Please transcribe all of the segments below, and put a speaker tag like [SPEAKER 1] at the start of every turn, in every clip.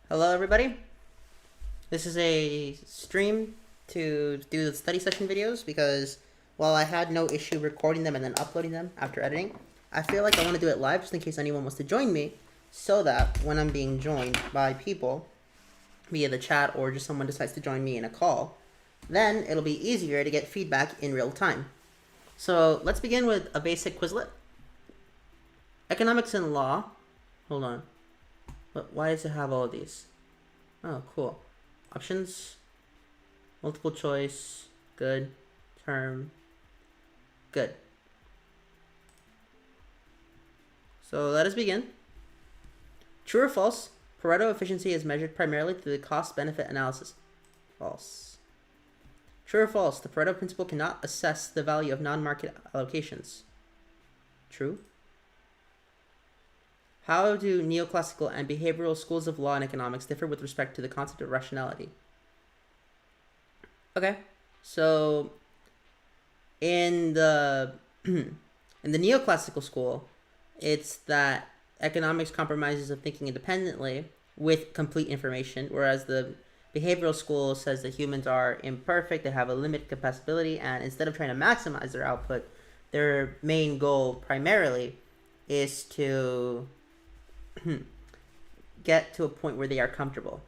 [SPEAKER 1] Hello, everybody. This is a stream to do the study session videos because while I had no issue recording them and then uploading them after editing, I feel like I want to do it live just in case anyone wants to join me so that when I'm being joined by people via the chat or just someone decides to join me in a call, then it'll be easier to get feedback in real time. So let's begin with a basic Quizlet. Economics and law. Hold on. But why does it have all of these? Oh, cool. Options, multiple choice, good, term, good. So let us begin. True or false? Pareto efficiency is measured primarily through the cost-benefit analysis. False. True or false? The Pareto principle cannot assess the value of non-market allocations. True. How do neoclassical and behavioral schools of law and economics differ with respect to the concept of rationality? Okay, so in the in the neoclassical school, it's that economics compromises of thinking independently with complete information, whereas the behavioral school says that humans are imperfect, they have a limited capacity, and instead of trying to maximize their output, their main goal primarily is to get to a point where they are comfortable.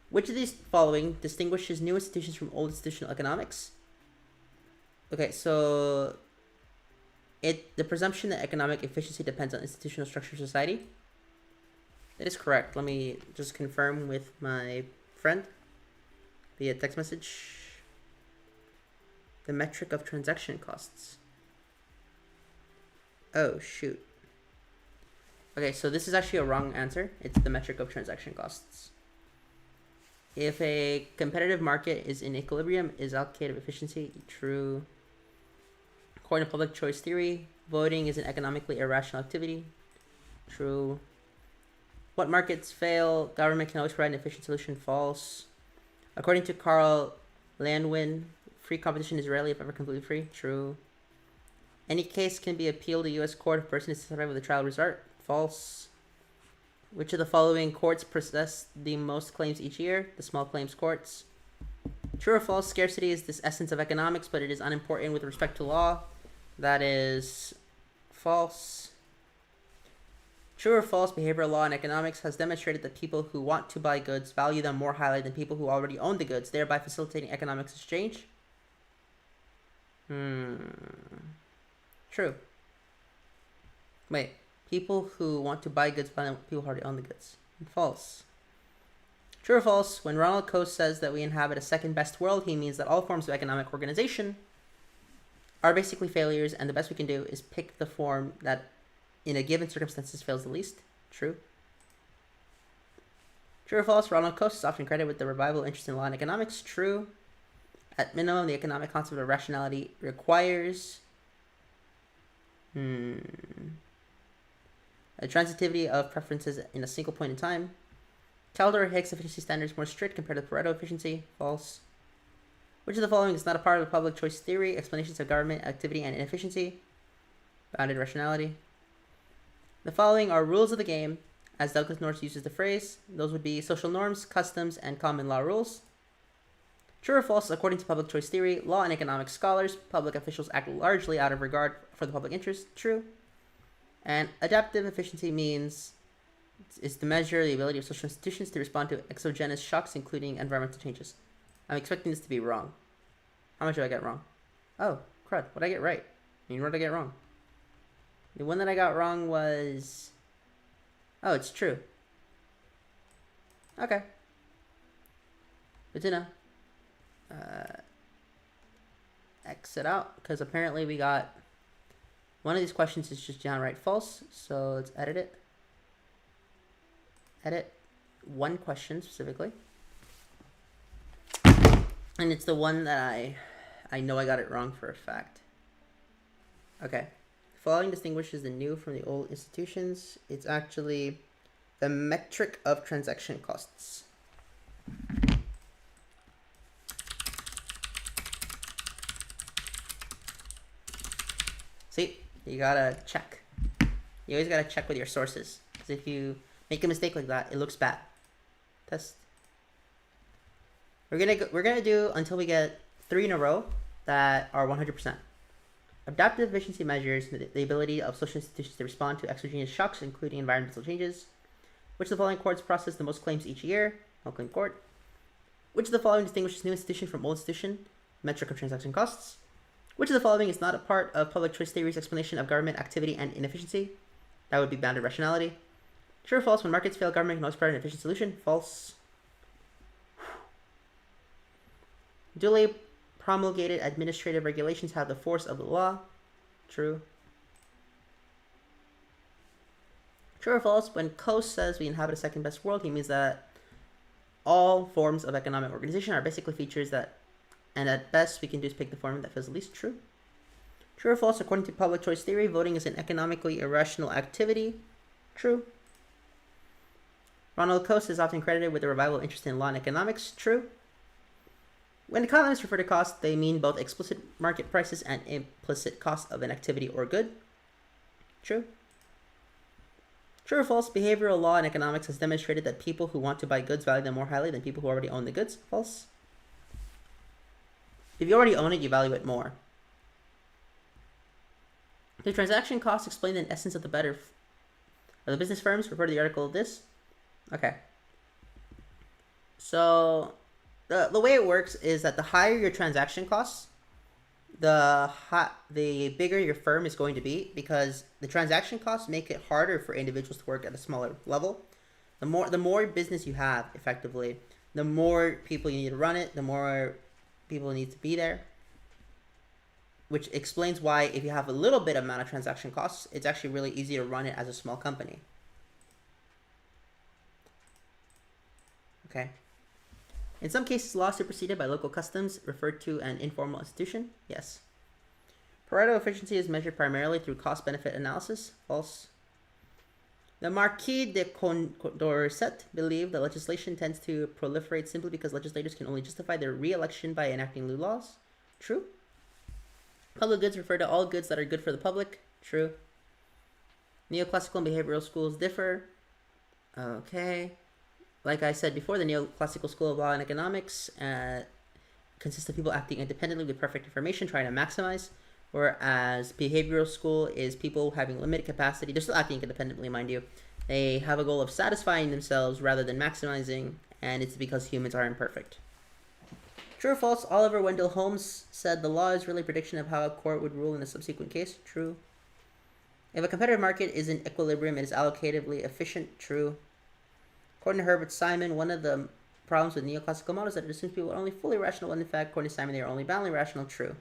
[SPEAKER 1] Which of these following distinguishes new institutions from old institutional economics? Okay, so the presumption that economic efficiency depends on institutional structure of society. That is correct. Let me just confirm with my friend via text message. The metric of transaction costs. Oh, shoot. Okay, so this is actually a wrong answer. It's the metric of transaction costs. If a competitive market is in equilibrium, is allocative efficiency true? According to public choice theory, voting is an economically irrational activity. True. What markets fail? Government can always provide an efficient solution. False. According to Carl Landwin, free competition is rarely, if ever, completely free. True. Any case can be appealed to U.S. court if a person is satisfied with the trial result. False. Which of the following courts process the most claims each year? The small claims courts. True or false? Scarcity is the essence of economics, but it is unimportant with respect to law. That is false. True or false? Behavioral law and economics has demonstrated that people who want to buy goods value them more highly than people who already own the goods, thereby facilitating economic exchange. True. Wait. People who want to buy goods value people who already own the goods. False. True or false? When Ronald Coase says that we inhabit a second best world, he means that all forms of economic organization are basically failures, and the best we can do is pick the form that in a given circumstances fails the least. True. True or false? Ronald Coase is often credited with the revival interest in law and economics. True. At minimum, the economic concept of rationality requires a transitivity of preferences in a single point in time. Kaldor-Hicks efficiency standard is more strict compared to Pareto efficiency. False. Which of the following is not a part of the public choice theory? Explanations of government activity and inefficiency. Bounded rationality. The following are rules of the game, as Douglas North uses the phrase. Those would be social norms, customs, and common law rules. True or false? According to public choice theory, law and economics scholars, public officials act largely out of regard for the public interest. True. And adaptive efficiency means is to measure the ability of social institutions to respond to exogenous shocks, including environmental changes. I'm expecting this to be wrong. How much did I get wrong? Oh, crud. What did I get right? I mean, what did I get wrong? The one that I got wrong was... Oh, it's true. Okay. Good to know. Exit out, because apparently we got... One of these questions is just downright false, so let's edit it. Edit one question specifically. And it's the one that I know I got it wrong for a fact. Okay. The following distinguishes the new from the old institutions. It's actually the metric of transaction costs. See? You gotta check. You always gotta check with your sources. Because if you Make a mistake like that, it looks bad. Test. We're gonna do until we get 3 in a row that are 100%. Adaptive efficiency measures the ability of social institutions to respond to exogenous shocks, including environmental changes. Which of the following courts process the most claims each year? No claim court. Which of the following distinguishes new institution from old institution? Metric of transaction costs. Which of the following is not a part of public choice theory's explanation of government activity and inefficiency? That would be bounded rationality. True or false? When markets fail, government can always provide an efficient solution. False. Duly promulgated administrative regulations have the force of the law. True. True or false? When Coase says we inhabit a second best world, he means that all forms of economic organization are basically features that, and at best we can do is pick the form that feels the least true. True or false? According to public choice theory, voting is an economically irrational activity. True. Ronald Coase is often credited with the revival of interest in law and economics. True. When economists refer to cost, they mean both explicit market prices and implicit cost of an activity or good. True. True or false? Behavioral law in economics has demonstrated that people who want to buy goods value them more highly than people who already own the goods. False. If you already own it, you value it more. The transaction costs explain the essence of the business firms. Refer to the article of this. Okay. So the way it works is that the higher your transaction costs, the bigger your firm is going to be, because the transaction costs make it harder for individuals to work at a smaller level. The more business you have, effectively, the more people you need to run it, the more people need to be there. Which explains why if you have a little bit amount of transaction costs, it's actually really easy to run it as a small company. Okay. In some cases, law superseded by local customs, referred to an informal institution. Yes. Pareto efficiency is measured primarily through cost-benefit analysis. False. The Marquis de Condorcet believed that legislation tends to proliferate simply because legislators can only justify their re-election by enacting new laws. True. Public goods refer to all goods that are good for the public. True. Neoclassical and behavioral schools differ. Okay. Like I said before, the neoclassical school of law and economics consists of people acting independently with perfect information, trying to maximize, whereas behavioral school is people having limited capacity. They're still acting independently, mind you. They have a goal of satisfying themselves rather than maximizing, and it's because humans are imperfect. True or false? Oliver Wendell Holmes said the law is really a prediction of how a court would rule in a subsequent case. True. If a competitive market is in equilibrium, it is allocatively efficient. True. According to Herbert Simon, one of the problems with neoclassical models is that it assumes people are only fully rational, when in fact, according to Simon, they are only boundly rational. True.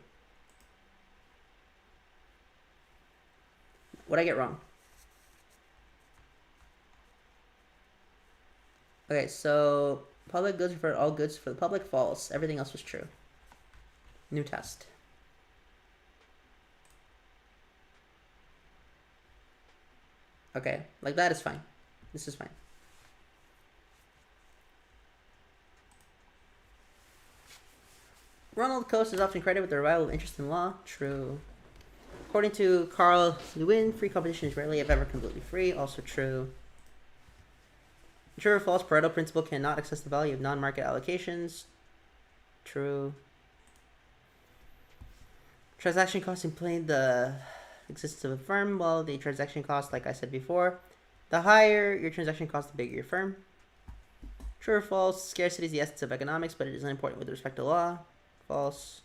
[SPEAKER 1] What did I get wrong? Okay, so public goods refer to all goods for the public. False. Everything else was true. New test. Okay, like that is fine. This is fine. Ronald Coase is often credited with the revival of interest in law. True. According to Carl Lewin, free competition is rarely, if ever, completely free. Also true. True or false? Pareto principle cannot access the value of non-market allocations. True. Transaction costs explain the existence of a firm. Well, the transaction cost, like I said before, the higher your transaction cost, the bigger your firm. True or false? Scarcity is the essence of economics, but it is unimportant with respect to law. False.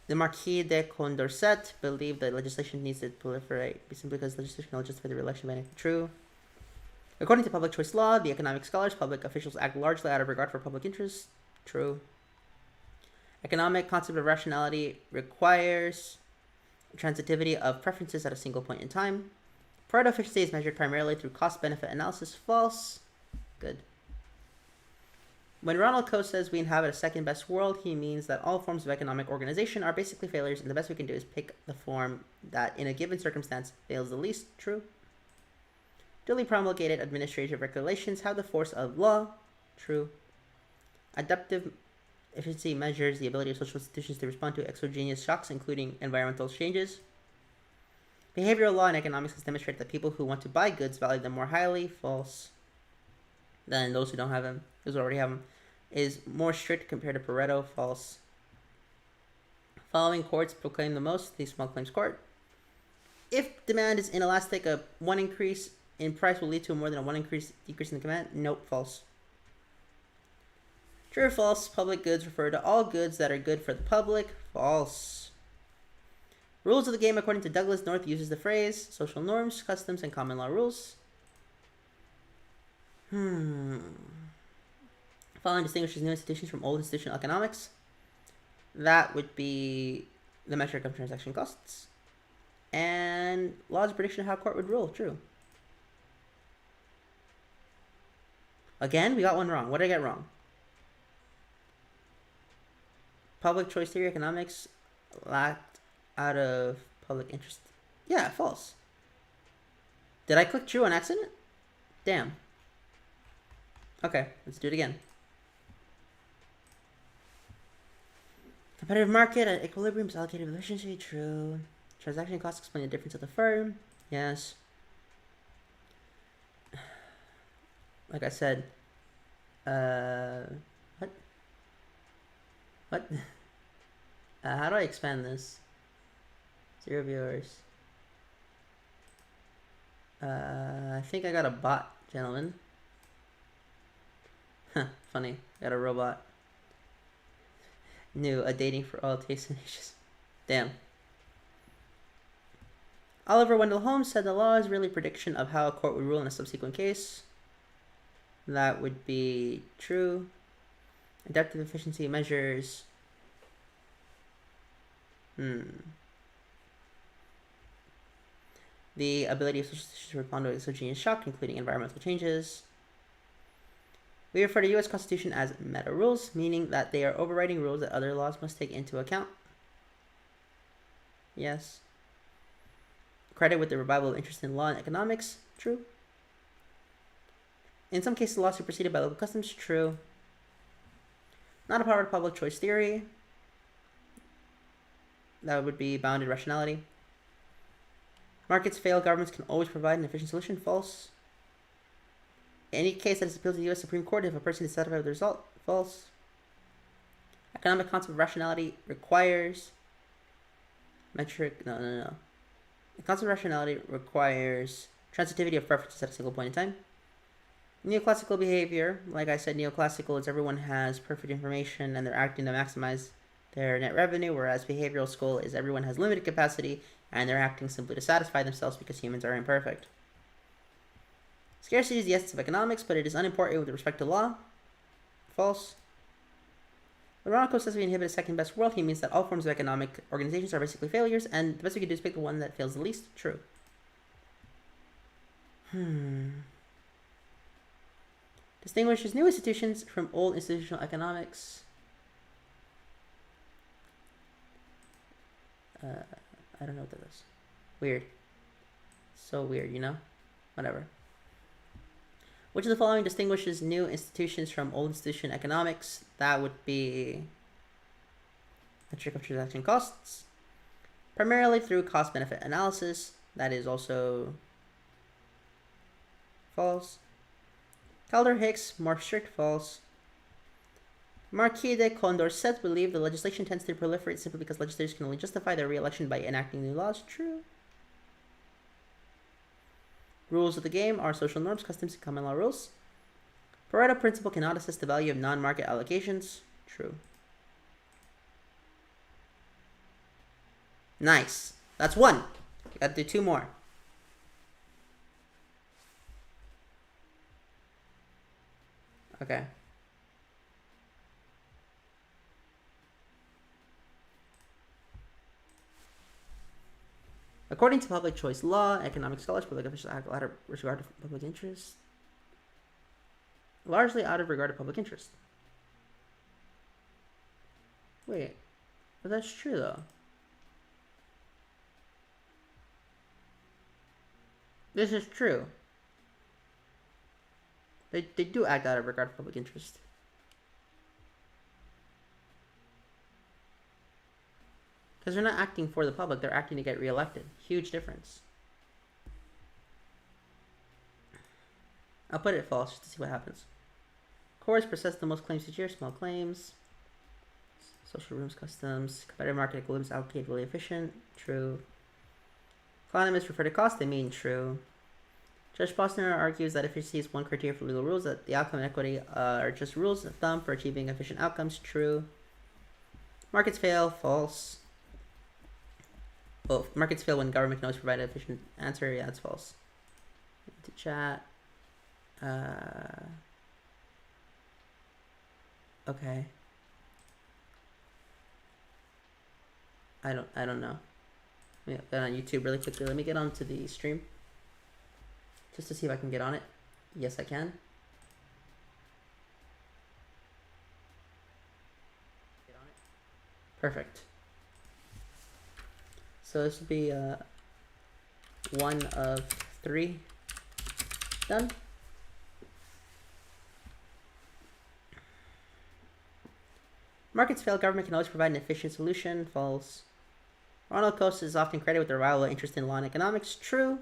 [SPEAKER 1] The Marquis de Condorcet believed that legislation needs to proliferate simply because legislation can only justify the re-election by true. According to public choice law, the economic scholars, public officials act largely out of regard for public interest. True. Economic concept of rationality requires transitivity of preferences at a single point in time. Pareto efficiency is measured primarily through cost-benefit analysis. False. Good. When Ronald Coase says we inhabit a second best world, he means that all forms of economic organization are basically failures, and the best we can do is pick the form that, in a given circumstance, fails the least. True. Duly promulgated administrative regulations have the force of law. True. Adaptive efficiency measures the ability of social institutions to respond to exogenous shocks, including environmental changes. Behavioral law and economics has demonstrated that people who want to buy goods value them more highly, false, than those who don't have them, those who already have them, is more strict compared to Pareto, false. Following courts proclaim the most, the small claims court. If demand is inelastic, a one increase in price will lead to more than a one decrease in demand. Nope, false. True or false? Public goods refer to all goods that are good for the public. False. Rules of the game, according to Douglas North, uses the phrase social norms, customs, and common law rules. Following distinguishes new institutions from old institutional economics. That would be the metric of transaction costs. And law's prediction of how court would rule. True. Again, we got one wrong. What did I get wrong? Public choice theory economics lacked out of public interest. Yeah, false. Did I click true on accident? Damn. Okay, let's do it again. Competitive market at equilibrium is allocated efficiency. True. Transaction costs explain the difference of the firm. Yes. Like I said, what? How do I expand this? 0 viewers. I think I got a bot, gentlemen. Funny. Got a robot. New, a dating for all tastes and ages. Damn. Oliver Wendell Holmes said the law is really a prediction of how a court would rule in a subsequent case. That would be true. Adaptive efficiency measures. The ability of social systems to respond to exogenous shock, including environmental changes. We refer to U.S. Constitution as meta rules, meaning that they are overriding rules that other laws must take into account. Yes. Credit with the revival of interest in law and economics. True. In some cases, law superseded by local customs. True. Not a part of public choice theory. That would be bounded rationality. Markets fail. Governments can always provide an efficient solution. False. Any case that is appealed to the U.S. Supreme Court if a person is satisfied with the result. False. Economic concept of rationality requires metric. No. The concept of rationality requires transitivity of preferences at a single point in time. Neoclassical behavior, like I said, neoclassical is everyone has perfect information and they're acting to maximize their net revenue, whereas behavioral school is everyone has limited capacity and they're acting simply to satisfy themselves because humans are imperfect. Scarcity is the essence of economics, but it is unimportant with respect to law. False. When Ronco says we inhibit a second best world, he means that all forms of economic organizations are basically failures, and the best we can do is pick the one that fails the least. True. Distinguishes new institutions from old institutional economics. I don't know what that is. Weird. So weird, you know? Whatever. Which of the following distinguishes new institutions from old institution economics? That would be metric of transaction costs. Primarily through cost-benefit analysis. That is also false. Calder-Hicks, more strict, false. Marquis de Condorcet believed the legislation tends to proliferate simply because legislators can only justify their re-election by enacting new laws. True. Rules of the game are social norms, customs, and common law rules. Pareto principle cannot assess the value of non-market allocations. True. Nice. That's one. You gotta do two more. Okay. According to public choice law, economic scholars, public officials act out of regard to public interest. Largely out of regard to public interest. Wait, but that's true though. This is true. They do act out of regard for public interest. Because they're not acting for the public, they're acting to get reelected. Huge difference. I'll put it false just to see what happens. Courts process the most claims each year, small claims. Social rooms, customs. Competitive market equilibrium is allocated really efficient. True. Economists refer to cost, they mean true. Judge Bosner argues that efficiency is one criteria for legal rules, that the outcome and equity are just rules of thumb for achieving efficient outcomes. True. Markets fail. False. Well, markets fail when government can always provide an efficient answer. Yeah, that's false. To chat. Okay. I don't know. Yeah, on YouTube really quickly. Let me get onto the stream just to see if I can get on it. Yes, I can. Get on it. Perfect. So this will be 1 of 3 done. Markets fail, government can always provide an efficient solution. False. Ronald Coase is often credited with a revival interest in law and economics. True.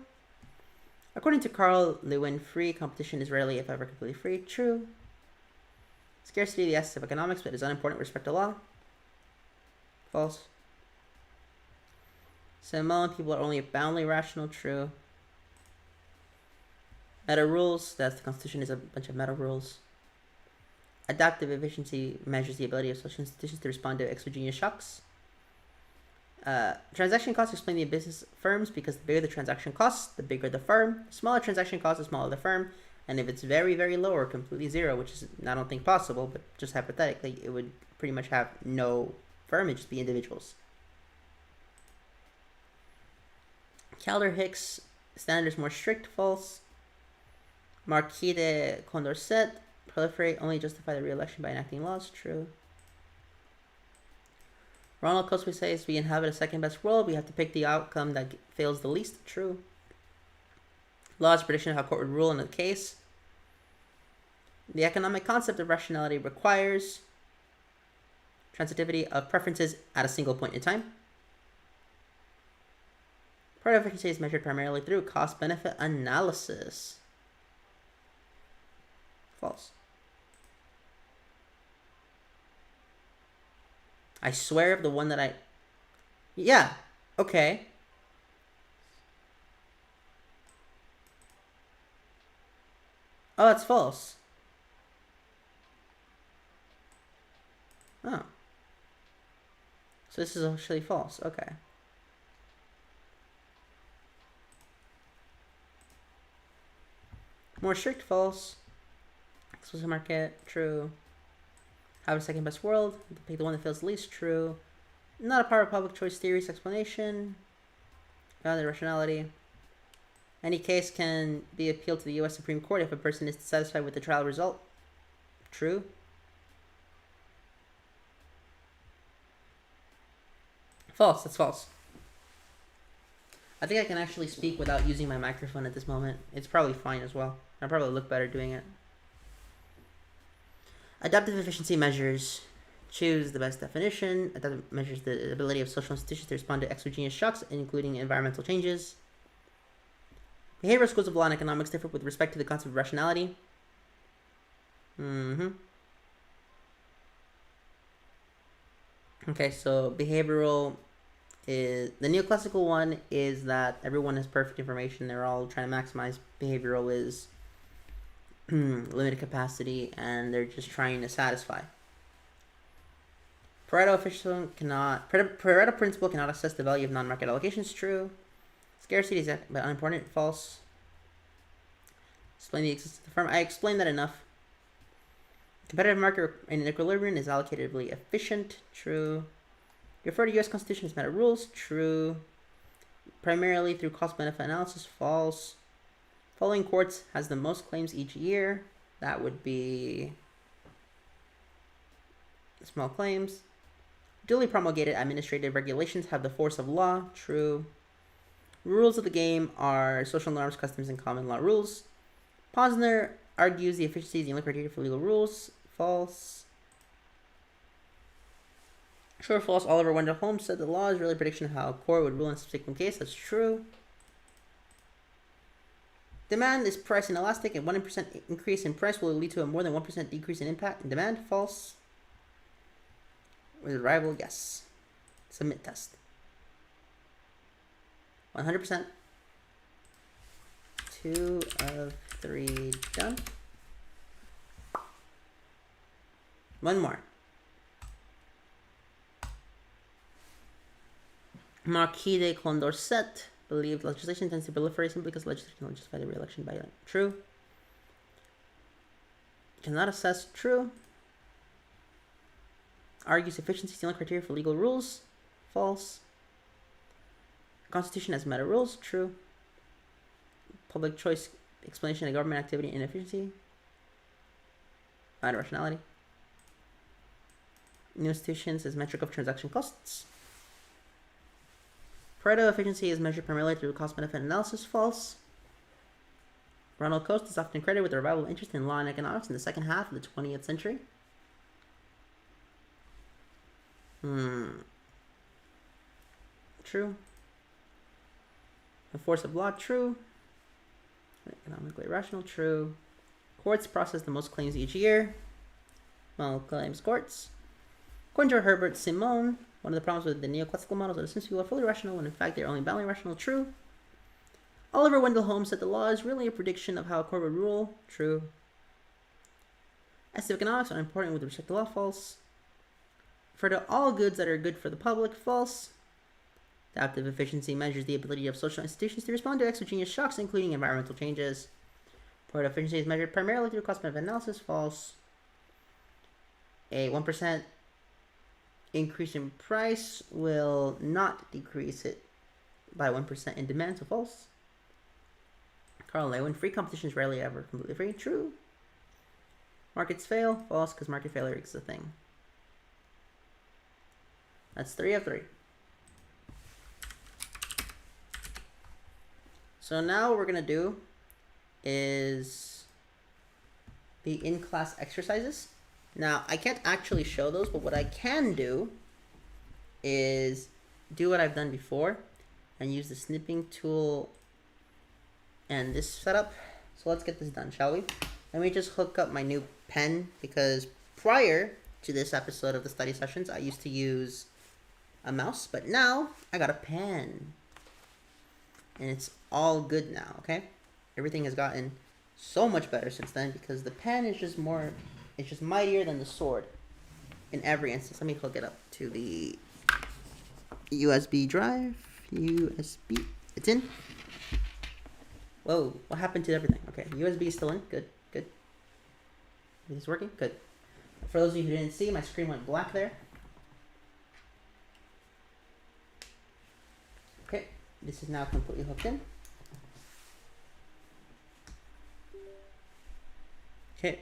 [SPEAKER 1] According to Carl Lewin, free competition is rarely, if ever, completely free. True. Scarcity is the essence of economics, but is unimportant with respect to law. False. Samoan people are only aboundingly rational. True. Meta rules, that's the Constitution is a bunch of meta rules. Adaptive efficiency measures the ability of social institutions to respond to exogenous shocks. Transaction costs explain the business firms because the bigger the transaction costs, the bigger the firm. Smaller transaction costs, the smaller the firm. And if it's very, very low or completely zero, which is I don't think possible, but just hypothetically, it would pretty much have no firm, it'd just be individuals. Calder-Hicks standards more strict. False. Marquis de Condorcet proliferate only justify the re-election by enacting laws. True. Ronald Coase says we inhabit a second best world. We have to pick the outcome that fails the least. True. Law is prediction of how court would rule in a case. The economic concept of rationality requires transitivity of preferences at a single point in time. Product efficiency is measured primarily through cost-benefit analysis. False. I swear the one that I... Yeah. Okay. Oh, that's false. Oh. So this is actually false. Okay. More strict. False. Exclusive market. True. Have a second best world. Pick the one that feels least. True. Not a part of public choice theory's explanation. Found the rationality. Any case can be appealed to the U.S. Supreme Court if a person is dissatisfied with the trial result. True. False. That's false. I think I can actually speak without using my microphone at this moment. It's probably fine as well. I'll probably look better doing it. Adaptive efficiency measures. Choose the best definition. Adaptive measures the ability of social institutions to respond to exogenous shocks, including environmental changes. Behavioral schools of law and economics differ with respect to the concept of rationality. Okay, so behavioral is... The neoclassical one is that everyone has perfect information. They're all trying to maximize. Behavioral is limited capacity, and they're just trying to satisfy. Pareto principle cannot assess the value of non-market allocations. True. Scarcity is but unimportant. False. Explain the existence of the firm. I explained that enough. Competitive market in equilibrium is allocatively efficient. True. Refer to U.S. Constitution as matter rules. True. Primarily through cost-benefit analysis. False. Following courts has the most claims each year. That would be small claims. Duly promulgated administrative regulations have the force of law. True. Rules of the game are social norms, customs, and common law rules. Posner argues the efficiency is the only criteria for legal rules. False. True or false? Oliver Wendell Holmes said the law is really a prediction of how a court would rule in a subsequent case. That's true. Demand is price inelastic, and 1% increase in price will lead to a more than 1% decrease in impact in demand. False. With rival, yes. Submit test. 100%. 2 of 3 done. One more. Marquis de Condorcet believed legislation tends to proliferate simply because legislation can justify the re-election by true. Cannot assess true. Argues efficiency is the only criteria for legal rules. False. Constitution has meta rules. True. Public choice explanation of government activity and inefficiency. Out of rationality. New institutions as metric of transaction costs. Pareto efficiency is measured primarily through cost-benefit analysis. False. Ronald Coase is often credited with the revival of interest in law and economics in the second half of the 20th century. True. The force of law. True. Economically rational. True. Courts process the most claims each year. Well, claims courts. According to Herbert Simon, one of the problems with the neoclassical models is that since people are fully rational when in fact they are only boundly rational. True. Oliver Wendell Holmes said the law is really a prediction of how a court would rule. True. Estimates of economics are important with respect to law. False. Refer to all goods that are good for the public. False. Adaptive efficiency measures the ability of social institutions to respond to exogenous shocks, including environmental changes. Pareto efficiency is measured primarily through cost-benefit analysis. False. A 1% increase in price will not decrease it by 1% in demand. So false. Carl Lewin, free competition is rarely ever completely free. True. Markets fail. False, because market failure is a thing. That's 3 of 3. So now what we're going to do is the in-class exercises. Now, I can't actually show those, but what I can do is do what I've done before and use the snipping tool and this setup. So let's get this done, shall we? Let me just hook up my new pen, because prior to this episode of the study sessions, I used to use a mouse, but now I got a pen. And it's all good now, okay? Everything has gotten so much better since then because the pen is just more, it's just mightier than the sword in every instance. Let me hook it up to the USB drive. USB, it's in. Whoa, what happened to everything? Okay, USB is still in. Good, good. Is this working? Good. For those of you who didn't see, my screen went black there. Okay, this is now completely hooked in. Okay,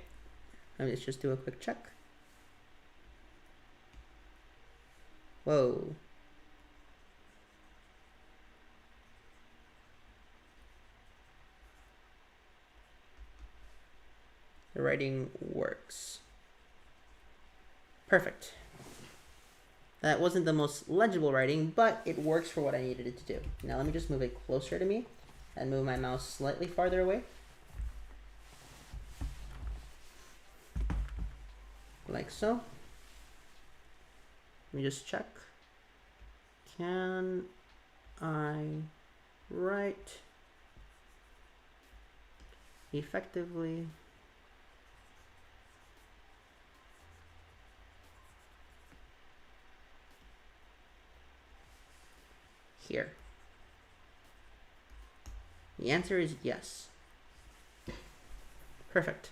[SPEAKER 1] let's just do a quick check. Whoa. The writing works. Perfect. That wasn't the most legible writing, but it works for what I needed it to do. Now let me just move it closer to me and move my mouse slightly farther away. Like so. Let me just check. Can I write effectively? Here. The answer is yes. Perfect.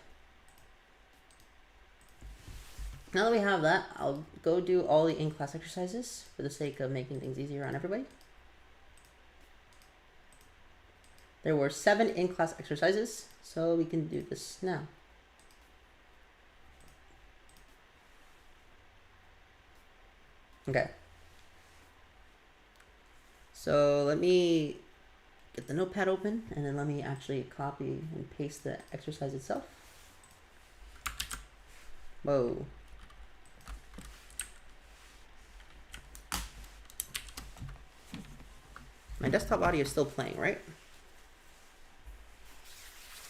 [SPEAKER 1] Now that we have that, I'll go do all the in-class exercises for the sake of making things easier on everybody. There were 7 in-class exercises, so we can do this now. Okay. So let me get the notepad open, and then let me actually copy and paste the exercise itself. Whoa. My desktop audio is still playing, right?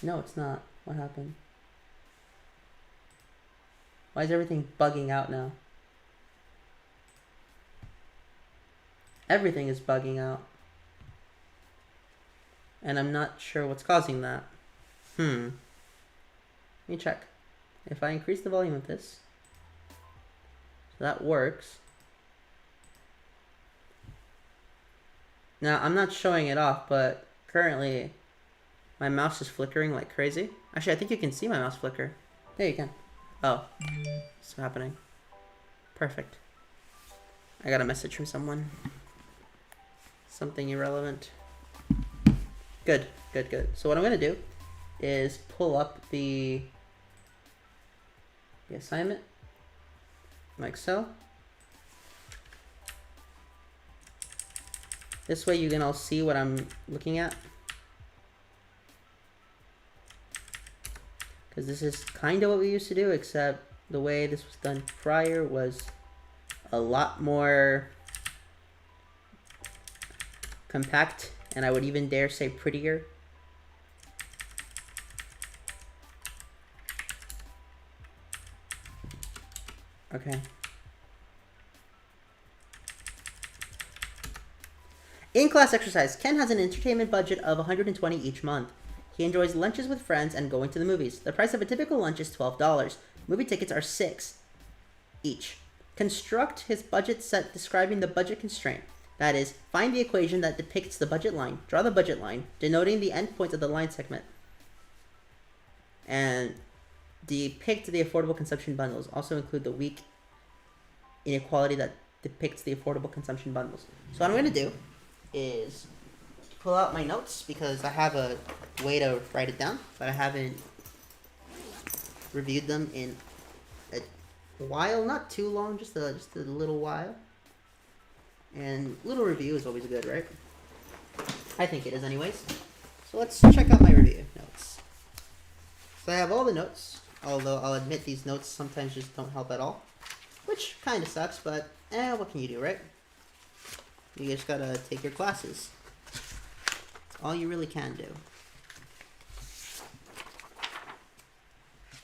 [SPEAKER 1] No, it's not. What happened? Why is everything bugging out now? Everything is bugging out. And I'm not sure what's causing that. Let me check. If I increase the volume of this, so that works. Now, I'm not showing it off, but currently my mouse is flickering like crazy. Actually, I think you can see my mouse flicker. Yeah, you can. Oh, what's happening? Perfect. I got a message from someone. Something irrelevant. Good, good, good. So what I'm going to do is pull up the assignment, like so. This way you can all see what I'm looking at. Because this is kind of what we used to do, except the way this was done prior was a lot more compact, and I would even dare say prettier. Okay. In-class exercise. Ken has an entertainment budget of $120 each month. He enjoys lunches with friends and going to the movies. The price of a typical lunch is $12. Movie tickets are $6 each. Construct his budget set describing the budget constraint. That is, find the equation that depicts the budget line. Draw the budget line, denoting the endpoints of the line segment. And depict the affordable consumption bundles. Also include the weak inequality that depicts the affordable consumption bundles. So what I'm going to do is pull out my notes, because I have a way to write it down, but I haven't reviewed them in a while. Not too long, just a little while. And little review is always good, right? I think it is anyways. So let's check out my review notes. So I have all the notes, although I'll admit these notes sometimes just don't help at all, which kind of sucks, but what can you do, right? You just gotta take your classes. That's all you really can do.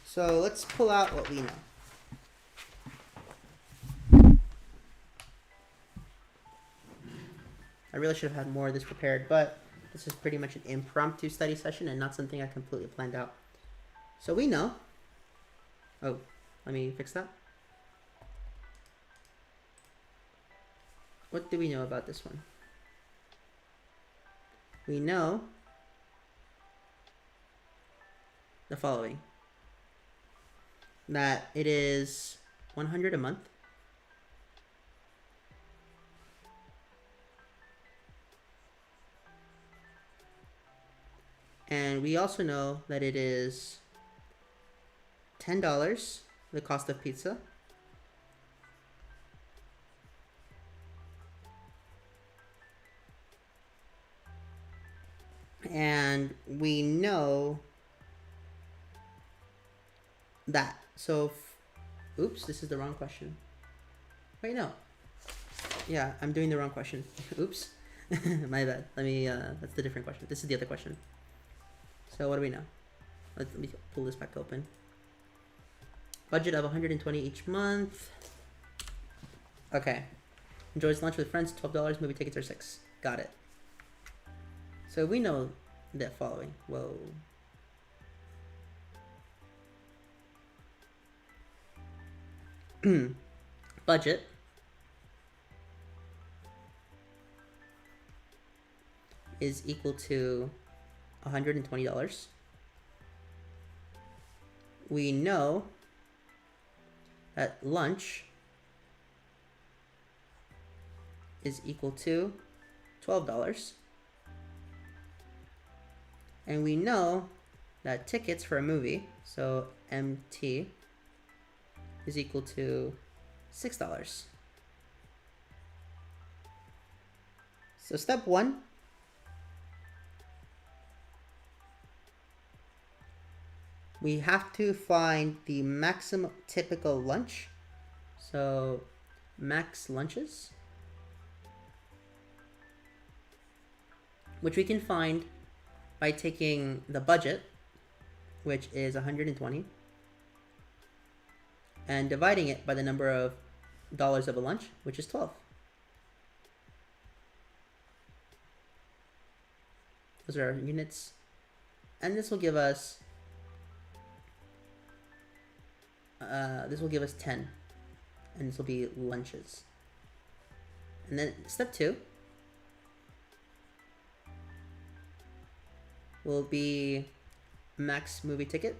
[SPEAKER 1] So let's pull out what we know. I really should have had more of this prepared, but this is pretty much an impromptu study session and not something I completely planned out. So we know. Oh, let me fix that. What do we know about this one? We know the following. That it is $100 a month. And we also know that it is $10, the cost of pizza. And we know that. So, oops, this is the wrong question. Wait, no. Yeah, I'm doing the wrong question. Oops. My bad. Let me, that's the different question. This is the other question. So what do we know? Let me pull this back open. Budget of $120 each month. Okay. Enjoys lunch with friends, $12. Movie tickets are $6. Got it. So we know the following. Whoa. Budget is equal to $120. We know that lunch is equal to $12. And we know that tickets for a movie, so MT, is equal to $6. So step one, we have to find the maximum typical lunch. So max lunches which we can find by taking the budget, which is 120, and dividing it by the number of dollars of a lunch, which is 12. Those are our units. And this will give us 10. And this will be lunches. And then step 2 will be max movie ticket.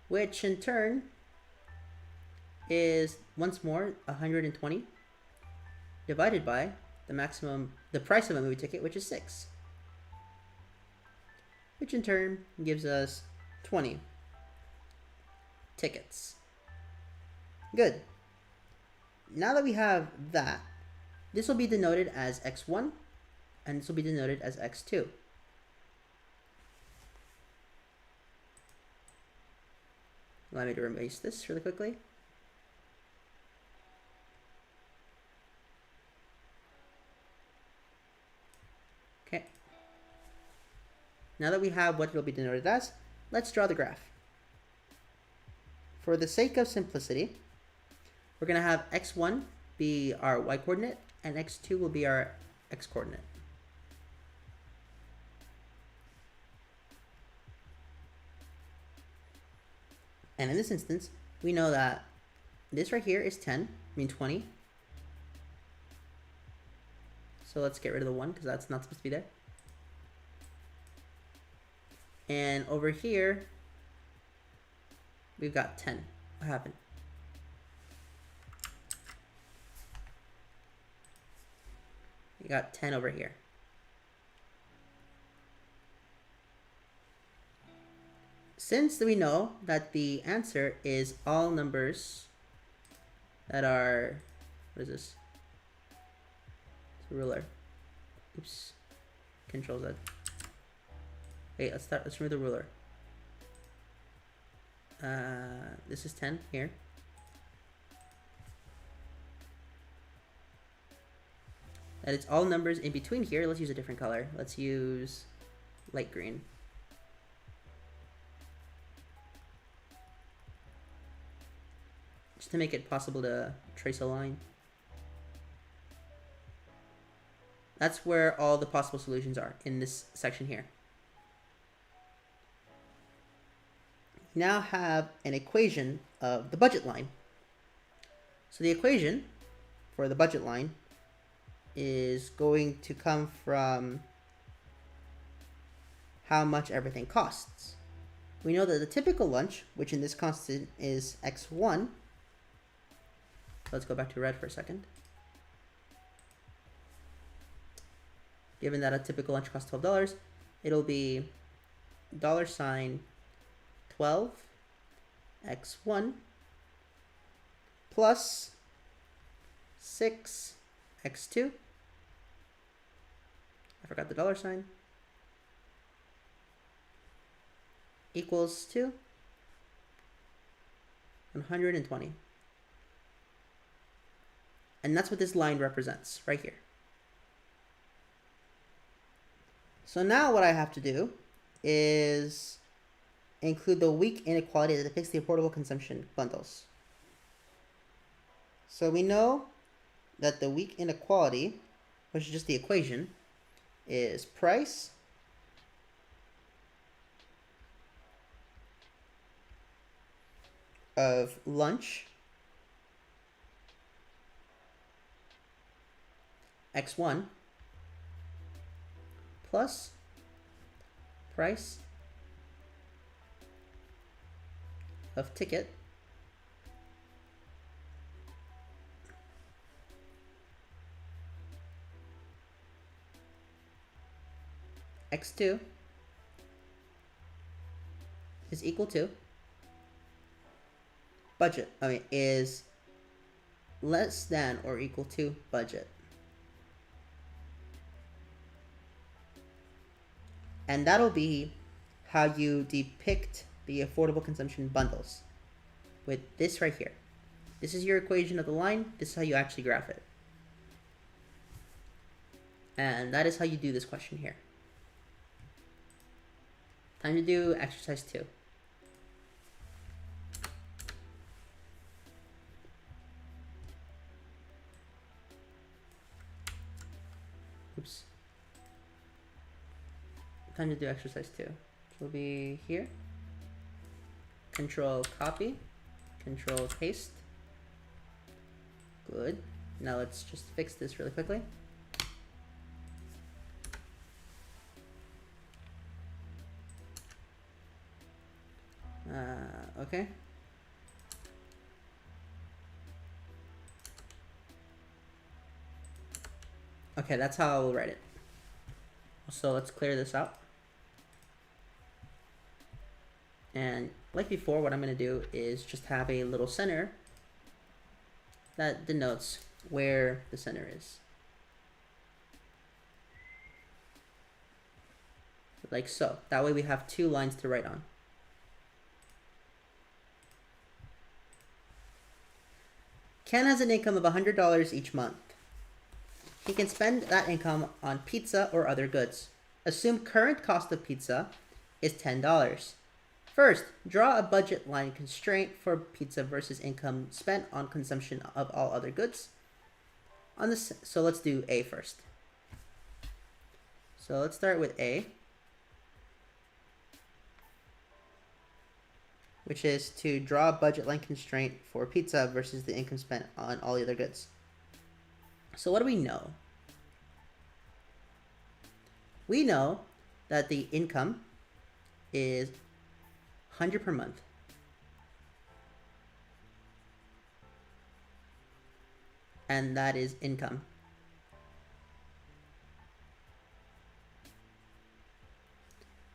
[SPEAKER 1] Which in turn is once more 120 divided by the price of a movie ticket, which is 6. Which in turn gives us 20 tickets. Good. Now that we have that, this will be denoted as x1 and this will be denoted as x2. Allow me to erase this really quickly. Okay. Now that we have what it'll be denoted as, let's draw the graph. For the sake of simplicity, we're going to have x1 be our y coordinate and x2 will be our x coordinate. And in this instance, we know that this right here is 10, I mean 20. So let's get rid of the 1 because that's not supposed to be there. And over here, we've got 10. What happened? We got 10 over here. Since we know that the answer is all numbers that are, what is this? It's a ruler. Oops. Control Z. Wait, let's remove the ruler. This is 10 here. That it's all numbers in between here. Let's use a different color. Let's use light green. Just to make it possible to trace a line. That's where all the possible solutions are in this section here. We now have an equation of the budget line. So the equation for the budget line is going to come from how much everything costs. We know that the typical lunch, which in this constant is x1, let's go back to red for a second. Given that a typical lunch costs $12, it'll be $12 x1 plus 6 x2. I forgot the dollar sign. Equals to 120. And that's what this line represents right here. So now what I have to do is include the weak inequality that depicts the affordable consumption bundles. So we know that the weak inequality, which is just the equation, is price of lunch x1 plus price of ticket x2 is equal to budget, is less than or equal to budget. And that'll be how you depict the affordable consumption bundles with this right here. This is your equation of the line. This is how you actually graph it. And that is how you do this question here. Time to do exercise 2. Oops. Time to do exercise 2. So we'll be here. Control copy. Control paste. Good. Now let's just fix this really quickly. Okay. Okay, that's how I will write it. So let's clear this out. And like before, what I'm going to do is just have a little center that denotes where the center is. Like so. That way we have 2 lines to write on. Ken has an income of $100 each month. He can spend that income on pizza or other goods. Assume current cost of pizza is $10. First, draw a budget line constraint for pizza versus income spent on consumption of all other goods. So let's do A first. So let's start with A, which is to draw a budget line constraint for pizza versus the income spent on all the other goods. So what do we know? We know that the income is 100 per month. And that is income.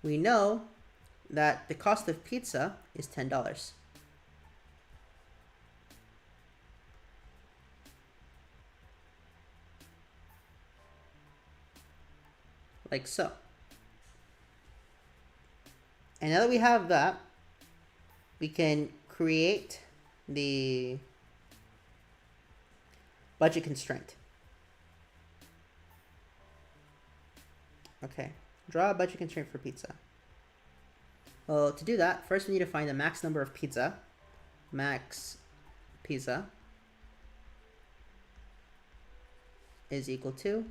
[SPEAKER 1] We know that the cost of pizza is $10. Like so. And now that we have that, we can create the budget constraint. Okay, draw a budget constraint for pizza. Well, to do that, first we need to find the max number of pizza. Max pizza is equal to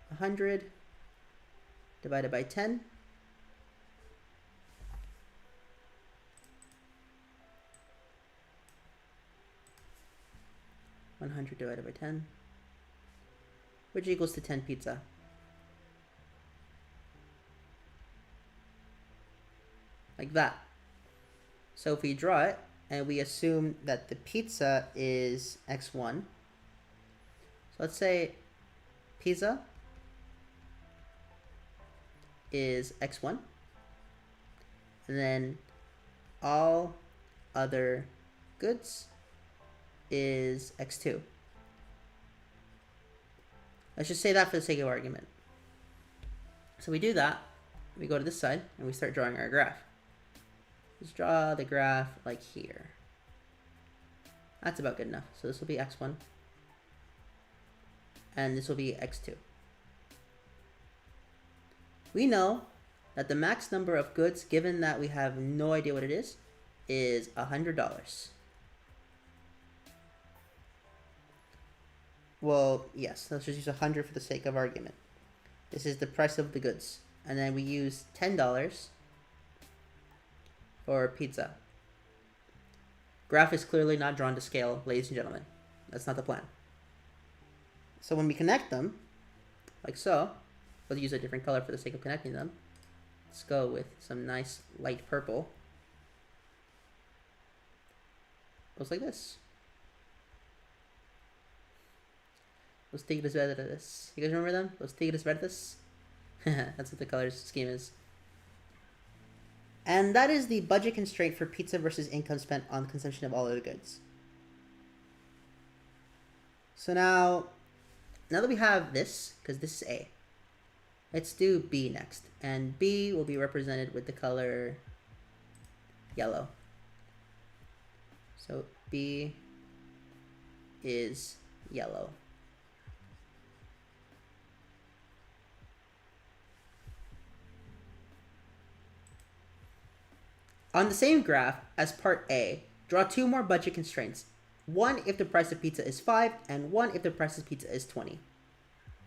[SPEAKER 1] 100 divided by 10. $100 divided by 10, which equals to 10 pizza. Like that. So if we draw it, and we assume that the pizza is x1, so let's say pizza is x1, and then all other goods is x2. Let's just say that for the sake of argument. So we do that, we go to this side, and we start drawing our graph. Let's draw the graph like here. That's about good enough. So this will be x1, and this will be x2. We know that the max number of goods, given that we have no idea what it is $100. Well, yes, let's just use 100 for the sake of argument. This is the price of the goods. And then we use $10 for pizza. Graph is clearly not drawn to scale, ladies and gentlemen. That's not the plan. So when we connect them, like so, we'll use a different color for the sake of connecting them. Let's go with some nice light purple. Looks like this. Los Tigres Verdes. You guys remember them? Los Tigres Verdes? That's what the color scheme is. And that is the budget constraint for pizza versus income spent on consumption of all other goods. So now that we have this, because this is A, let's do B next. And B will be represented with the color yellow. So B is yellow. On the same graph as part A, draw two more budget constraints. One if the price of pizza is 5, and one if the price of pizza is 20.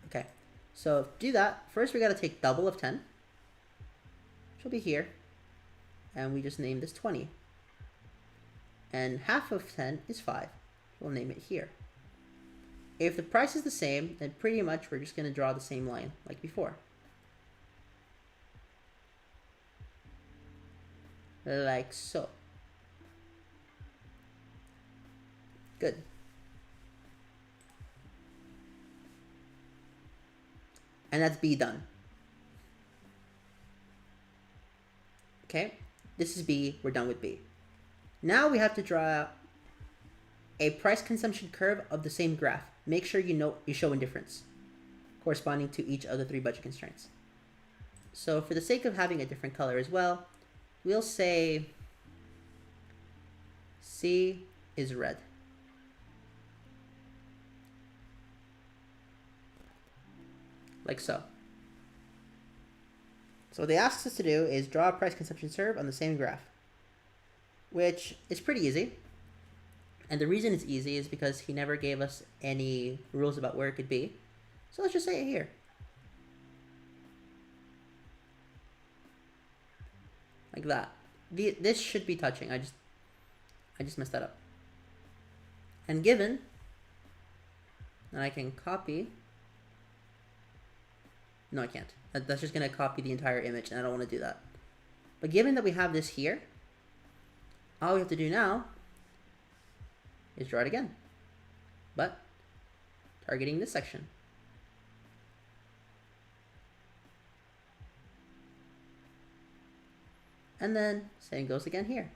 [SPEAKER 1] Okay, so to do that, first we gotta take double of 10, which will be here, and we just name this 20. And half of 10 is 5. We'll name it here. If the price is the same, then pretty much we're just gonna draw the same line like before. Like so. Good. And that's B done. Okay, this is B, we're done with B. Now we have to draw a price consumption curve of the same graph. Make sure you show indifference corresponding to each of the 3 budget constraints. So for the sake of having a different color as well, we'll say C is red. Like so. So what they asked us to do is draw a price consumption curve on the same graph, which is pretty easy. And the reason it's easy is because he never gave us any rules about where it could be. So let's just say it here. Like that. This should be touching. I just messed that up. And given that I can copy. No, I can't. That's just going to copy the entire image, and I don't want to do that. But given that we have this here, all we have to do now is draw it again, but targeting this section. And then same goes again here.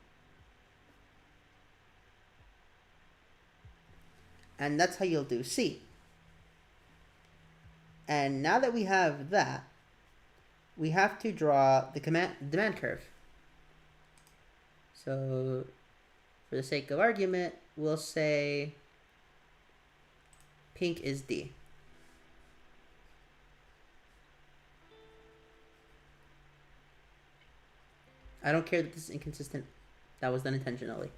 [SPEAKER 1] And that's how you'll do C. And now that we have that, we have to draw the demand curve. So for the sake of argument, we'll say pink is D. I don't care that this is inconsistent. That was done intentionally.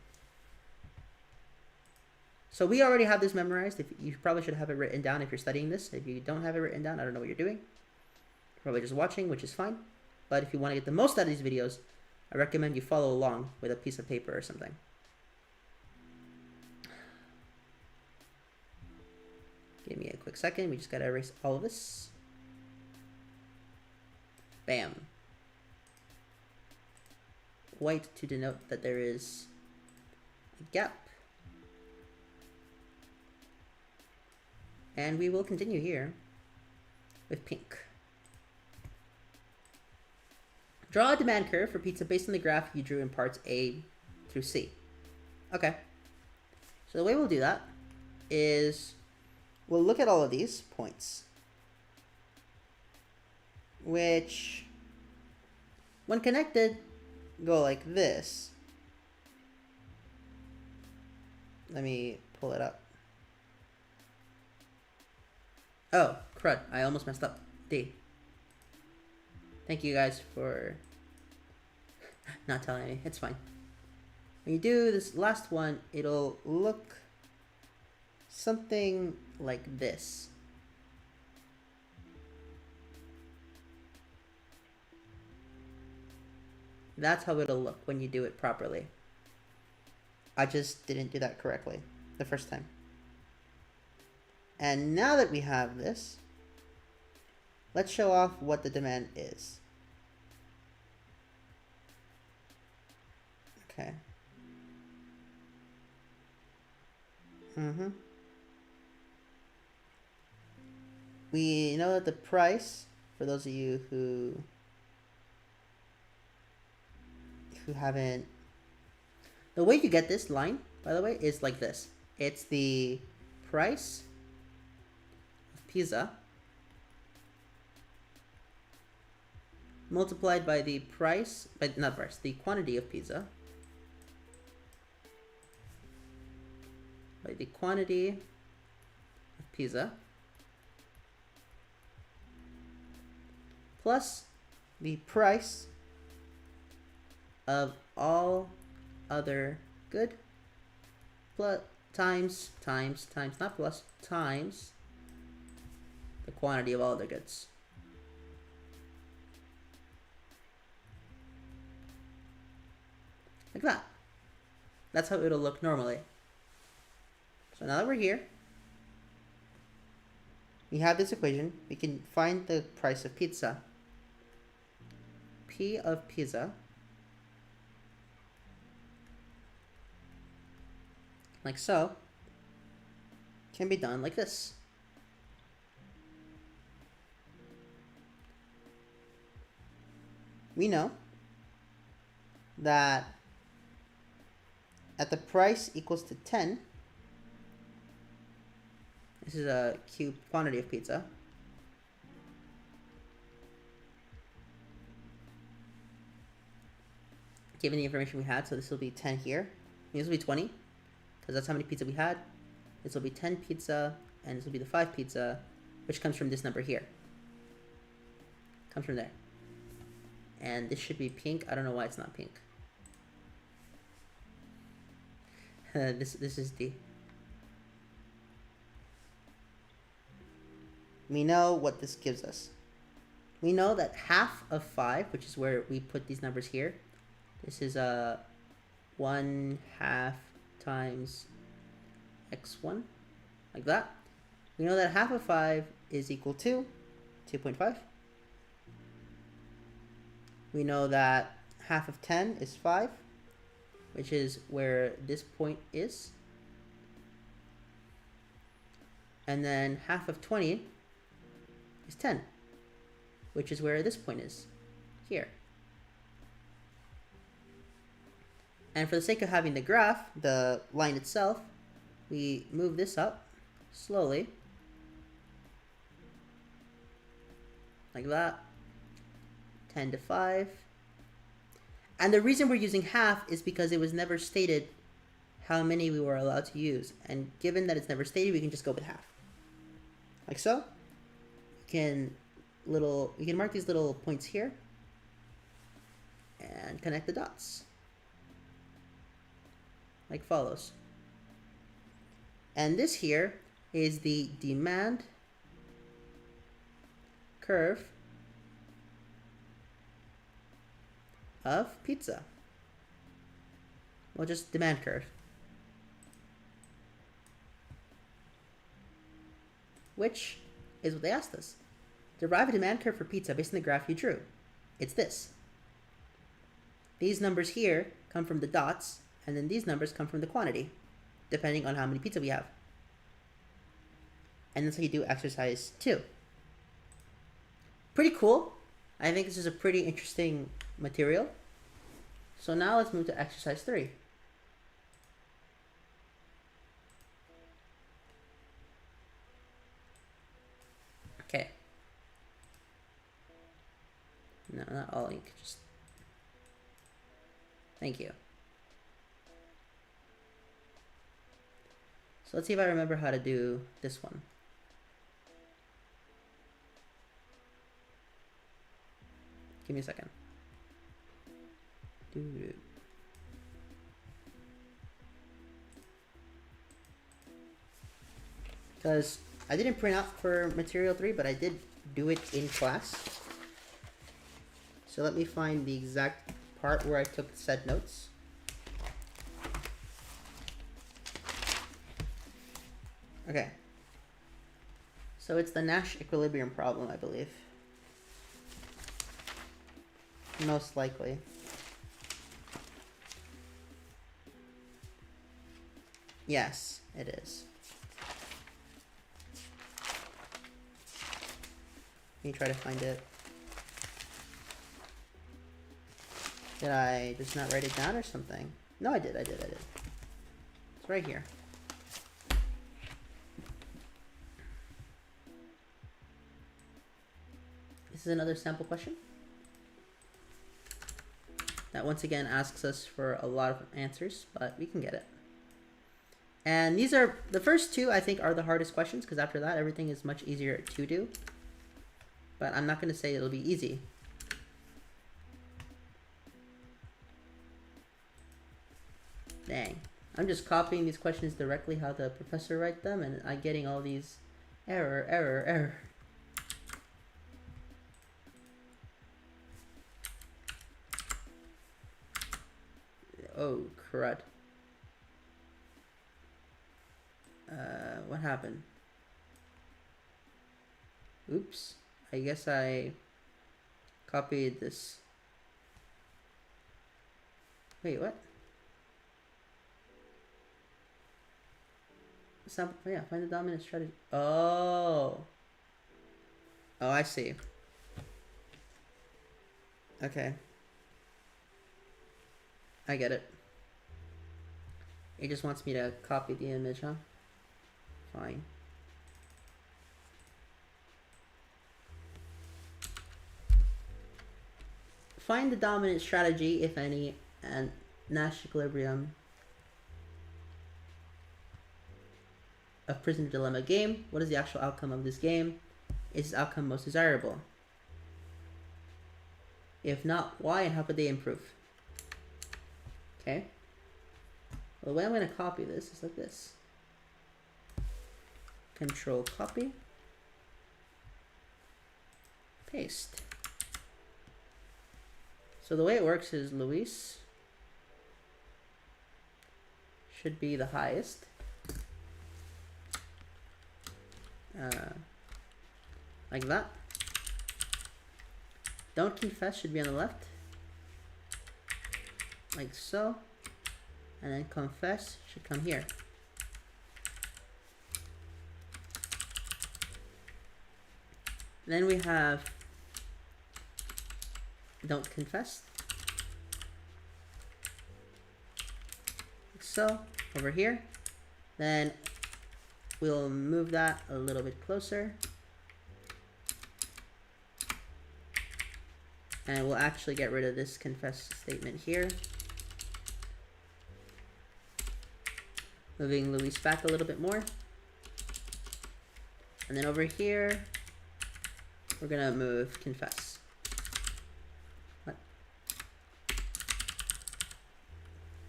[SPEAKER 1] So we already have this memorized. If you probably should have it written down if you're studying this. If you don't have it written down, I don't know what you're doing. You're probably just watching, which is fine. But if you want to get the most out of these videos, I recommend you follow along with a piece of paper or something. Give me a quick second. We just got to erase all of this. Bam. White to denote that there is a gap. And we will continue here with pink. Draw a demand curve for pizza based on the graph you drew in parts A through C. Okay. So the way we'll do that is we'll look at all of these points, which, when connected, go like this. Let me pull it up. Oh, crud. I almost messed up. D. Thank you guys for not telling me. It's fine. When you do this last one, it'll look something like this. That's how it'll look when you do it properly. I just didn't do that correctly the first time. And now that we have this, let's show off what the demand is. Okay. We know that the price, for those of you who haven't, the way you get this line, by the way, is like this. It's the price of pizza multiplied by the price, the quantity of pizza, by the quantity of pizza, plus the price of all other good plus times, not plus, times the quantity of all other goods. Like that. That's how it'll look normally. So now that we're here, we have this equation. We can find the price of pizza. P of pizza like so can be done like this. We know that at the price equals to 10, this is a cubed quantity of pizza. Given the information we had, so this will be 10 here. This will be 20, because that's how many pizza we had. This will be 10 pizza, and this will be the 5 pizza, which comes from this number here. Comes from there. And this should be pink. I don't know why it's not pink. This is D. We know what this gives us. We know that half of 5, which is where we put these numbers here, this is 1/2 times x1, like that. We know that half of 5 is equal to 2.5. We know that half of 10 is 5, which is where this point is. And then half of 20 is 10, which is where this point is, here. And for the sake of having the graph, the line itself, we move this up slowly, like that, 10 to 5. And the reason we're using half is because it was never stated how many we were allowed to use. And given that it's never stated, we can just go with half. Like so. We can mark these little points here and connect the dots. Like follows. And this here is the demand curve of pizza. Well, just demand curve. Which is what they asked us. Derive a demand curve for pizza based on the graph you drew. It's this. These numbers here come from the dots, and then these numbers come from the quantity, depending on how many pizza we have. And that's how you do exercise 2. Pretty cool. I think this is a pretty interesting material. So now let's move to exercise 3. Okay. No, not all ink, just... Thank you. So let's see if I remember how to do this one. Give me a second. Because I didn't print out for material 3, but I did do it in class. So let me find the exact part where I took said notes. Okay. So it's the Nash equilibrium problem, I believe. Most likely. Yes, it is. Let me try to find it. Did I just not write it down or something? No, I did. It's right here. This is another sample question that once again asks us for a lot of answers, but we can get it. And these are, the first 2 I think are the hardest questions, because after that everything is much easier to do. But I'm not going to say it'll be easy. Dang. I'm just copying these questions directly how the professor write them, and I'm getting all these error, error, error. Oh, crud. What happened? Oops. I guess I copied this. Wait, what? Yeah, find the dominant strategy. Oh. Oh, I see. Okay. I get it. It just wants me to copy the image, huh? Fine. Find the dominant strategy, if any, and Nash equilibrium of prisoner dilemma game. What is the actual outcome of this game? Is this outcome most desirable? If not, why and how could they improve? Okay. Well, the way I'm going to copy this is like this. Control copy. Paste. So the way it works is Luis should be the highest. Like that. Don't confess should be on the left. Like so. And then confess should come here. Then we have don't confess. Like so, over here. Then we'll move that a little bit closer. And we'll actually get rid of this confess statement here. Moving Luis back a little bit more. And then over here, we're gonna move confess. What?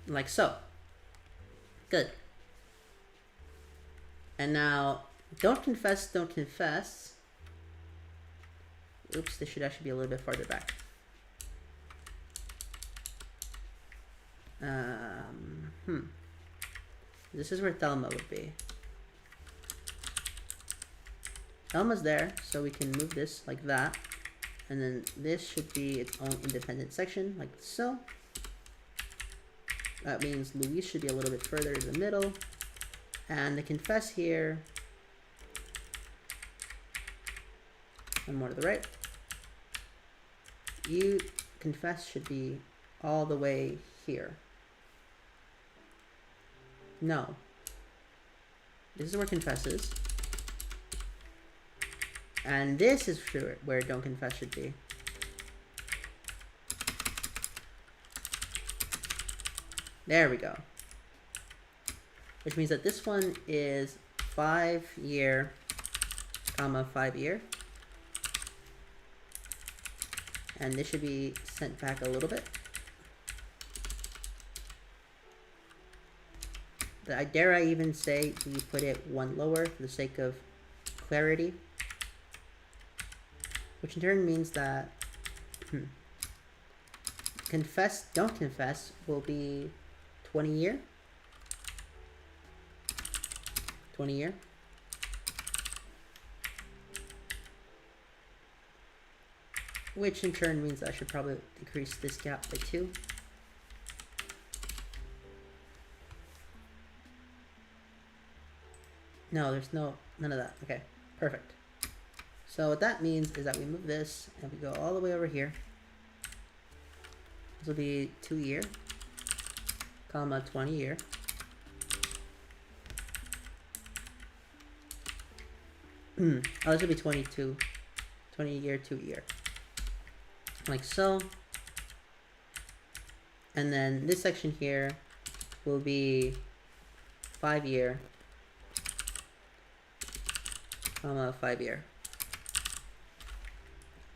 [SPEAKER 1] Like so. Good. And now, don't confess, don't confess. Oops, this should actually be a little bit farther back. This is where Thelma would be. Thelma's there, so we can move this like that. And then this should be its own independent section, like so. That means Luis should be a little bit further to the middle. And the confess here, and more to the right. You confess should be all the way here. No. This is where confess is. And this is where don't confess should be. There we go. Which means that this one is 5 year, comma 5 year. And this should be sent back a little bit. Dare I even say we put it one lower for the sake of clarity. Which in turn means that confess, don't confess will be 20 year. 20 year. Which in turn means I should probably decrease this gap by 2. No, there's none of that. Okay, perfect. So what that means is that we move this and we go all the way over here. This will be 2 year, comma 20 year. Oh, this will be 22, 20 year, 2 year. Like so. And then this section here will be 5 year, comma 5 year.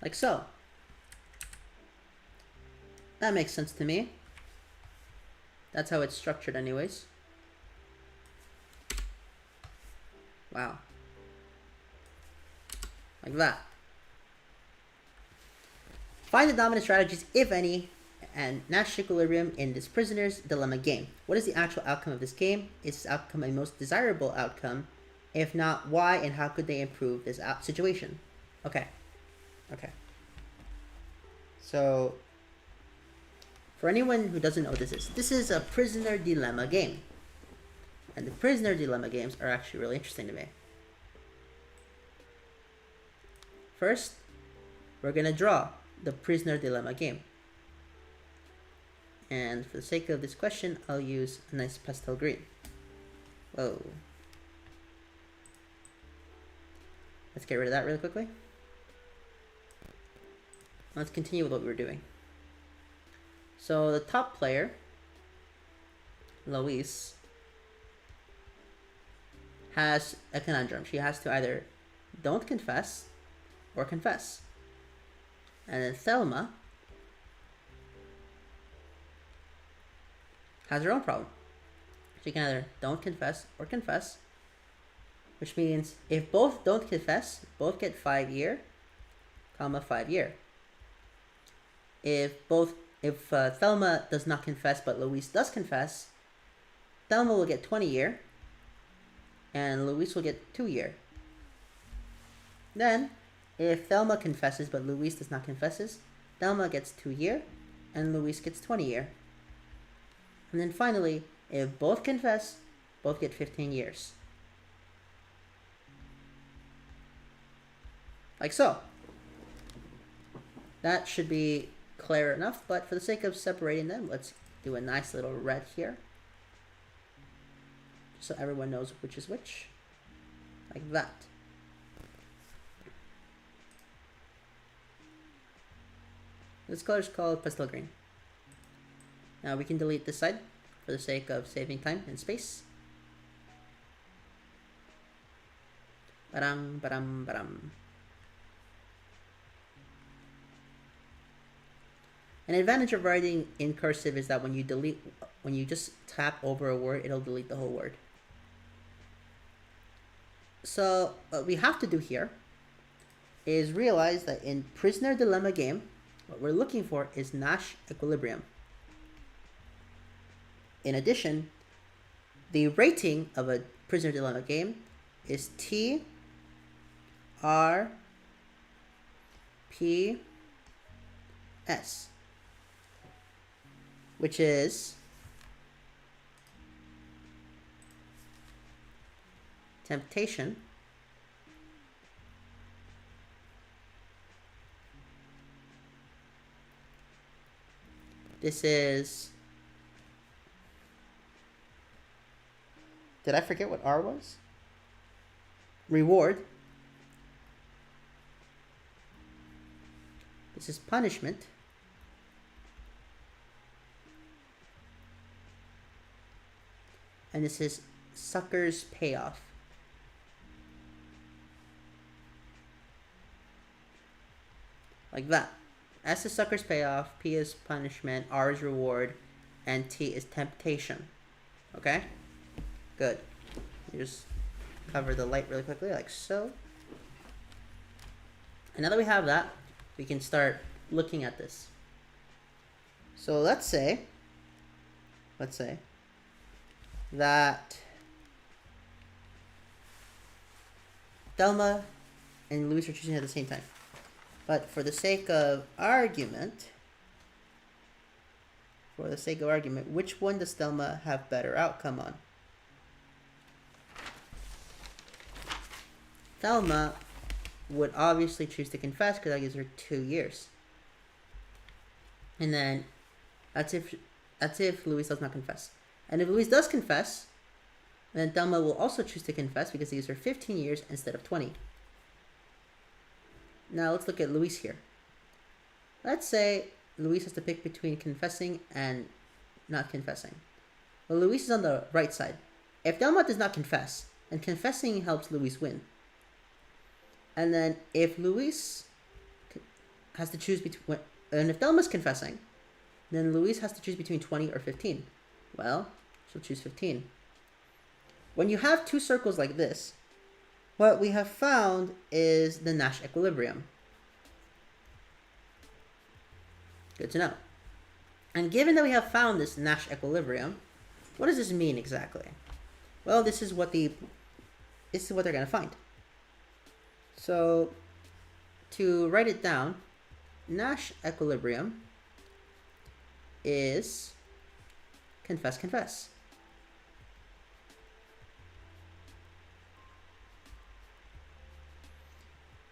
[SPEAKER 1] Like so. That makes sense to me. That's how it's structured anyways. Wow. Like that. Find the dominant strategies, if any, and Nash equilibrium in this prisoner's dilemma game. What is the actual outcome of this game? Is this outcome a most desirable outcome? If not, why and how could they improve this situation? Okay. So, for anyone who doesn't know what this is a prisoner dilemma game. And the prisoner dilemma games are actually really interesting to me. First, we're going to draw the prisoner dilemma game. And for the sake of this question, I'll use a nice pastel green. Whoa. Let's get rid of that really quickly. Let's continue with what we were doing. So the top player, Louise, has a conundrum. She has to either don't confess or confess. And then Thelma has her own problem. She can either don't confess or confess, which means if both don't confess, both get 5 year, 5 year. If Thelma does not confess but Louise does confess, Thelma will get 20 year, and Louise will get 2 year. Then, if Thelma confesses but Louise does not confesses, Thelma gets 2 year, and Louise gets 20 year. And then finally, if both confess, both get 15 years. Like so. That should be clear enough, but for the sake of separating them, let's do a nice little red here. So everyone knows which is which. Like that. This color is called pastel green. Now we can delete this side for the sake of saving time and space. Ba-dum, ba-dum, ba-dum. An advantage of writing in cursive is that when you just tap over a word, it'll delete the whole word. So what we have to do here is realize that in prisoner dilemma game, what we're looking for is Nash equilibrium. In addition, the rating of a prisoner dilemma game is T, R, P, S, which is temptation, this is, did I forget what R was? Reward. This is punishment. And this is sucker's payoff. Like that. S is sucker's payoff, P is punishment, R is reward, and T is temptation. Okay? Good. You just cover the light really quickly, like so. And now that we have that, we can start looking at this. So let's say that Thelma and Louise are choosing at the same time. But for the sake of argument, which one does Thelma have better outcome on? Thelma would obviously choose to confess because that gives her 2 years. And then that's if Louise does not confess. And if Louise does confess, then Thelma will also choose to confess because it gives her 15 years instead of 20. Now let's look at Louise here. Let's say Louise has to pick between confessing and not confessing. Well, Louise is on the right side. If Thelma does not confess, then confessing helps Louise win. And then if Louise has to choose between, and if Thelma's confessing, then Louise has to choose between 20 or 15. Well, she'll choose 15. When you have two circles like this, what we have found is the Nash equilibrium. Good to know. And given that we have found this Nash equilibrium, what does this mean exactly? Well, this is what they're going to find. So to write it down, Nash equilibrium is confess, confess.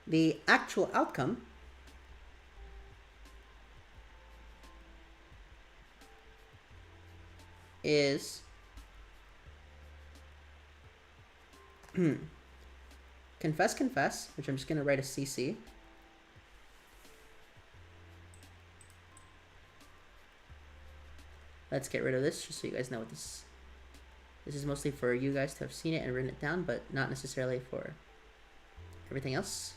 [SPEAKER 1] The actual outcome is confess, confess, which I'm just going to write a CC. Let's get rid of this just so you guys know what this is mostly for you guys to have seen it and written it down, but not necessarily for everything else.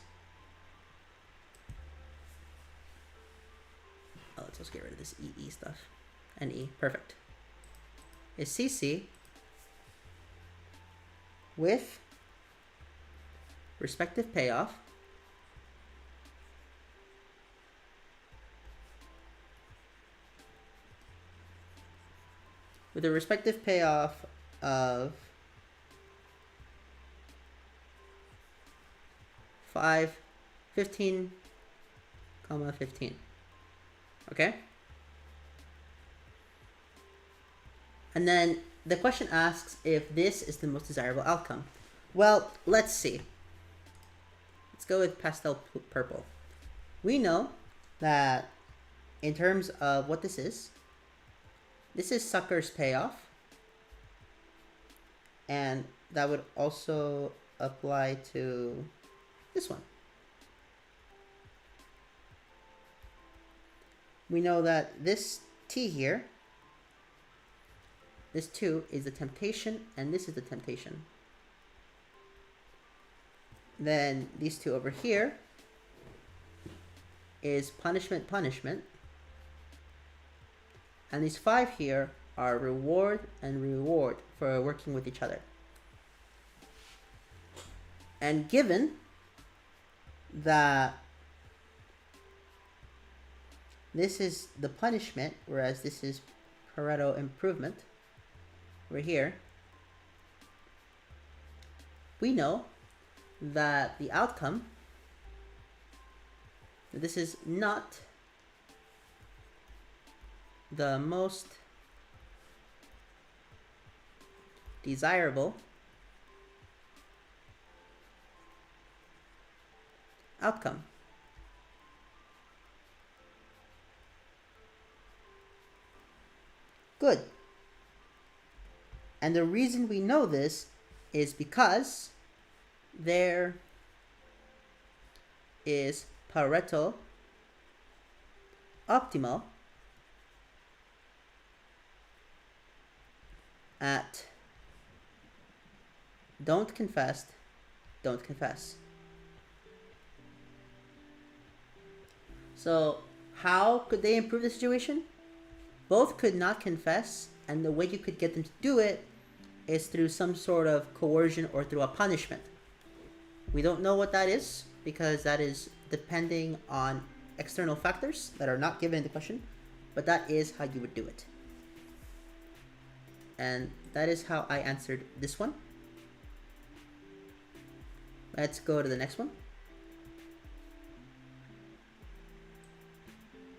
[SPEAKER 1] Oh, let's also get rid of this EE stuff. NE, perfect. Is CC with respective payoff with a respective payoff of 5, 15, 15. Okay? And then the question asks if this is the most desirable outcome. Well, let's see. Let's go with pastel purple. We know that in terms of what this is sucker's payoff. And that would also apply to this one. We know that this T here, this 2 is the temptation, and this is the temptation. Then these two over here is punishment, punishment. And these 5 here are reward and reward for working with each other. And given that this is the punishment, whereas this is Pareto improvement, over here, we know that the outcome, this is not the most desirable outcome. Good. And the reason we know this is because there is Pareto optimal at don't confess, don't confess. So how could they improve the situation? Both could not confess, and the way you could get them to do it is through some sort of coercion or through a punishment. We don't know what that is because that is depending on external factors that are not given in the question, but that is how you would do it. And that is how I answered this one. Let's go to the next one.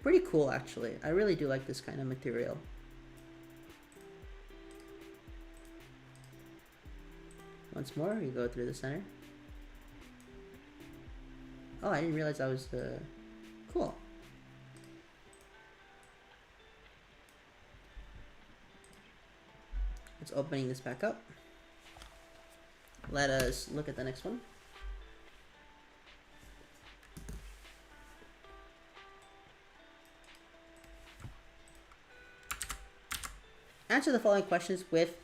[SPEAKER 1] Pretty cool, actually. I really do like this kind of material. Once more, you go through the center. Oh, I didn't realize that was cool. Let's opening this back up. Let us look at the next one. Answer the following questions with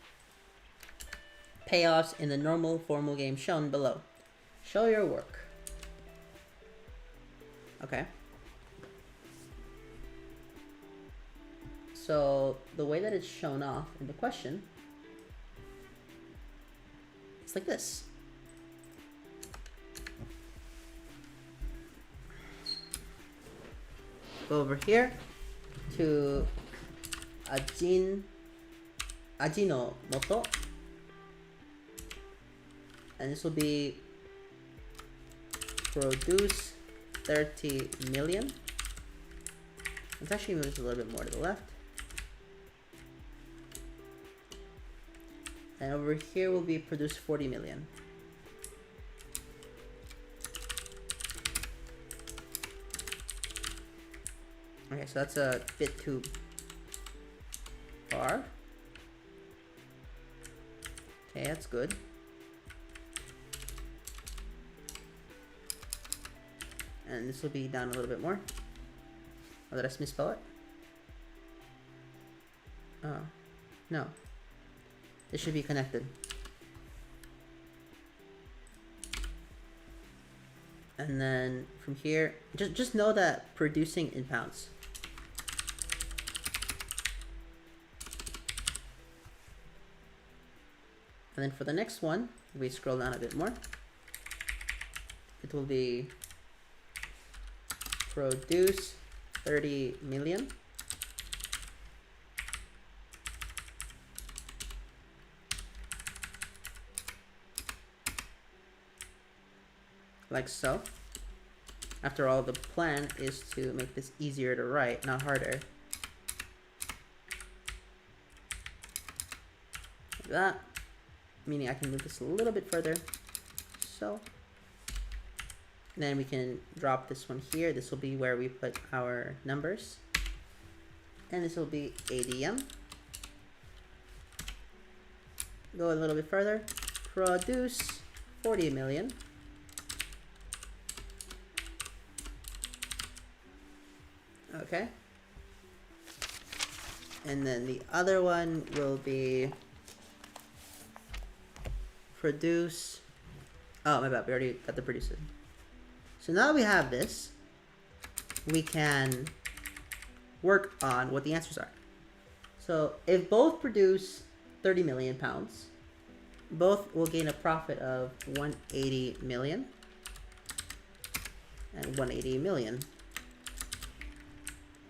[SPEAKER 1] payoffs in the normal formal game shown below. Show your work. Okay. So the way that it's shown off in the question, it's like this. Go over here to Ajinomoto, and this will be produce 30 million. Let's actually move this a little bit more to the left. And over here will be produce 40 million. Okay, so that's a bit too far. Okay, that's good. And this will be down a little bit more. Oh, did I misspell it? Oh, no. This should be connected. And then from here, just know that producing in pounds. And then for the next one, if we scroll down a bit more, it will be produce 30 million. Like so. After all, the plan is to make this easier to write, not harder. Like that. Meaning I can move this a little bit further. So. And then we can drop this one here. This will be where we put our numbers. And this will be ADM. Go a little bit further. Produce 40 million. Okay. And then the other one will be produce. Oh, my bad. We already got the producer. So now that we have this, we can work on what the answers are. So if both produce 30 million pounds, both will gain a profit of 180 million and 180 million.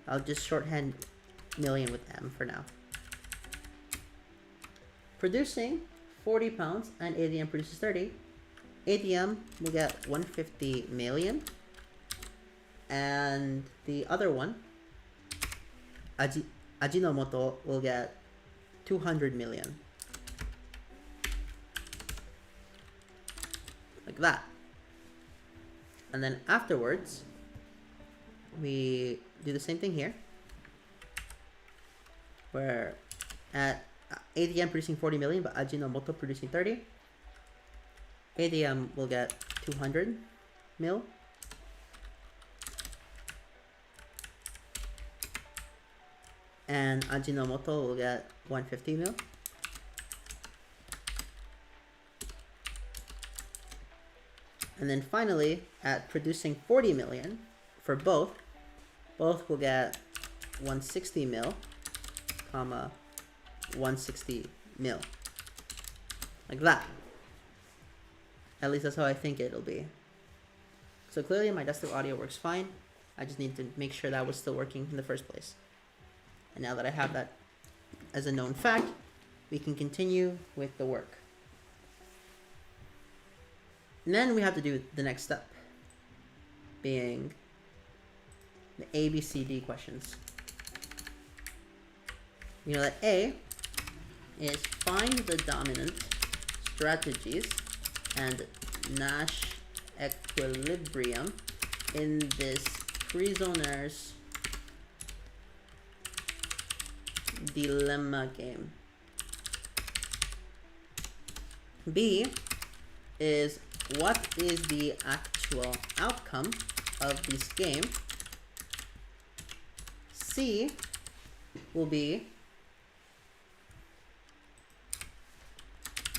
[SPEAKER 1] I'll just shorthand million with M for now. Producing 40 pounds and ADM produces 30. ADM will get 150 million. And the other one, Ajinomoto, will get 200 million. Like that. And then afterwards, we do the same thing here, where at ADM producing 40 million, but Ajinomoto producing 30. ADM will get 200 mil. And Ajinomoto will get 150 mil. And then finally, at producing 40 million for both will get 160 mil, comma, 160 mil. Like that. At least that's how I think it'll be. So clearly my desktop audio works fine. I just need to make sure that was still working in the first place. And now that I have that as a known fact, we can continue with the work. And then we have to do the next step, being the A, B, C, D questions. You know that A is find the dominant strategies and Nash equilibrium in this prisoner's dilemma game. B is what is the actual outcome of this game. C will be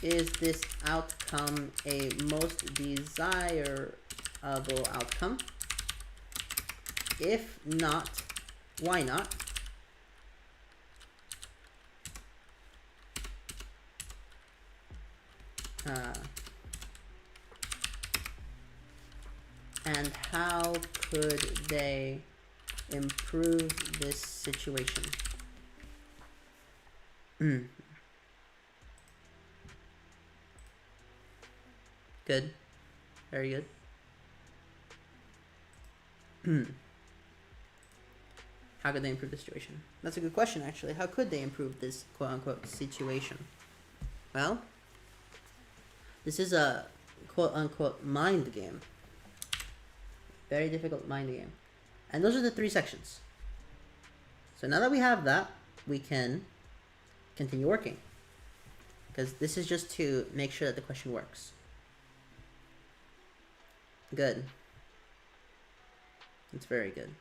[SPEAKER 1] is this outcome a most desirable outcome? If not, why not? And how could they improve this situation? Good. Very good. How could they improve the situation? That's a good question, actually. How could they improve this quote-unquote situation? Well, this is a quote-unquote mind game. Very difficult mind game. And those are the 3 sections. So now that we have that, we can continue working. Because this is just to make sure that the question works. Good. It's very good.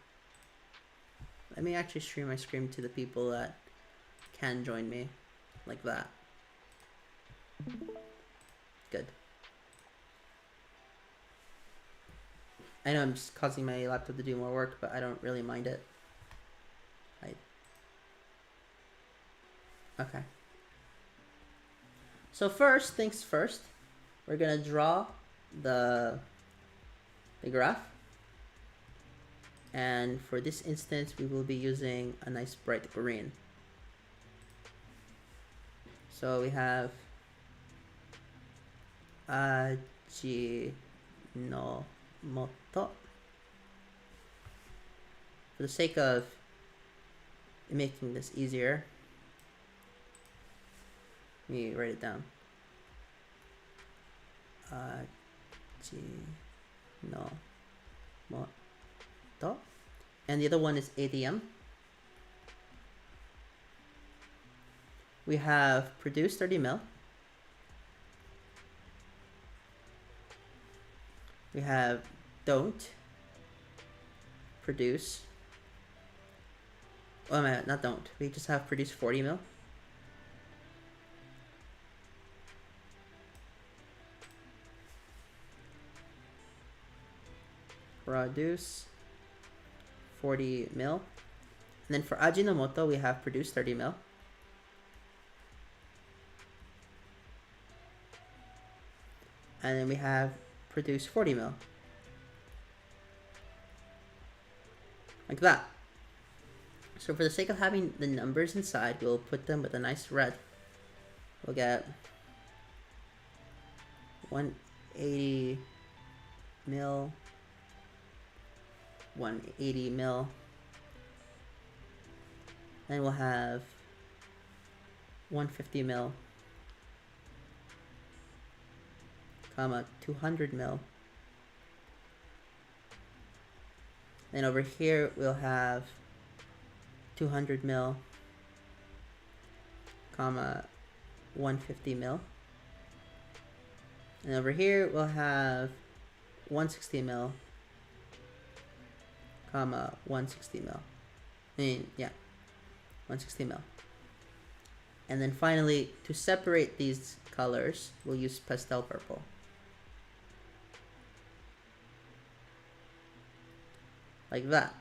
[SPEAKER 1] Let me actually stream my screen to the people that can join me. Like that. Good. I know I'm just causing my laptop to do more work, but I don't really mind it. Okay. So first things first, we're gonna draw the graph. And for this instance, we will be using a nice bright green. So we have Ajinomoto. For the sake of making this easier, let me write it down. Ajinomoto. And the other one is ADM. We have produced 30 mil. We have don't produce. Oh my god, not don't. We just have produce 40 mil. Produce 40 mil. And then for Ajinomoto, we have produced 30 mil. And then we have produced 40 mil. Like that. So for the sake of having the numbers inside, we'll put them with a nice red. We'll get 180 mil, 180 mil. Then we'll have 150 mil, comma 200 mil. Then over here we'll have 200 mil, comma 150 mil. And over here we'll have 160 mil, comma 160 mil. I mean, yeah, 160 mil. And then finally, to separate these colors, we'll use pastel purple. Like that.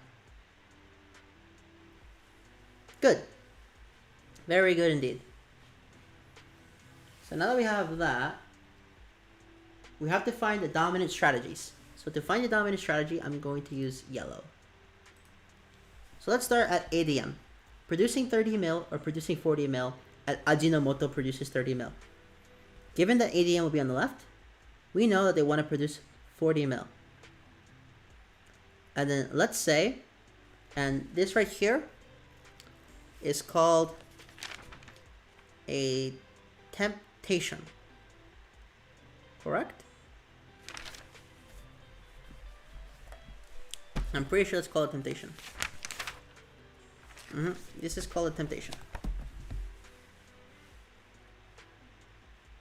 [SPEAKER 1] Good. Very good indeed. So now that we have that, we have to find the dominant strategies. So to find the dominant strategy, I'm going to use yellow. So let's start at ADM. Producing 30 mil or producing 40 mil at Ajinomoto produces 30 mil. Given that ADM will be on the left, we know that they want to produce 40 mil. And then let's say, and this right here is called a temptation. Correct? I'm pretty sure it's called a temptation. This is called a temptation.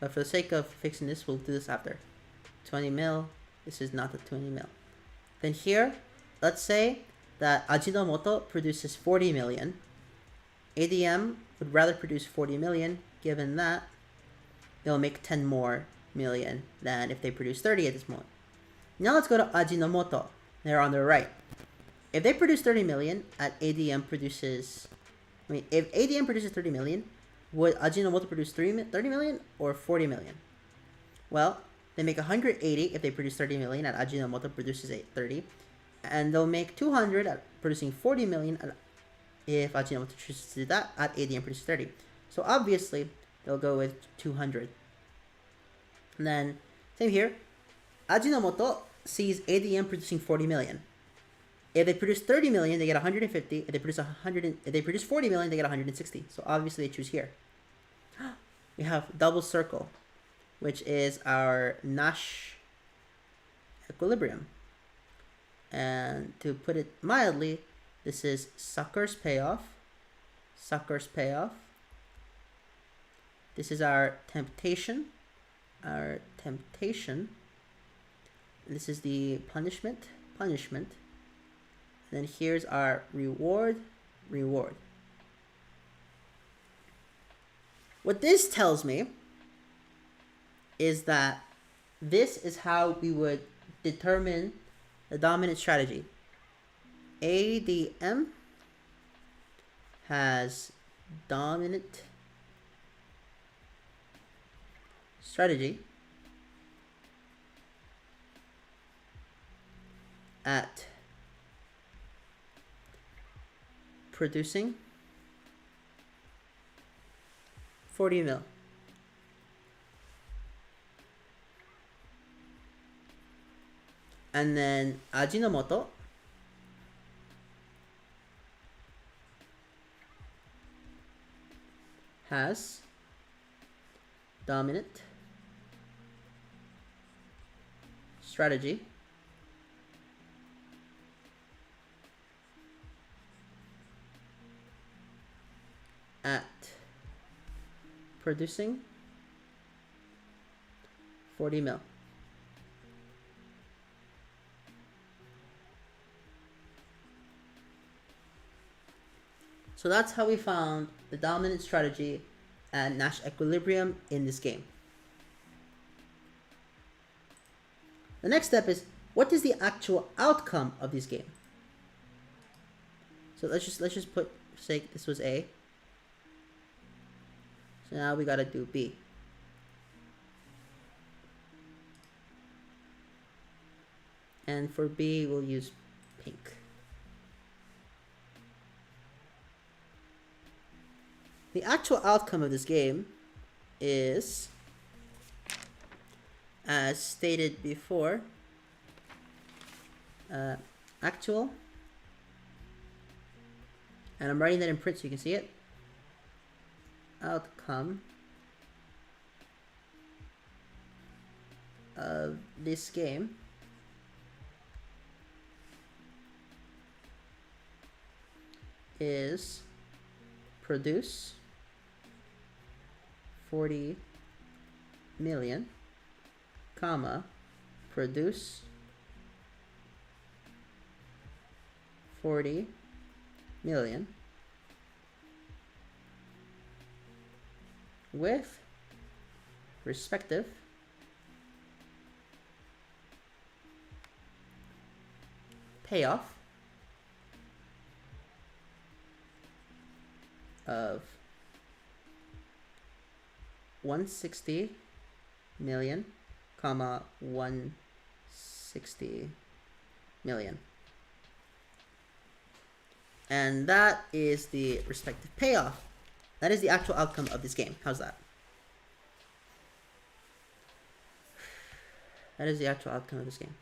[SPEAKER 1] But for the sake of fixing this, we'll do this after. 20 mil. This is not a 20 mil. Then here, let's say that Ajinomoto produces 40 million. ADM would rather produce 40 million, given that they'll make 10 more million than if they produce 30 at this moment. Now let's go to Ajinomoto. They're on the right. If they produce 30 million, at ADM produces... if ADM produces 30 million, would Ajinomoto produce 30 million or 40 million? Well, they make 180 if they produce 30 million at Ajinomoto produces 30. And they'll make 200 at producing 40 million if Ajinomoto chooses to do that at ADM produces 30. So obviously, they'll go with 200. And then, same here. Ajinomoto sees ADM producing 40 million. If they produce 30 million, they get 150. If they produce 40 million, they get 160. So obviously, they choose here. We have double circle, which is our Nash equilibrium. And to put it mildly, this is sucker's payoff. Sucker's payoff. This is our temptation. Our temptation. This is the punishment. Punishment. And then here's our reward. Reward. What this tells me is that this is how we would determine the dominant strategy. ADM has dominant strategy at producing 40 mil. And then Ajinomoto has dominant strategy at producing 40 mil. So that's how we found the dominant strategy and Nash equilibrium in this game. The next step is, what is the actual outcome of this game? So let's just put, say this was A. So now we gotta do B. And for B, we'll use pink. The actual outcome of this game is, as stated before, actual, and I'm writing that in print so you can see it, outcome of this game is produce 40 million, comma, produce 40 million with respective payoff of 160 million, comma 160 million. And that is the respective payoff. That is the actual outcome of this game. How's that? That is the actual outcome of this game.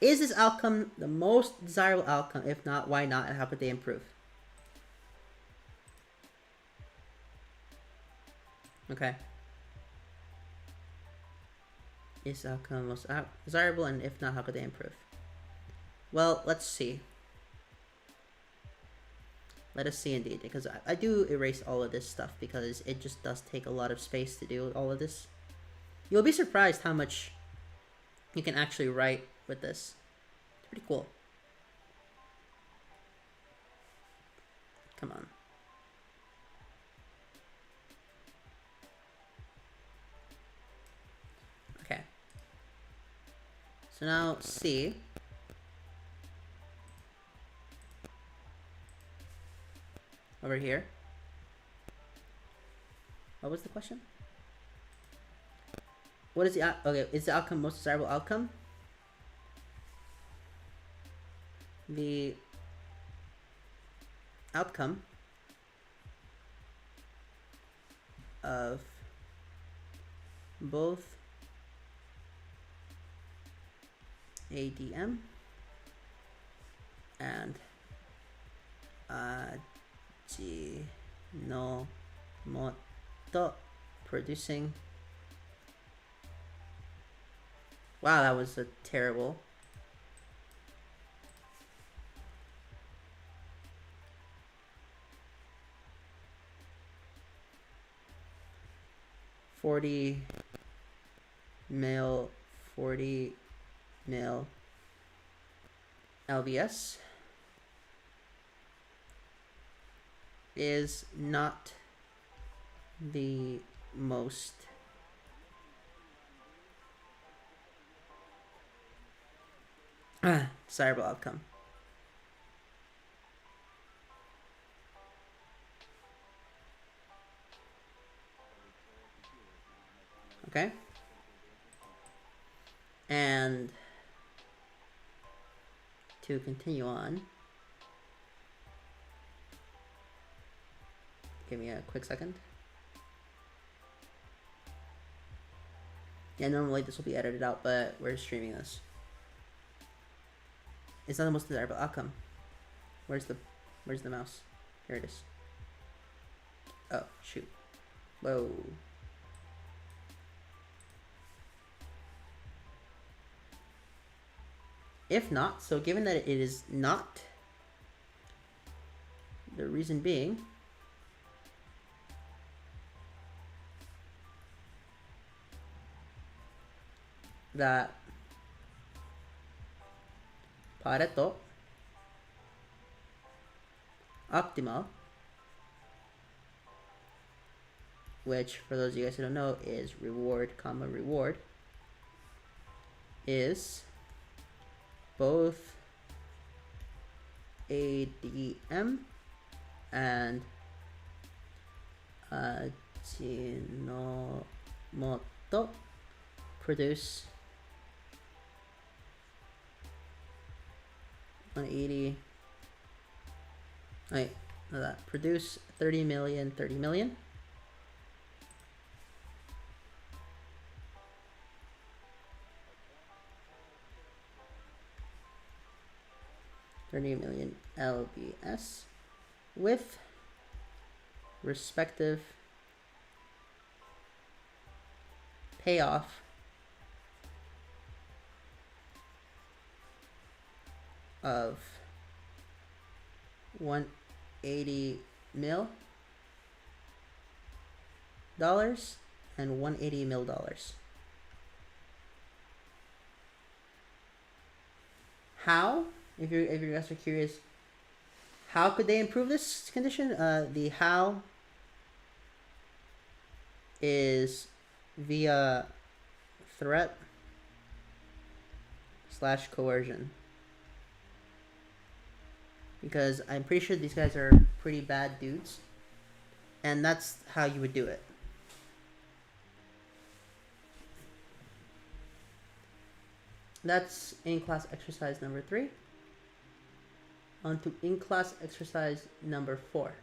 [SPEAKER 1] Is this outcome the most desirable outcome? If not, why not? And how could they improve? Okay. Is the outcome most desirable? And if not, how could they improve? Well, let's see. Let us see indeed, because I do erase all of this stuff because it just does take a lot of space to do all of this. You'll be surprised how much you can actually write with this. It's pretty cool. Come on. Okay. So now C. Over here. What was the question? What is the okay? Is the outcome most desirable outcome? The outcome of both ADM and Ajinomoto producing. Wow, that was a terrible. $40 mil LBS is not the most desirable outcome. Okay. And to continue on, give me a quick second. Yeah, normally this will be edited out, but we're streaming this. It's not the most desirable outcome. Where's the mouse? Here it is. Oh, shoot. Whoa. If not, so given that it is not, the reason being that Pareto optimal, which for those of you guys who don't know is reward, is both ADM and Ajinomoto produce 180. Wait, no, that produce 30 million. 30 million LBS with respective payoff of 180 mil dollars and 180 mil dollars. How? If you guys are curious, how could they improve this condition? The how is via threat / coercion. Because I'm pretty sure these guys are pretty bad dudes. And that's how you would do it. That's in-class exercise number 3. On to in-class exercise number 4.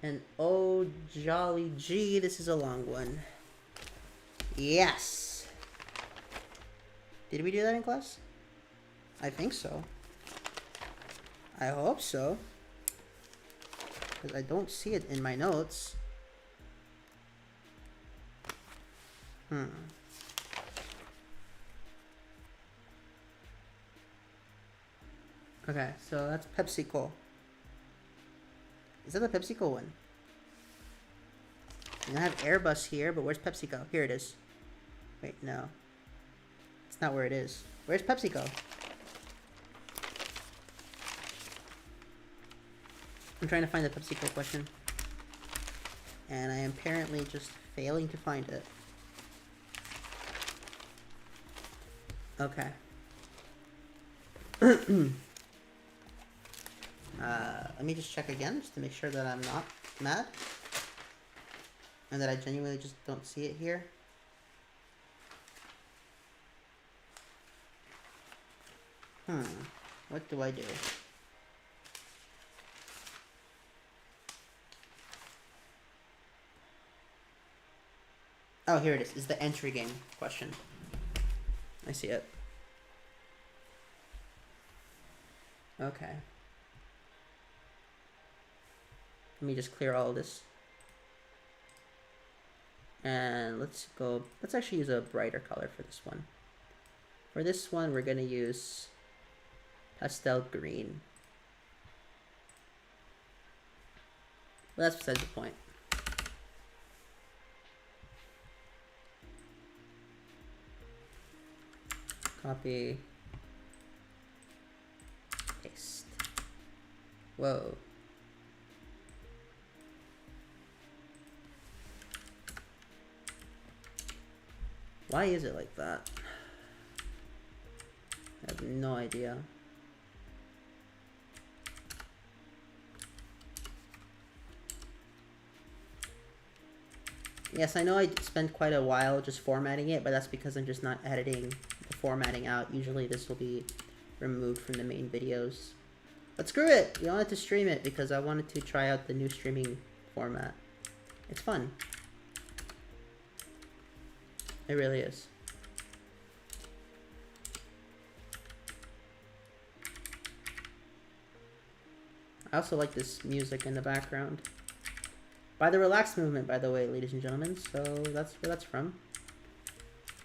[SPEAKER 1] And oh jolly gee, this is a long one. Yes! Did we do that in class? I think so. I hope so. Because I don't see it in my notes. Okay, so that's PepsiCo. Is that the PepsiCo one? And I have Airbus here, but where's PepsiCo? Here it is. Wait, no. It's not where it is. Where's PepsiCo? I'm trying to find the PepsiCo question. And I am apparently just failing to find it. Okay. Let me just check again, just to make sure that I'm not mad. and that I genuinely just don't see it here. What do I do? Oh, here it is. It's the entry game question. I see it. Okay. Let me just clear all of this. And let's actually use a brighter color for this one. For this one, we're gonna use pastel green. But that's besides the point. Copy. Paste. Whoa. Why is it like that? I have no idea. Yes, I know I spent quite a while just formatting it, but that's because I'm just not editing the formatting out. Usually this will be removed from the main videos. But screw it! We wanted to stream it because I wanted to try out the new streaming format. It's fun. It really is. I also like this music in the background. By the Relax Movement, by the way, ladies and gentlemen. So that's where that's from.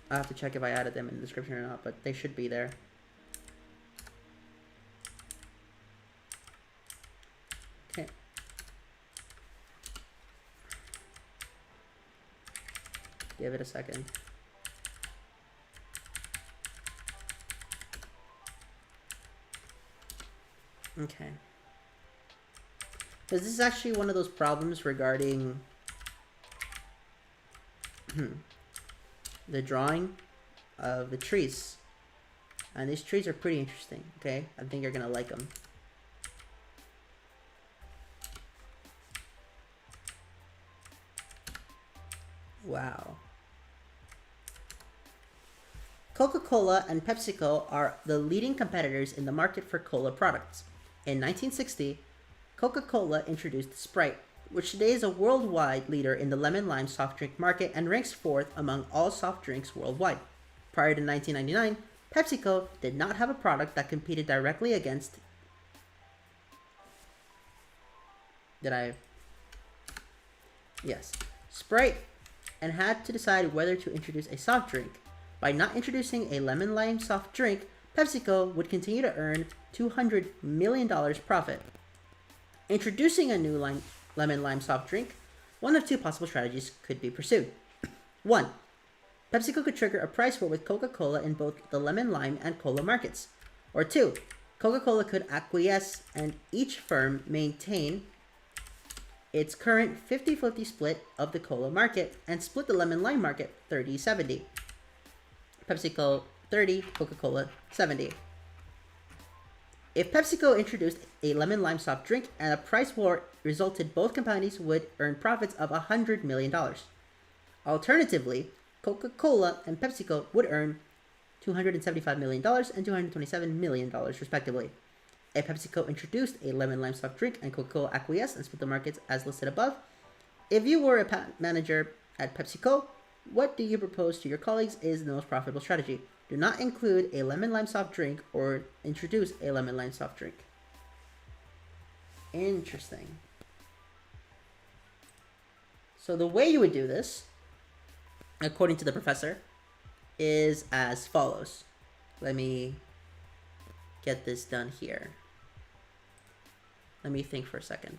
[SPEAKER 1] I have to check if I added them in the description or not, but they should be there. Okay. Give it a second. Okay. Because this is actually one of those problems regarding the drawing of the trees. And these trees are pretty interesting, okay? I think you're going to like them. Wow. Coca-Cola and PepsiCo are the leading competitors in the market for cola products. In 1960, Coca-Cola introduced Sprite, which today is a worldwide leader in the lemon-lime soft drink market and ranks fourth among all soft drinks worldwide. Prior to 1999, PepsiCo did not have a product that competed directly against... Yes. Sprite, and had to decide whether to introduce a soft drink. By not introducing a lemon-lime soft drink, PepsiCo would continue to earn $200 million profit. Introducing a new lemon-lime soft drink, one of two possible strategies could be pursued. 1. PepsiCo could trigger a price war with Coca-Cola in both the lemon-lime and cola markets. Or 2. Coca-Cola could acquiesce and each firm maintain its current 50-50 split of the cola market and split the lemon-lime market 30-70. PepsiCo 30, Coca-Cola 70. If PepsiCo introduced a lemon-lime soft drink and a price war resulted, both companies would earn profits of $100 million. Alternatively, Coca-Cola and PepsiCo would earn $275 million and $227 million, respectively. If PepsiCo introduced a lemon-lime soft drink and Coca-Cola acquiesced and split the markets as listed above, if you were a manager at PepsiCo, what do you propose to your colleagues is the most profitable strategy? Do not include a lemon-lime soft drink or introduce a lemon-lime soft drink. Interesting. So the way you would do this, according to the professor, is as follows. Let me get this done here. Let me think for a second.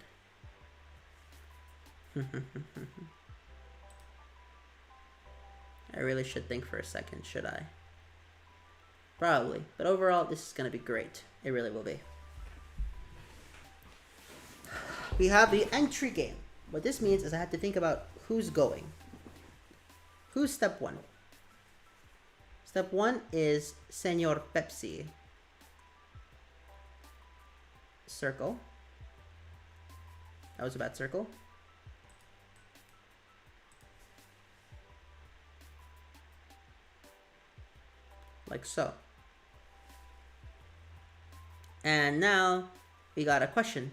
[SPEAKER 1] I really should think for a second, should I? Probably, but overall, this is going to be great. It really will be. We have the entry game. What this means is I have to think about who's going. Who's step 1? Step 1 is Senor Pepsi. Circle. That was a bad circle. like so. And now we got a question.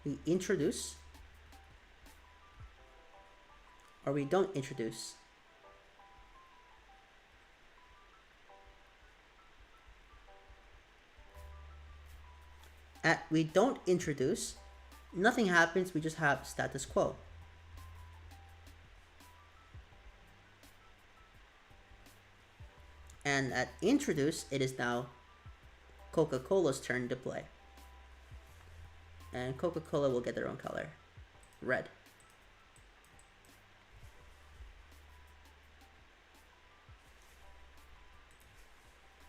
[SPEAKER 1] We introduce or we don't introduce. We don't introduce, nothing happens, we just have status quo. And at introduce, it is now Coca-Cola's turn to play. And Coca-Cola will get their own color, red.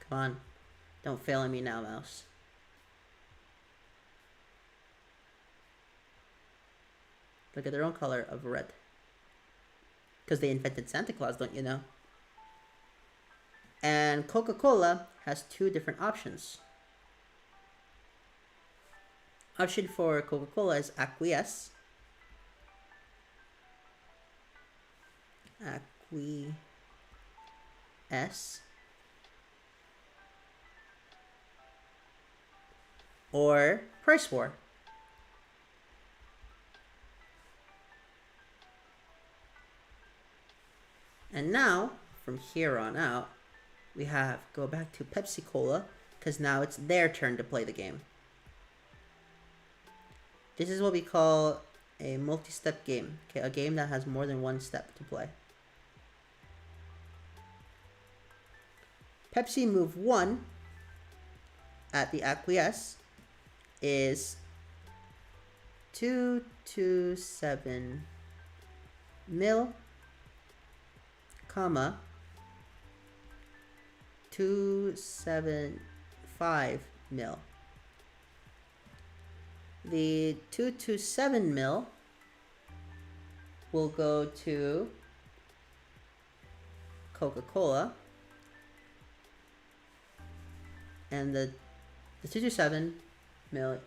[SPEAKER 1] Come on, don't fail on me now, mouse. Look at their own color of red. Because they invented Santa Claus, don't you know? And Coca-Cola has two different options. Option for Coca-Cola is acquiesce. Acquiesce. Or price war. And now, from here on out, we have go back to Pepsi Cola, because now it's their turn to play the game. This is what we call a multi-step game, okay? A game that has more than one step to play. Pepsi move 1 at the acquiesce is 227 mil, comma 275 mil. The 227 mil will go to Coca-Cola, and the 227 mil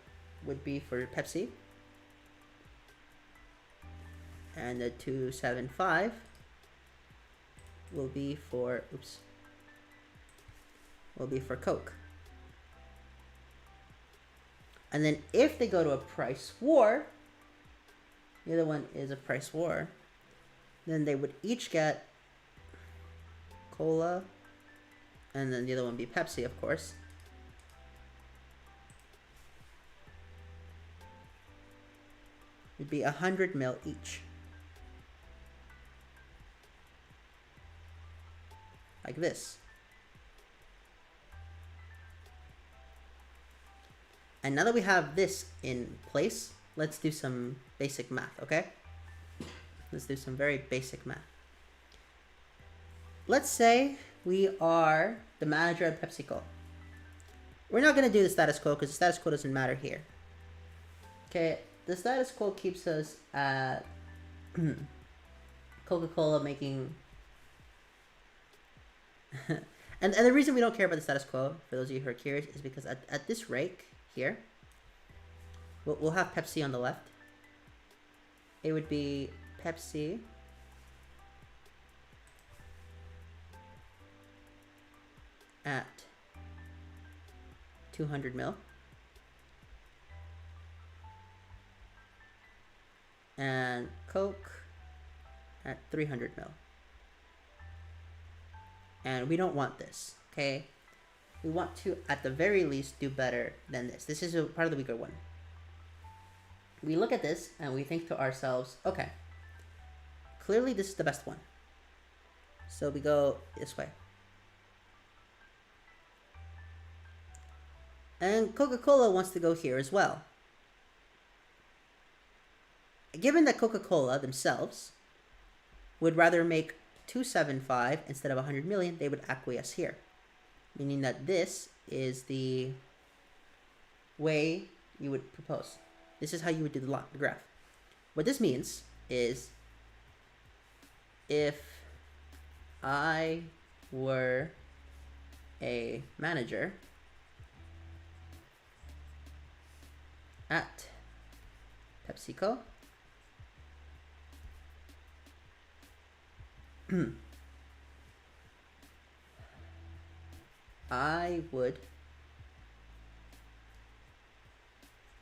[SPEAKER 1] would be for Pepsi, and the 275 will be for Coke. And then if they go to a price war, the other one is a price war, then they would each get cola, and then the other one would be Pepsi, of course. It'd be 100 mil each. Like this. And now that we have this in place, let's do some basic math, okay? Let's do some very basic math. Let's say we are the manager of PepsiCo. We're not going to do the status quo because the status quo doesn't matter here. Okay, the status quo keeps us at Coca-Cola making... and the reason we don't care about the status quo, for those of you who are curious, is because at this rake here, we'll have Pepsi on the left. It would be Pepsi at 200 mil. And Coke at 300 mil. And we don't want this, okay? We want to, at the very least, do better than this. This is a part of the weaker one. We look at this and we think to ourselves, okay, clearly this is the best one. So we go this way. And Coca-Cola wants to go here as well. Given that Coca-Cola themselves would rather make 275 instead of 100 million, they would acquiesce here. Meaning that this is the way you would propose. This is how you would do the graph. What this means is if I were a manager at PepsiCo, I would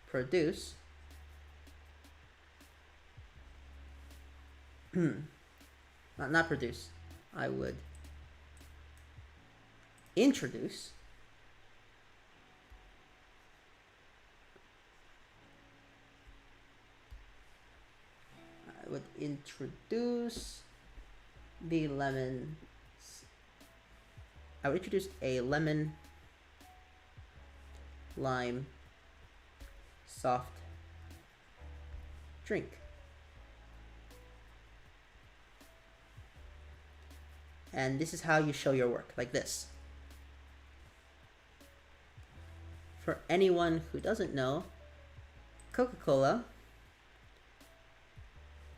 [SPEAKER 1] produce not produce. I would introduce the lemon. I would introduce a lemon lime soft drink. And this is how you show your work, like this. For anyone who doesn't know, Coca-Cola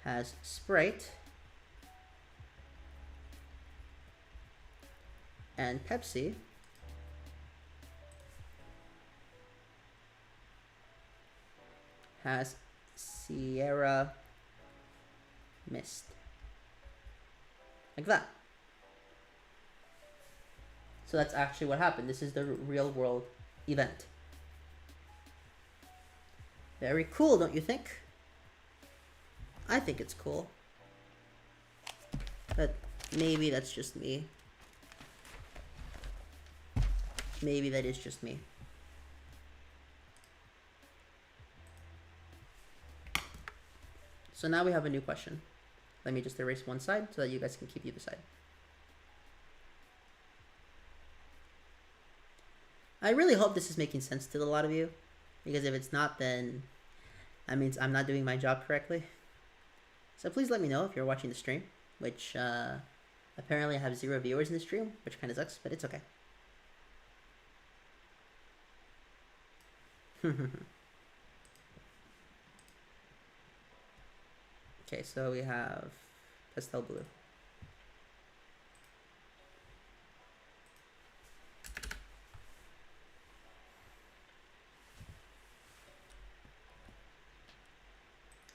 [SPEAKER 1] has Sprite and Pepsi has Sierra Mist. Like that. So that's actually what happened. This is the real world event. Very cool, don't you think? I think it's cool. But maybe that's just me. Maybe that is just me. So now we have a new question. Let me just erase one side so that you guys can keep the other side. I really hope this is making sense to a lot of you, because if it's not, then that means I'm not doing my job correctly. So please let me know if you're watching the stream, which apparently I have 0 viewers in the stream, which kind of sucks, but it's okay. Okay, so we have pastel blue.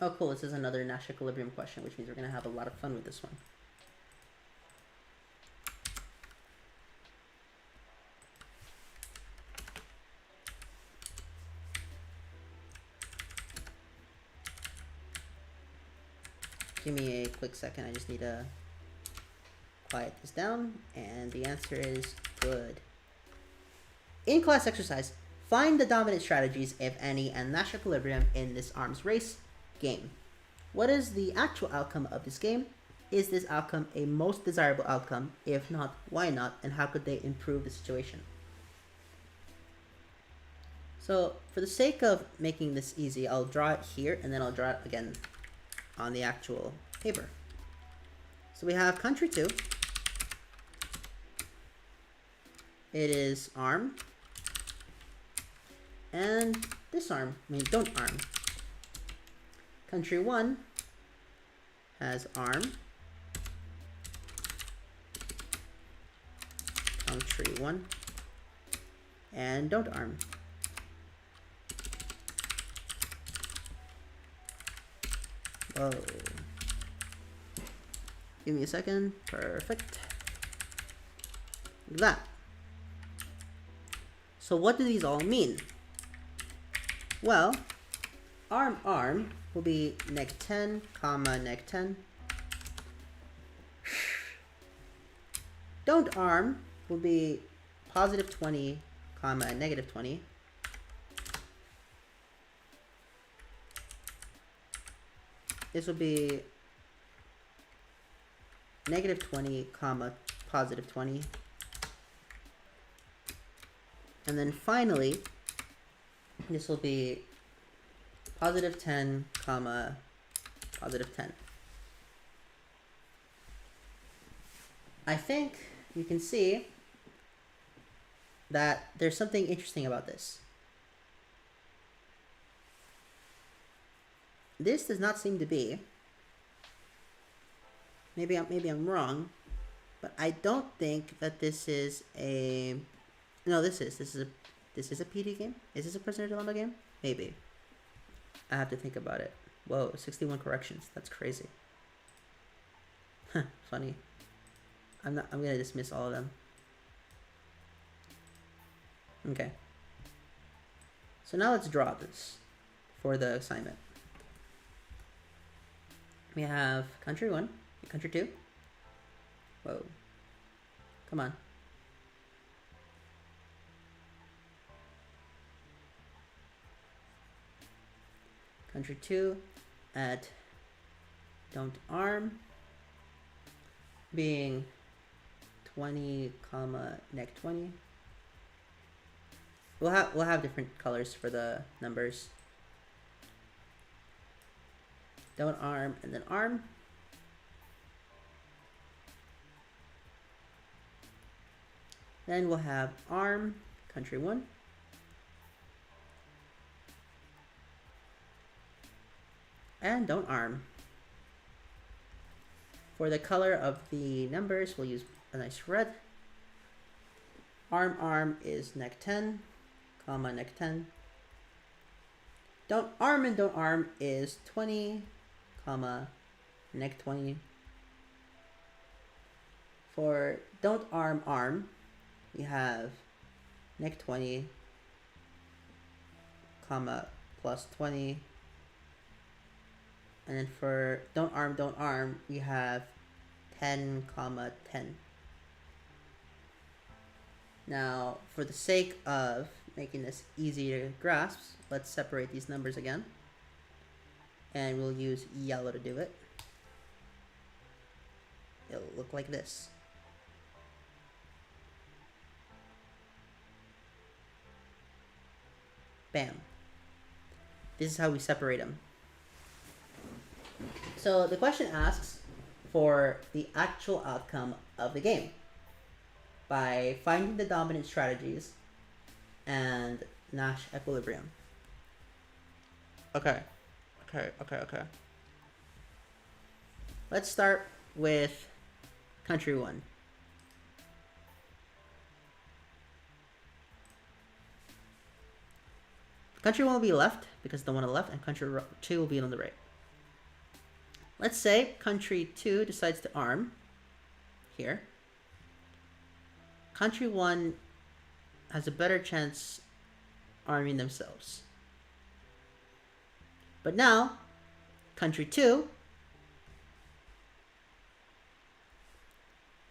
[SPEAKER 1] Oh, cool. This is another Nash equilibrium question, which means we're going to have a lot of fun with this one. Give me a quick second. I just need to quiet this down. And the answer is good. In class exercise, find the dominant strategies, if any, and Nash equilibrium in this arms race game. What is the actual outcome of this game? Is this outcome a most desirable outcome? If not, why not? And how could they improve the situation? So for the sake of making this easy, I'll draw it here and then I'll draw it again on the actual paper. So we have country 2. It is arm. And this arm, don't arm. Country 1 has arm. Country 1 and don't arm. Whoa. Give me a second. Perfect. Like that. So what do these all mean? Well, arm will be -10, -10. Don't arm will be +20, -20. This will be -20, +20. And then finally, this will be +10, +10. I think you can see that there's something interesting about this. This does not seem to be, maybe I'm wrong, but I don't think that this is a, no, this is a PD game? Is this a prisoner dilemma game? Maybe. I have to think about it. Whoa, 61 corrections. That's crazy. Funny. I'm gonna dismiss all of them. Okay. So now let's draw this for the assignment. We have country 1, country 2. Whoa. Come on. Country 2 at don't arm being 20, comma, neg 20. We'll have different colors for the numbers. Don't arm and then arm. Then we'll have arm, country 1. And don't arm. For the color of the numbers, we'll use a nice red. Arm is neg 10, comma, neg 10. Don't arm and don't arm is 20, comma, neg 20. For don't arm, we have neg 20, comma, plus 20. And then for don't arm, we have 10, comma, 10. Now, for the sake of making this easy to grasp, let's separate these numbers again. And we'll use yellow to do it. It'll look like this. Bam. This is how we separate them. So the question asks for the actual outcome of the game by finding the dominant strategies and Nash equilibrium. Okay. Let's start with country 1. Country 1 will be left because the one on the left, and country 2 will be on the right. Let's say country 2 decides to arm here. Country 1 has a better chance arming themselves. But now, country 2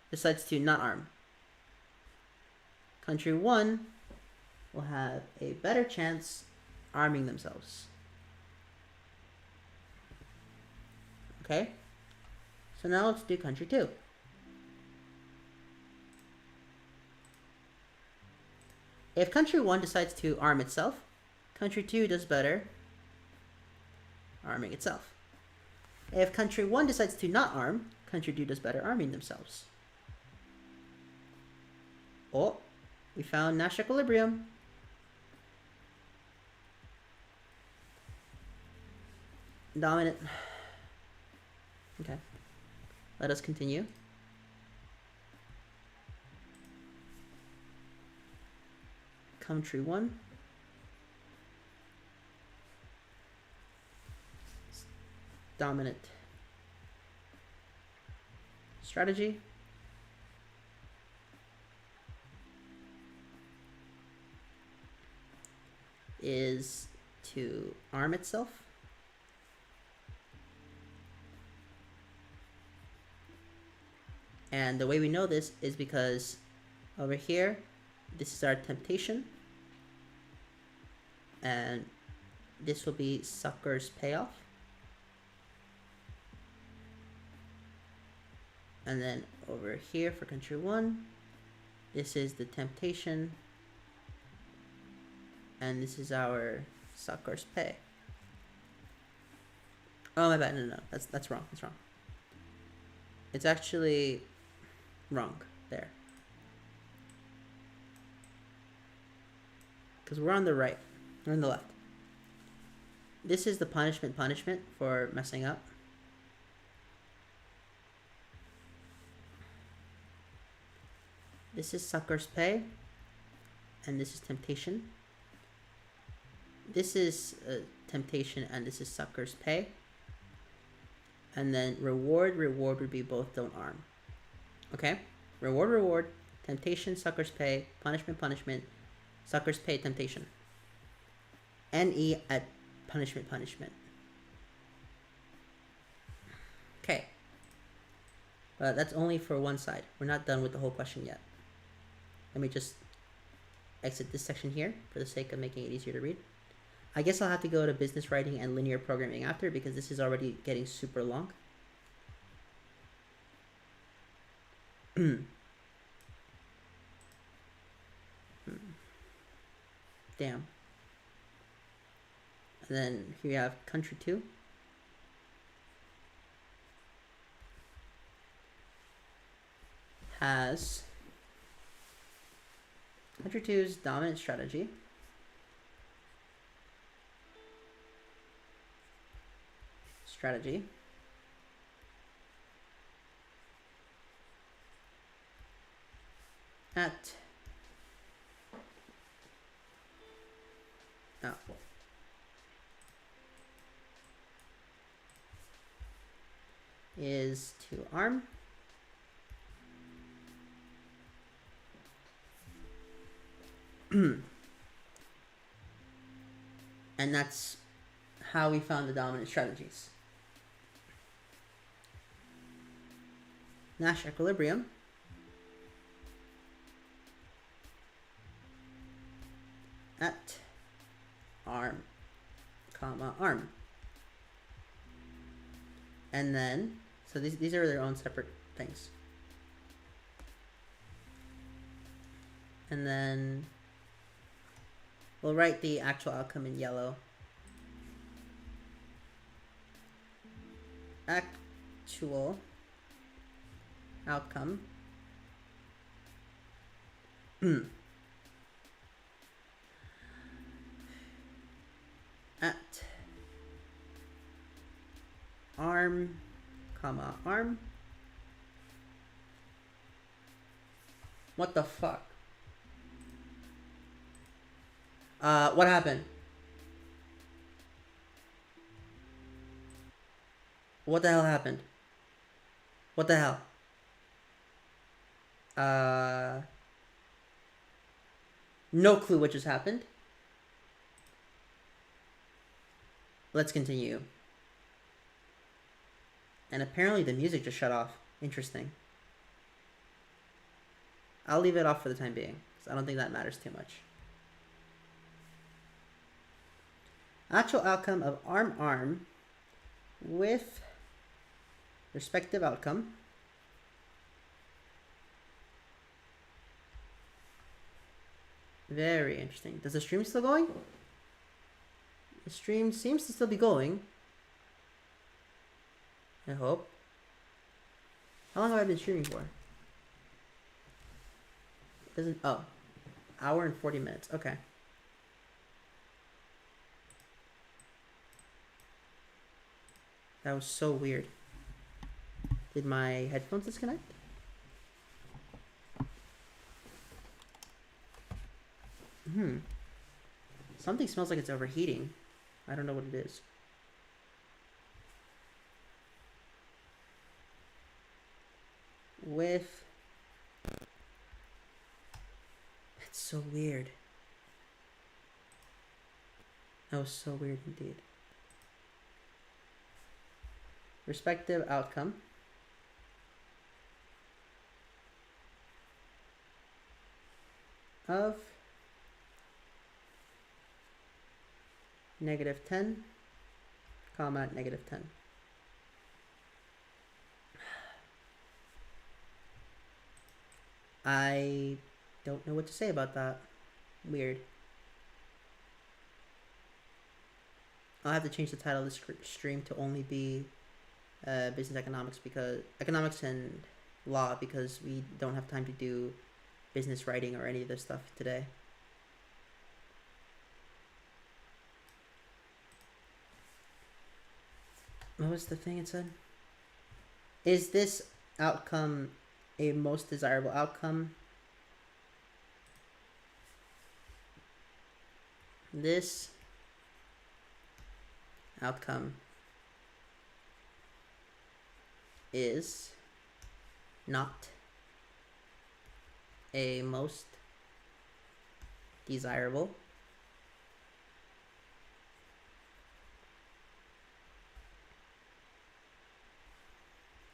[SPEAKER 1] decides to not arm. Country 1 will have a better chance arming themselves. Okay, so now let's do country 2. If country 1 decides to arm itself, country 2 does better arming itself. If country 1 decides to not arm, country 2 does better arming themselves. Oh, we found Nash equilibrium. Dominant. Okay, let us continue. Country 1. Dominant strategy. Is to arm itself. And the way we know this is because over here, this is our temptation. And this will be sucker's payoff. And then over here for country 1, this is the temptation. And this is our sucker's pay. Oh, my bad. No. That's wrong. That's wrong. It's actually wrong there. Because we're on the right. We're on the left. This is the punishment for messing up. This is sucker's pay. And this is temptation. This is temptation and this is sucker's pay. And then reward would be both don't arm. Okay? Reward, temptation, sucker's pay, punishment, Suckers pay temptation. NE at punishment. Okay. But that's only for one side. We're not done with the whole question yet. Let me just exit this section here for the sake of making it easier to read. I guess I'll have to go to business writing and linear programming after because this is already getting super long. Damn. And then here we have country 2. Has country 2's dominant strategy. At is to arm and that's how we found the dominant strategies. Nash equilibrium at arm, comma, arm. And then, so these are their own separate things. And then we'll write the actual outcome in yellow. Actual outcome at arm, comma, arm. What the fuck? What happened? What the hell happened? What the hell? No clue what just happened. Let's continue. And apparently the music just shut off. Interesting. I'll leave it off for the time being, because I don't think that matters too much. Actual outcome of arm with respective outcome very interesting. Does the stream still going? The stream seems to still be going. I hope. How long have I been streaming for? Doesn't, oh, hour and 40 minutes. Okay. That was so weird. Did my headphones disconnect? Something smells like it's overheating. I don't know what it is. With... It's so weird. That was so weird indeed. Respective outcome of -10, comma, -10. I don't know what to say about that. Weird. I'll have to change the title of the stream to only be business economics, because economics and law, because we don't have time to do business writing or any of this stuff today. What was the thing it said? Is this outcome a most desirable outcome? This outcome is not a most desirable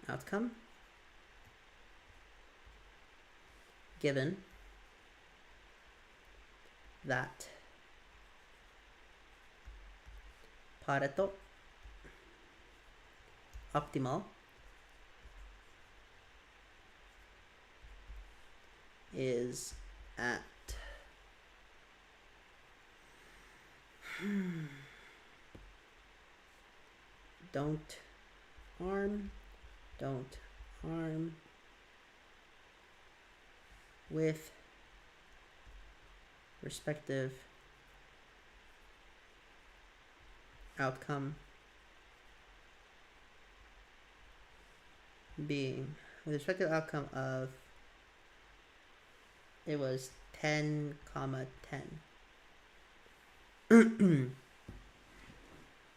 [SPEAKER 1] outcome given that Pareto optimal is at don't arm with respective outcome being with respective outcome of it was 10, 10.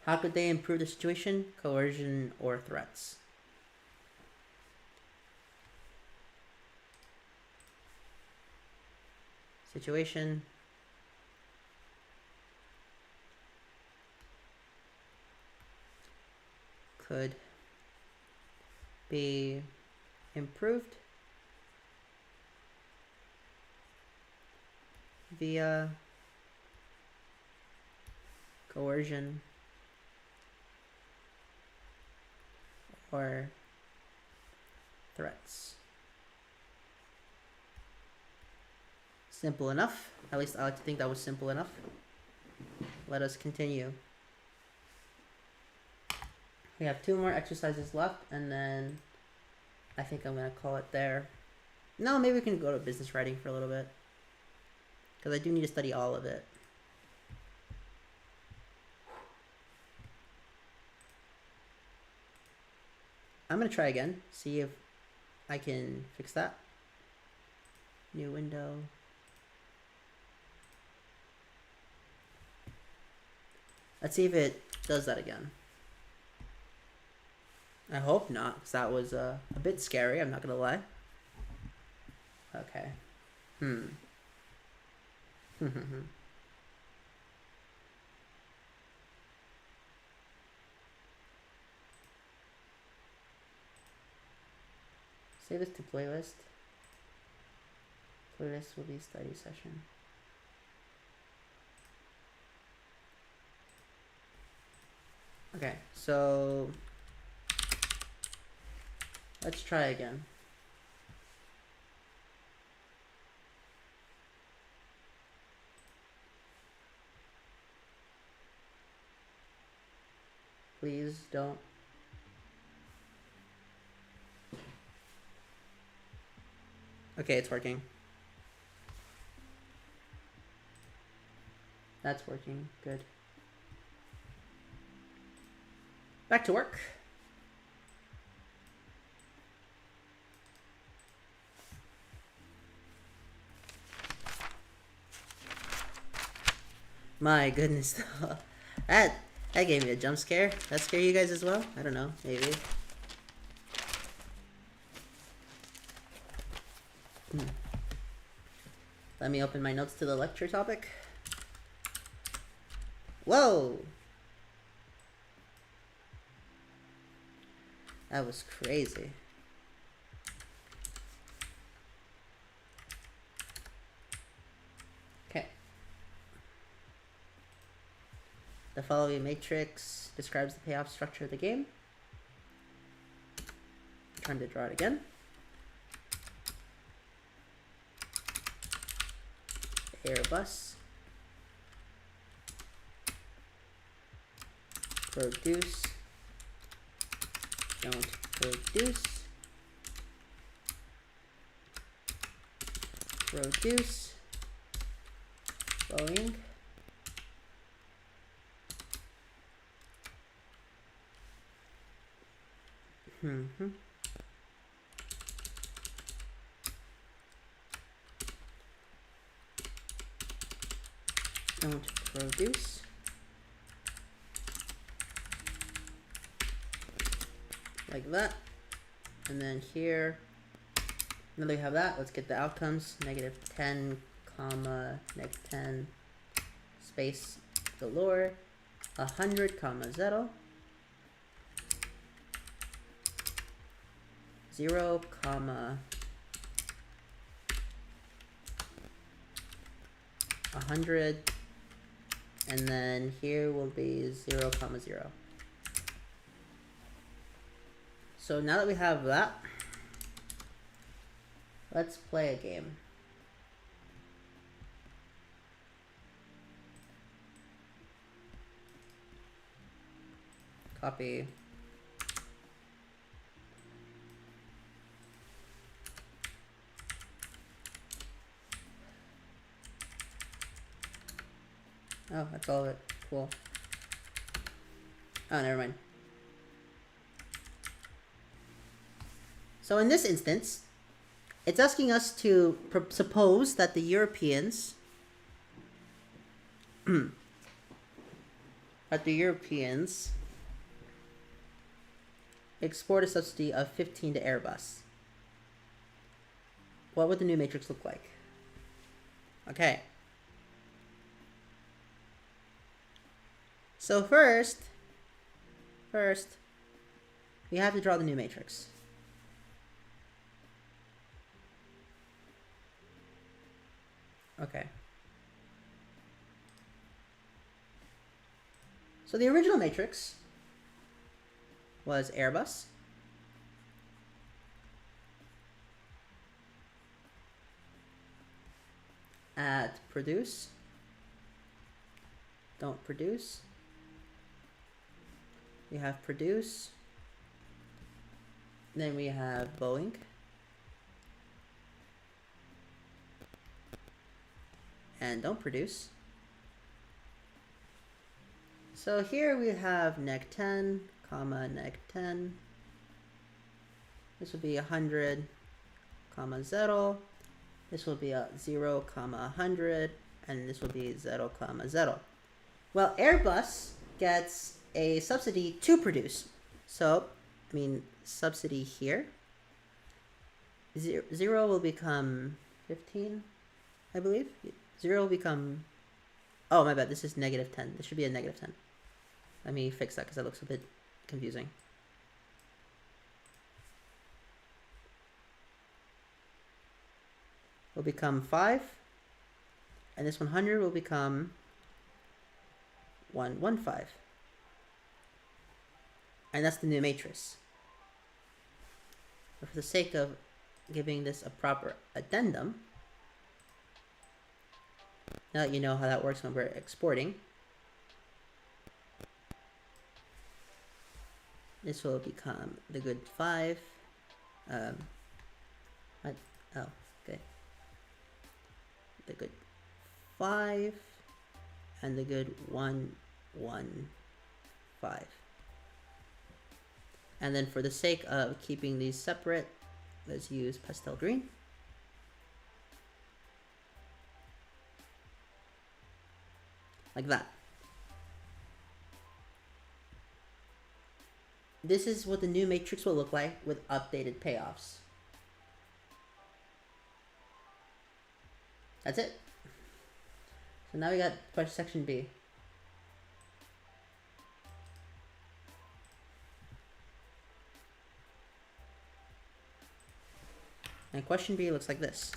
[SPEAKER 1] How could they improve the situation? Coercion or threats? Situation. Could be improved via coercion or threats. Simple enough. At least I like to think that was simple enough. Let us continue. We have 2 more exercises left, and then I think I'm going to call it there. No, maybe we can go to business writing for a little bit, because I do need to study all of it. I'm going to try again, see if I can fix that. New window. Let's see if it does that again. I hope not, because that was a bit scary, I'm not going to lie. Okay. Save this to playlist. Playlist will be study session. Okay, so let's try again. Please don't. Okay, it's working. That's working. Good. Back to work. My goodness, that gave me a jump scare. That scare you guys as well? I don't know, maybe. Let me open my notes to the lecture topic. Whoa! That was crazy. Okay. The following matrix describes the payoff structure of the game. Time to draw it again. Airbus. Produce. Don't produce. Produce. Boeing. Don't produce. Like that. And then here, now that we have that, let's get the outcomes. -10, comma, neg10, space galore, 100, comma, 0, 0, comma, 100, and then here will be 0, comma, 0. So now that we have that, let's play a game. Copy. Oh, that's all of it. Cool. Oh, never mind. So in this instance, it's asking us to suppose that the Europeans export a subsidy of 15 to Airbus. What would the new matrix look like? Okay. So first, we have to draw the new matrix. Okay. So the original matrix was Airbus, at produce, don't produce, we have produce, then we have Boeing, and don't produce. So here we have neg10, comma, neg10. This will be 100, comma, 0. This will be a 0, comma, 100, and this will be 0, comma, 0. Well, Airbus gets a subsidy to produce. So, I mean, subsidy here. 0 will become 15, I believe. 0 will become, oh, my bad, this is negative 10. This should be a negative 10. Let me fix that because that looks a bit confusing. Will become 5, and this 100 will become 115. And that's the new matrix. But for the sake of giving this a proper addendum, now that you know how that works when we're exporting, this will become the good 5. Oh, okay. The good 5 and the good 115. And then for the sake of keeping these separate, let's use pastel green. Like that. This is what the new matrix will look like with updated payoffs. That's it. So now we got question section B. And question B looks like this.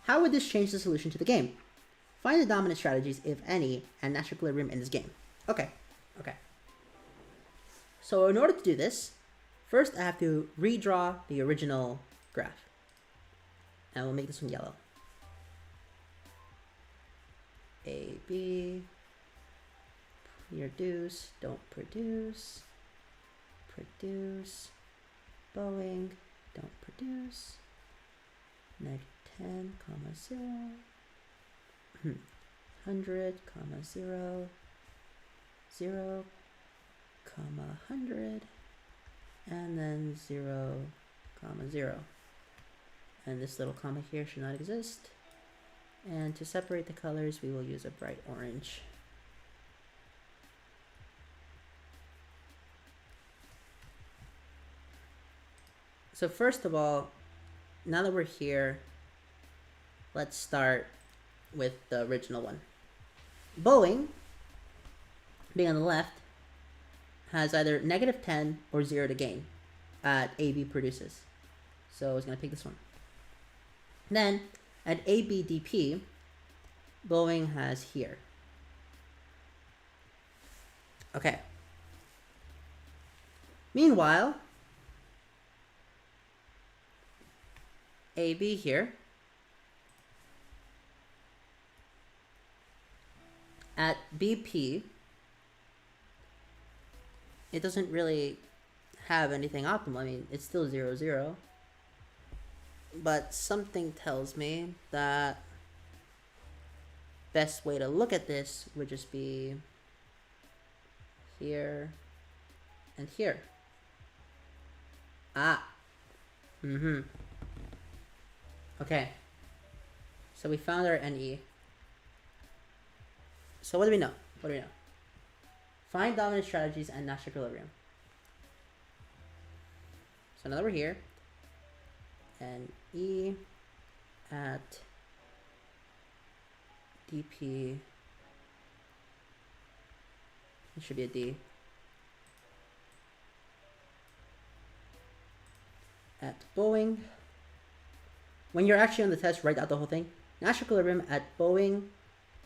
[SPEAKER 1] How would this change the solution to the game? Find the dominant strategies, if any, and Nash equilibrium in this game. Okay. So in order to do this, first I have to redraw the original graph. And we'll make this one yellow. A, B, produce, don't produce, produce, Boeing, don't produce, neg 10, comma 0, 100, comma 0, 0, comma 100, and then 0, comma 0. And this little comma here should not exist. And to separate the colors, we will use a bright orange. So first of all, now that we're here, let's start with the original one. Boeing, being on the left, has either -10 or 0 to gain at AB produces. So I was going to pick this one. Then at ABDP, Boeing has here. Okay. Meanwhile, AB here at BP, it doesn't really have anything optimal. I mean, it's still 0, 0. But something tells me that best way to look at this would just be here and here. Okay. So we found our NE. So what do we know? What do we know? Find dominant strategies and Nash equilibrium. So now that we're here, and E at DP, it should be a D, at Boeing. When you're actually on the test, write out the whole thing. Nash equilibrium at Boeing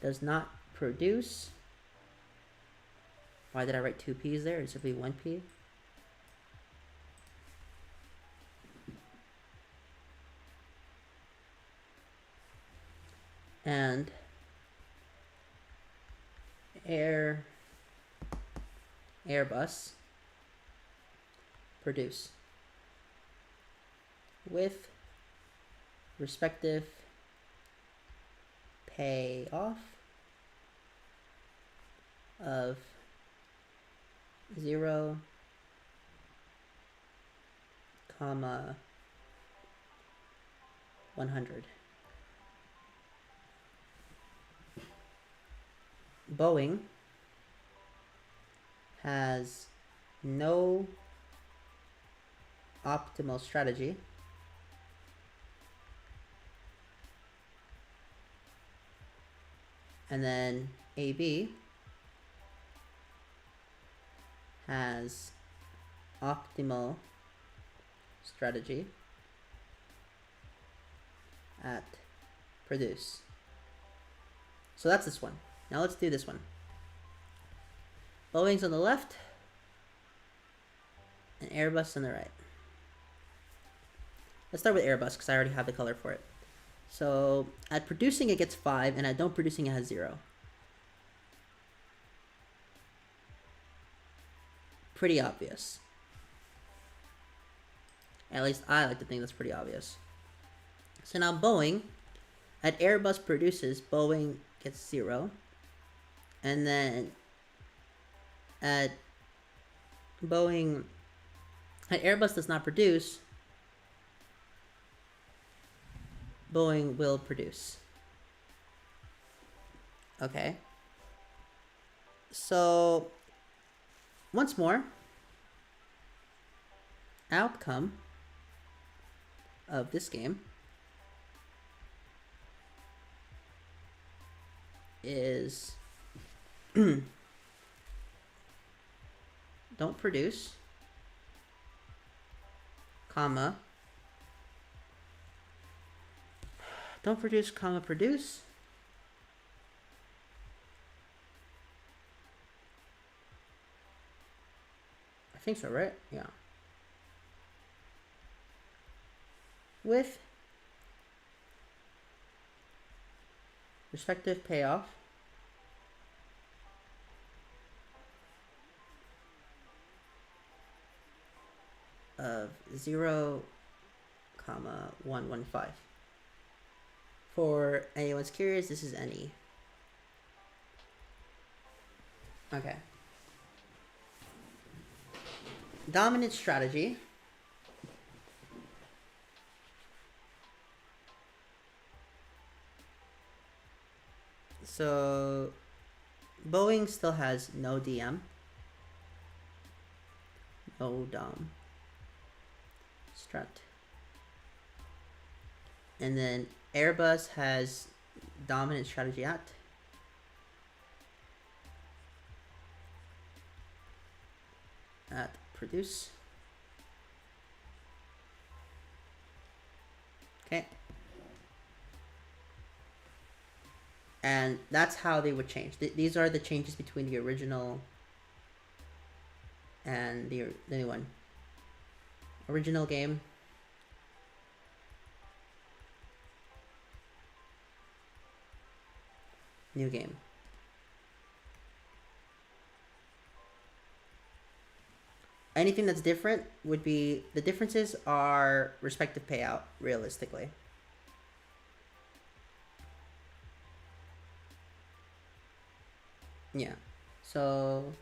[SPEAKER 1] does not produce. Why did I write 2 P's there? It should be 1 P. And Airbus produce with respective payoff of 0, 100. Boeing has no optimal strategy and then AB has optimal strategy at produce. So that's this one. Now let's do this one. Boeing's on the left and Airbus on the right. Let's start with Airbus because I already have the color for it. So at producing it gets 5 and at don't producing it has 0. Pretty obvious. At least I like to think that's pretty obvious. So now Boeing, at Airbus produces, Boeing gets 0. And then at Boeing, at Airbus does not produce, Boeing will produce. Okay. So once more, outcome of this game is don't produce, comma, don't produce, comma, produce, I think so, right? Yeah. With respective payoff of 0, 115. For anyone's curious, this is NE. Okay. Dominant strategy. So Boeing still has no DM, no dom strat. And then Airbus has dominant strategy at produce. Okay. And that's how they would change. These are the changes between the original and the new one. Original game. New game. Anything that's different would be, the differences are respective payout, realistically. Yeah. So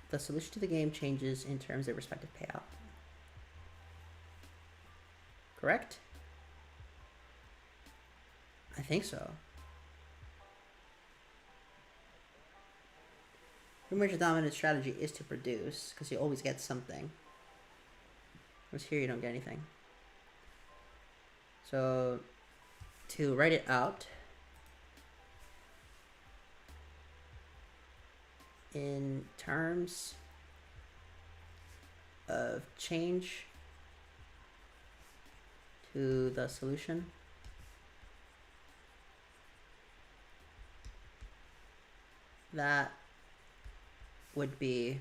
[SPEAKER 1] the solution to the game changes in terms of respective payout. Correct? I think so. Pretty much the dominant strategy is to produce, because you always get something. Whereas here you don't get anything. So to write it out in terms of change to the solution, that would be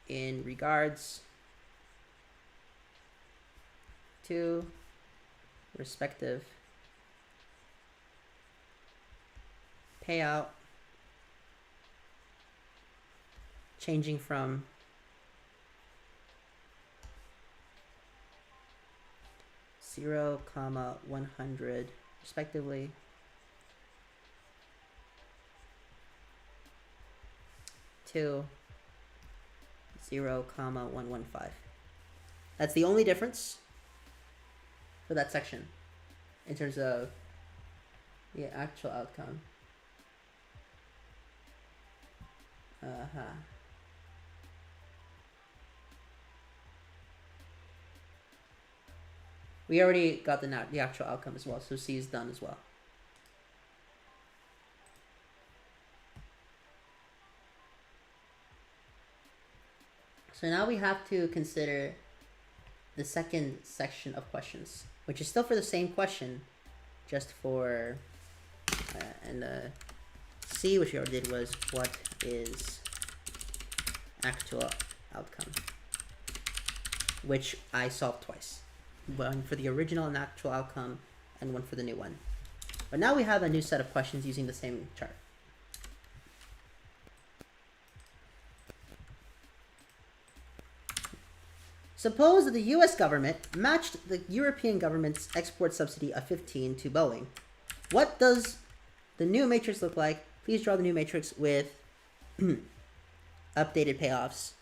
[SPEAKER 1] in regards to respective payout changing from 0, 100 respectively to 0, 115. That's the only difference for that section in terms of the actual outcome. We already got the actual outcome as well, so C is done as well. So now we have to consider the second section of questions, which is still for the same question, just for, and C, which we already did, was what is actual outcome, which I solved twice. One for the original and actual outcome, and one for the new one. But now we have a new set of questions using the same chart. Suppose that the US government matched the European government's export subsidy of 15 to Boeing. What does the new matrix look like? Please draw the new matrix with updated payoffs.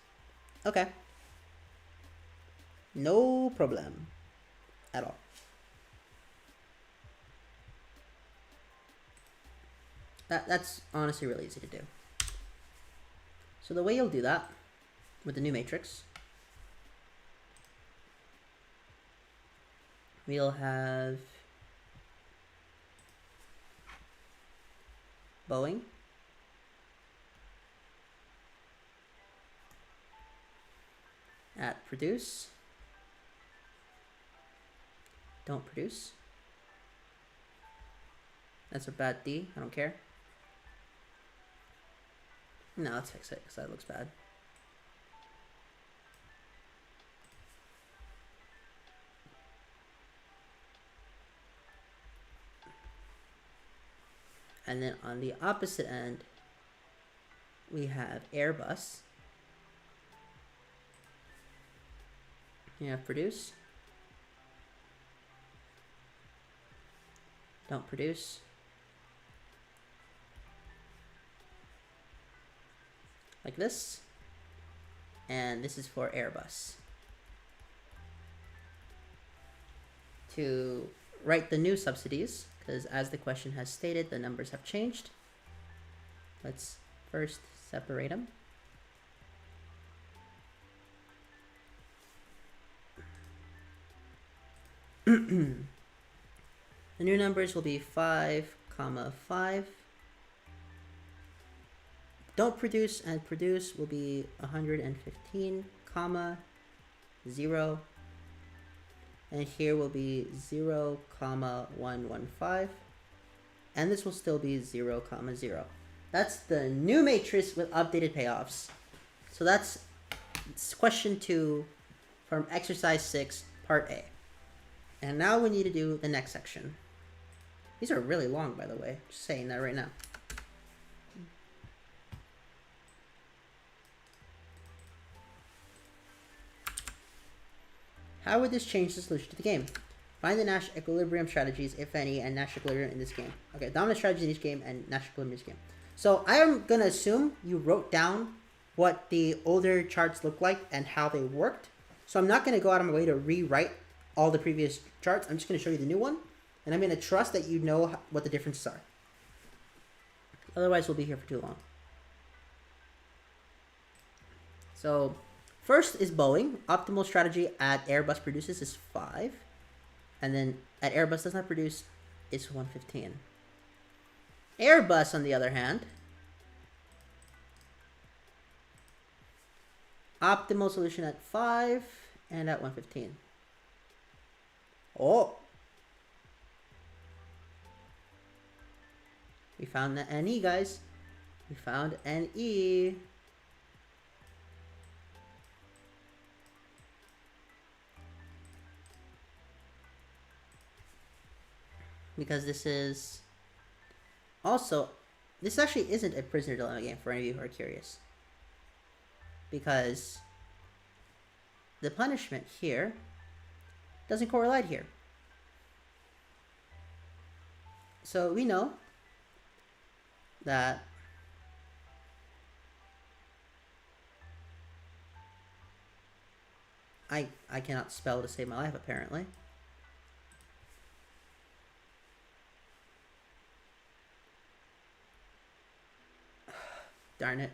[SPEAKER 1] Okay. No problem at all. That's honestly really easy to do. So the way you'll do that with the new matrix, we'll have Boeing, at produce, don't produce. That's a bad D, I don't care. No, let's fix it, because that looks bad. And then on the opposite end, we have Airbus. You have produce. Don't produce. Like this. And this is for Airbus. To write the new subsidies, because as the question has stated, the numbers have changed. Let's first separate them. The new numbers will be 5, 5. Don't produce and produce will be 115, 0. And here will be 0, 115. And this will still be 0, 0. That's the new matrix with updated payoffs. So that's question 2 from exercise 6, part A. And now we need to do the next section. These are really long, by the way. Just saying that right now. How would this change the solution to the game? Find the Nash equilibrium strategies, if any, and Nash equilibrium in this game. Okay, dominant strategies in each game and Nash equilibrium in this game. So I am going to assume you wrote down what the older charts look like and how they worked. So I'm not going to go out of my way to rewrite all the previous charts. I'm just going to show you the new one. And I'm going to trust that you know what the differences are. Otherwise, we'll be here for too long. So first is Boeing. Optimal strategy at Airbus produces is 5. And then at Airbus does not produce is 115. Airbus, on the other hand, optimal solution at 5 and at 115. Oh! We found the NE, guys. We found NE. Because this is also, this actually isn't a prisoner dilemma game for any of you who are curious. Because the punishment here doesn't correlate here. So we know that I cannot spell to save my life, apparently. Darn it.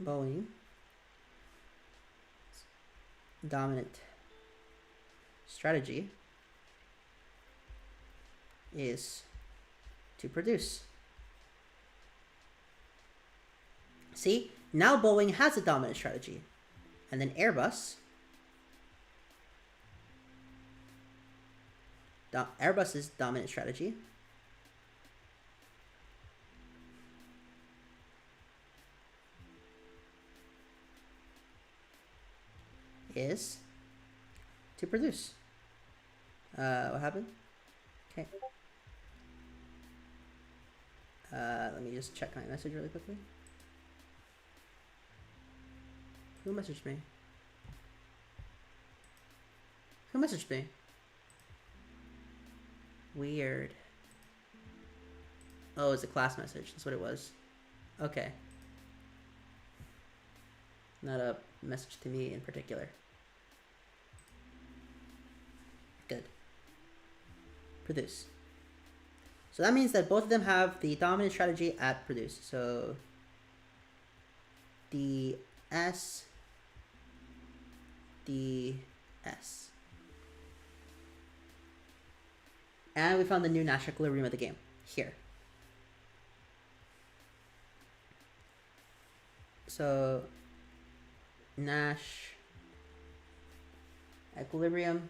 [SPEAKER 1] Boeing dominant strategy is to produce. See, now Boeing has a dominant strategy. And then Airbus's dominant strategy is to produce. What happened? Okay. Let me just check my message really quickly. Who messaged me? Who messaged me? Weird. Oh, it's a class message. That's what it was. Okay. Not a message to me in particular. Good. Produce. So that means that both of them have the dominant strategy at produce. So DS. And we found the new Nash equilibrium of the game here. So Nash equilibrium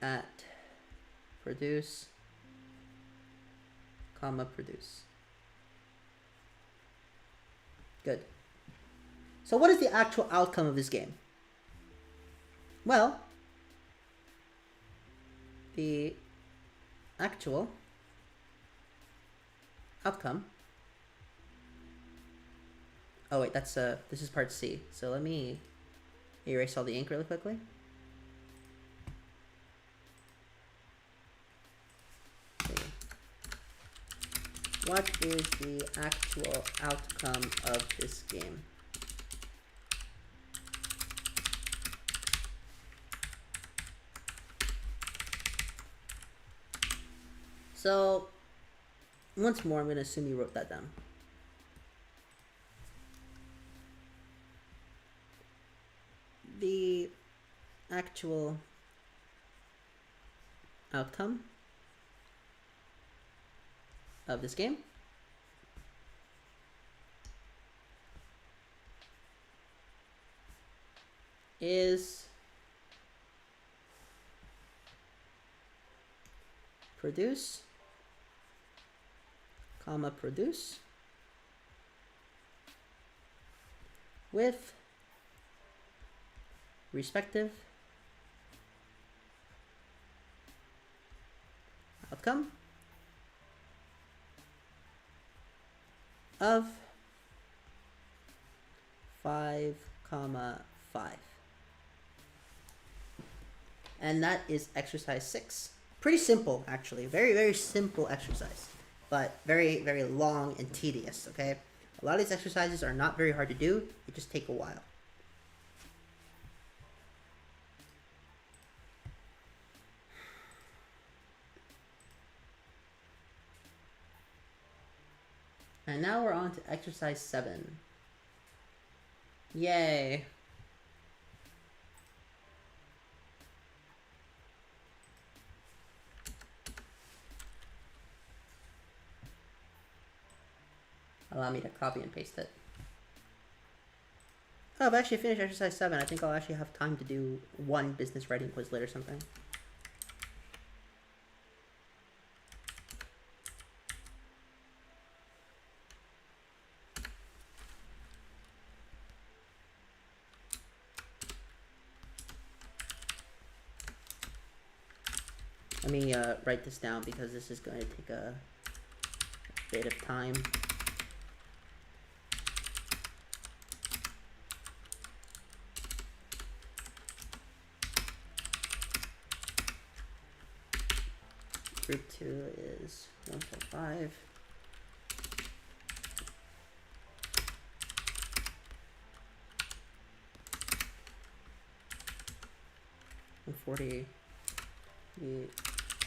[SPEAKER 1] at produce, comma produce. Good. So what is the actual outcome of this game? Well, the actual outcome. Oh wait, that's this is part C. So let me erase all the ink really quickly. Okay. What is the actual outcome of this game? So, once more, I'm going to assume you wrote that down. The actual outcome of this game is produce, produce with respective outcome of 5, 5. And that is exercise 6. Pretty simple, actually. Very, very simple exercise, but very, very long and tedious, okay? A lot of these exercises are not very hard to do. They just take a while. And now we're on to exercise 7. Yay. Allow me to copy and paste it. Oh, I've actually finished exercise 7. I think I'll actually have time to do one business writing Quizlet or something. Let me write this down because this is going to take a bit of time. Group 2 is 145. The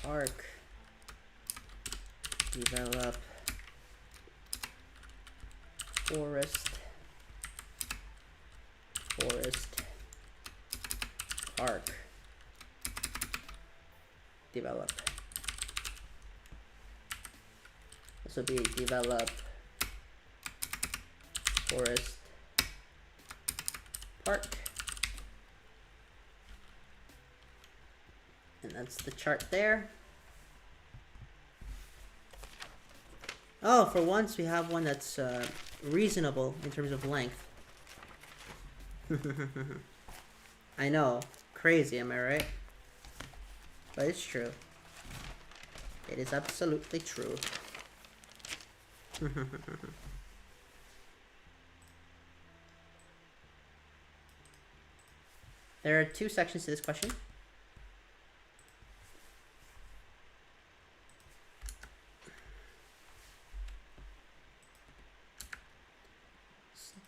[SPEAKER 1] arc develop forest park develop. This will be develop forest park. And that's the chart there. Oh, for once we have one that's reasonable in terms of length. I know, crazy, am I right? But it's true. It is absolutely true. There are 2 sections to this question.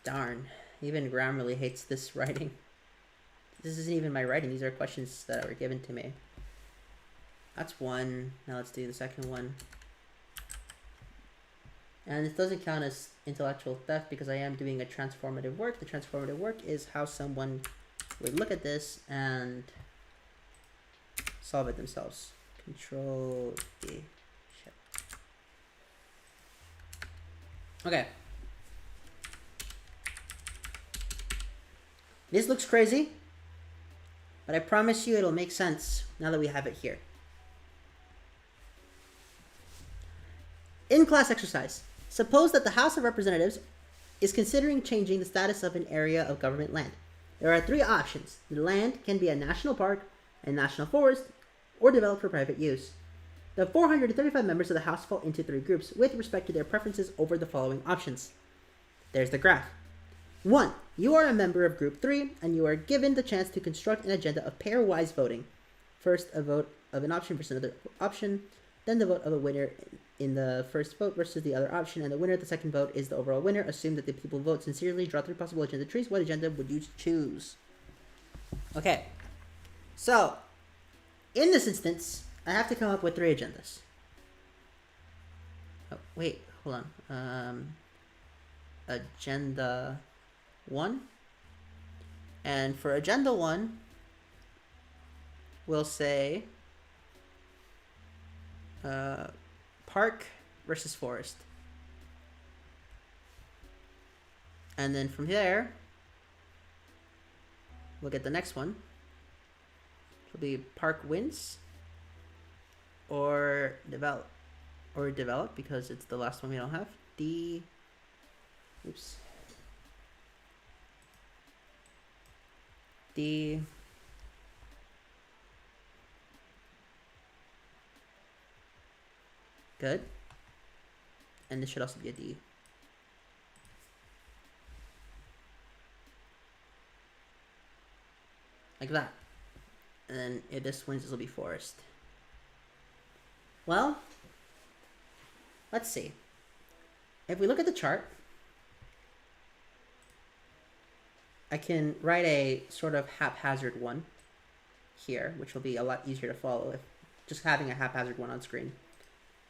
[SPEAKER 1] Darn, even Grammarly hates this writing. This isn't even my writing, these are questions that were given to me. That's one. Now let's do the second one. And this doesn't count as intellectual theft because I am doing a transformative work. The transformative work is how someone would look at this and solve it themselves. Control D. Shit. Okay. This looks crazy, but I promise you it'll make sense now that we have it here. In class exercise, suppose that the House of Representatives is considering changing the status of an area of government land. There are 3 options. The land can be a national park, a national forest, or developed for private use. The 435 members of the House fall into 3 groups with respect to their preferences over the following options. There's the graph. 1. You are a member of Group 3, and you are given the chance to construct an agenda of pairwise voting. First, a vote of an option versus another option, then the vote of a winner in the first vote versus the other option, and the winner of the second vote is the overall winner. Assume that the people vote sincerely. Draw 3 possible agenda trees. What agenda would you choose? Okay. So, in this instance, I have to come up with 3 agendas. Oh, wait, hold on. Agenda 1. And for agenda 1, we'll say park versus forest. And then from there, we'll get the next one. It'll be park wins or develop because it's the last one we don't have. Oops. Good. And this should also be a D. Like that. And then if this wins, this will be forest. Well, let's see. If we look at the chart, I can write a sort of haphazard one here, which will be a lot easier to follow if just having a haphazard one on screen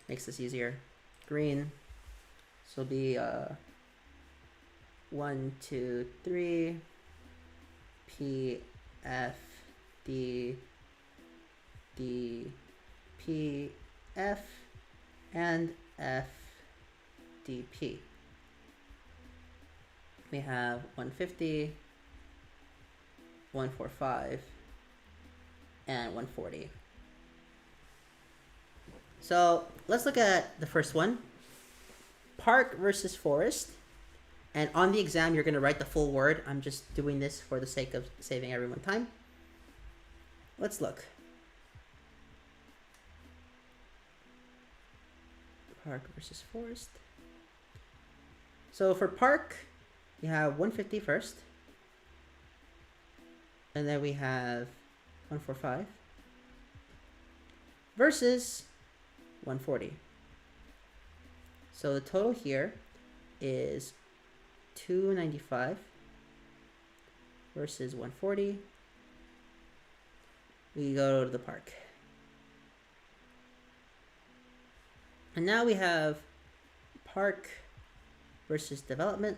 [SPEAKER 1] makes this easier. Green. So it'll be 1, 2, 3, P, F, D, D, P, F, and F, D, P. We have 150, 145, and 140. So let's look at the first one. Park versus forest. And on the exam, you're going to write the full word. I'm just doing this for the sake of saving everyone time. Let's look. Park versus forest. So for park, we have 150 first. And then we have 145 versus 140. So the total here is 295 versus 140. We go to the park. And now we have park versus development.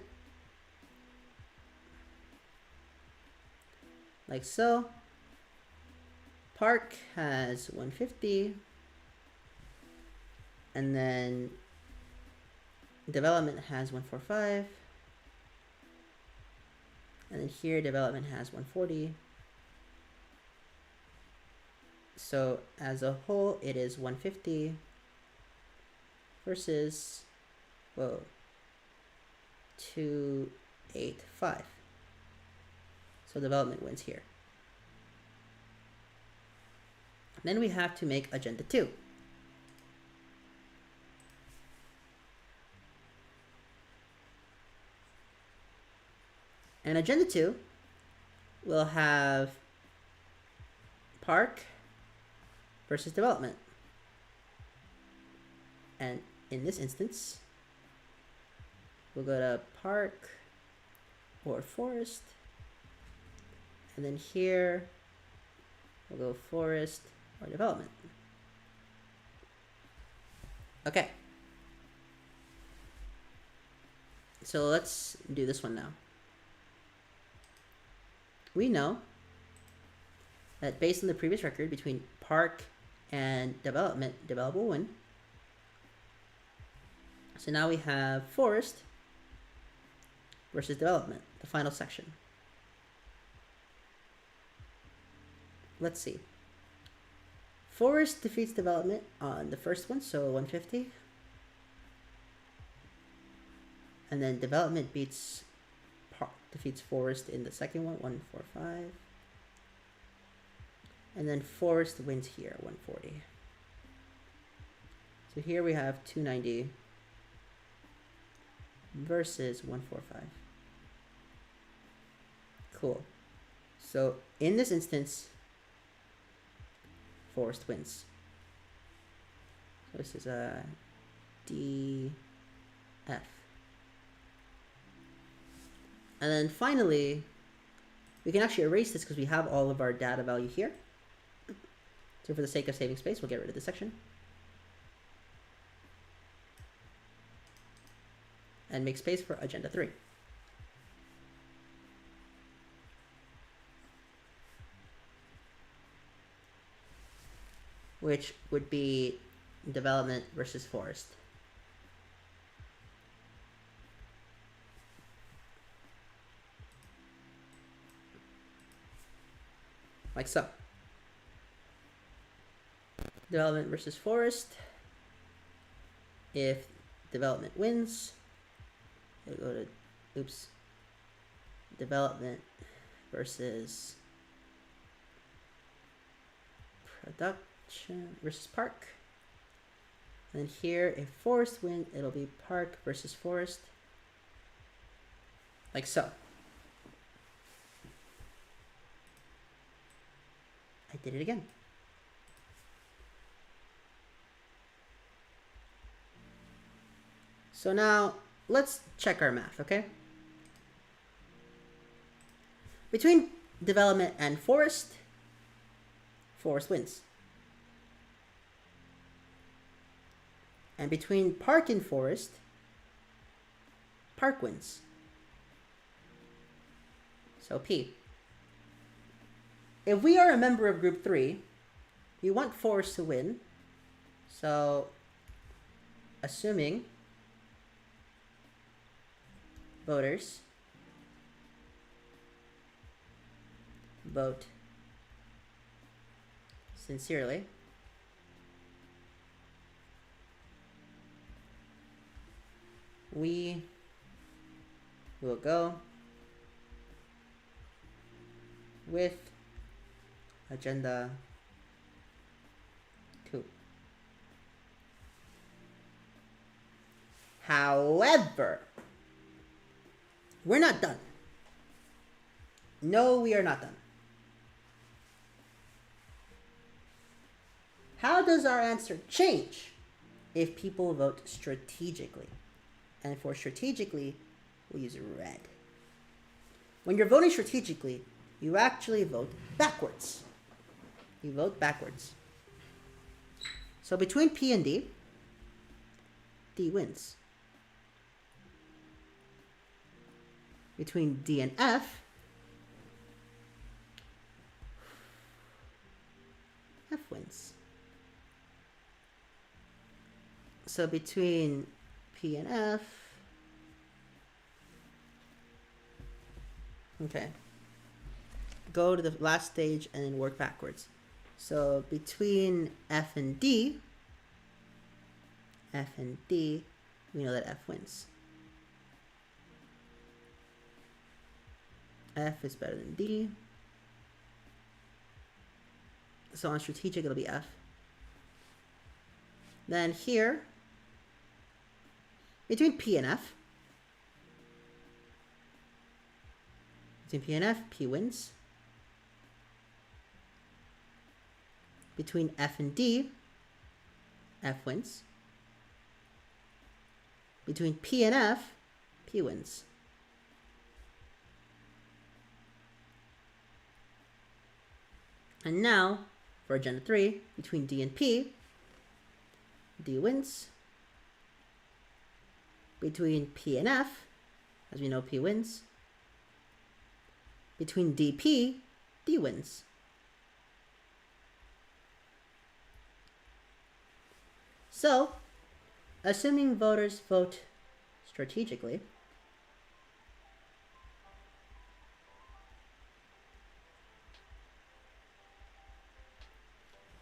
[SPEAKER 1] Like so. Park has 150. And then development has 145. And then here development has 140. So as a whole, it is 150 versus, 285. So development wins here. Then we have to make agenda 2. And agenda 2 will have park versus development. And in this instance, we'll go to park or forest. And then here, we'll go forest or development. Okay. So let's do this one now. We know that based on the previous record between park and development, develop will win. So now we have forest versus development, the final section. Let's see. Forest defeats development on the first one, so 150. And then development defeats forest in the second one, 145. And then forest wins here, 140. So here we have 290 versus 145. Cool. So in this instance, forest wins. So this is df. And then finally, we can actually erase this because we have all of our data value here. So for the sake of saving space, we'll get rid of this section. And make space for agenda 3. Which would be development versus forest. Like so. Development versus forest. If development wins, it'll go to, oops, development versus production versus park. And here, if forest wins, it'll be park versus forest. Like so. I did it again. So now, let's check our math, okay? Between development and forest, forest wins. And between park and forest, park wins. So P. If we are a member of group 3, we want forest to win. So, assuming voters vote sincerely, we will go with agenda 2. However, we're not done. No, we are not done. How does our answer change if people vote strategically? And for strategically, we'll use red. When you're voting strategically, you actually vote backwards. You vote backwards. So between P and D, D wins. Between D and F, F wins. So between P and F, okay, go to the last stage and then work backwards. So between F and D, we know that F wins. F is better than D. So on strategic, it'll be F. Then here, between P and F, P wins. Between F and D, F wins. Between P and F, P wins. And now, for agenda 3, between D and P, D wins. Between P and F, as we know P wins. Between DP, D wins. So, assuming voters vote strategically,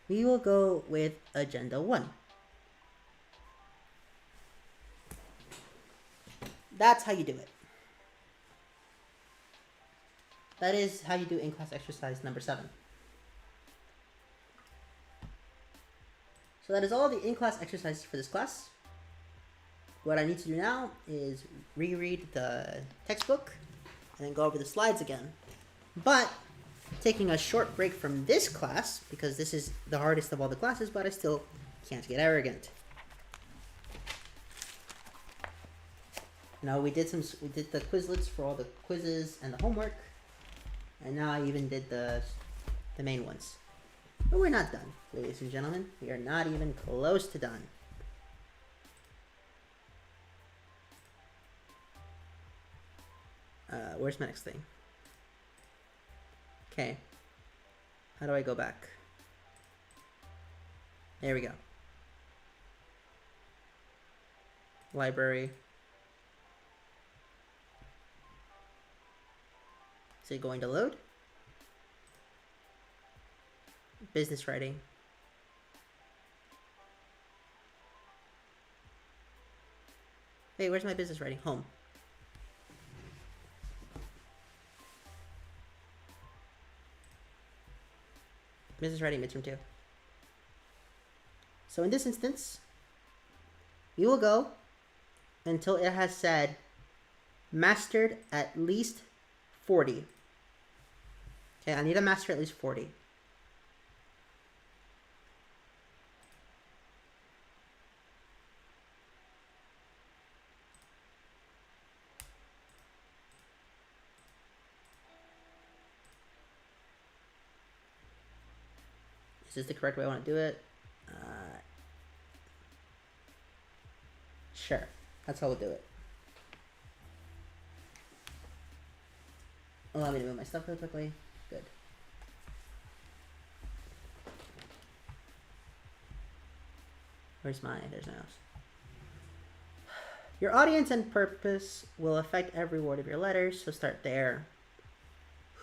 [SPEAKER 1] we will go with agenda 1. That's how you do it. That is how you do in-class exercise number 7. So that is all the in-class exercises for this class. What I need to do now is reread the textbook and then go over the slides again. But taking a short break from this class, because this is the hardest of all the classes, but I still can't get arrogant. No, we did the Quizlets for all the quizzes and the homework, and now I even did the main ones. But we're not done, ladies and gentlemen. We are not even close to done. Where's my next thing? Okay. How do I go back? There we go. Library. Is it going to load? Business writing. Hey, where's my business writing? Home. Business writing midterm 2. So in this instance, we will go until it has said mastered at least 40. Okay, I need a master at least 40. Is this the correct way I want to do it? Sure, that's how we'll do it. Allow me to move my stuff really quickly. Good. There's my mouse. Your audience and purpose will affect every word of your letters, so start there.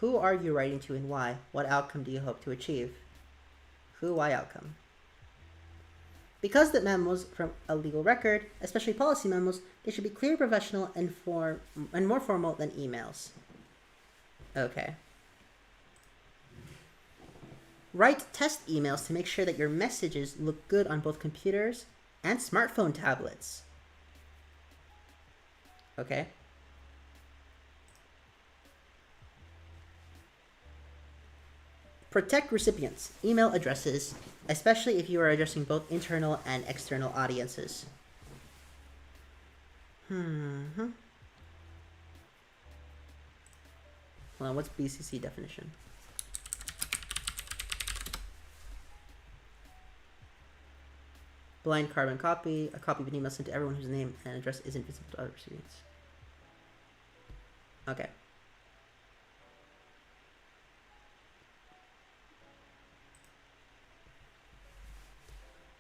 [SPEAKER 1] Who are you writing to and why? What outcome do you hope to achieve? Who, why, outcome. Because the memos from a legal record, especially policy memos, they should be clear, professional, and more formal than emails. Okay. Write test emails to make sure that your messages look good on both computers and smartphone tablets. Okay. Protect recipients' email addresses, especially if you are addressing both internal and external audiences. Hold on, what's BCC definition? Blind carbon copy, a copy of an email sent to everyone whose name and address isn't visible to other recipients. Okay.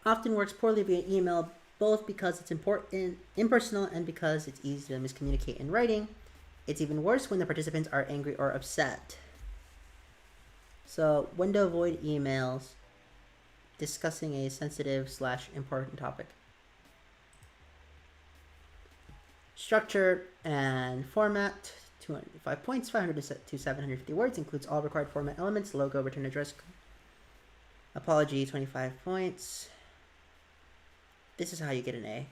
[SPEAKER 1] Often works poorly via email, both because it's impersonal and because it's easy to miscommunicate in writing. It's even worse when the participants are angry or upset. So, when to avoid emails discussing a sensitive / important topic. Structure and format, 205 points, 500 to 750 words, includes all required format elements, logo, return address, apology, 25 points. This is how you get an A.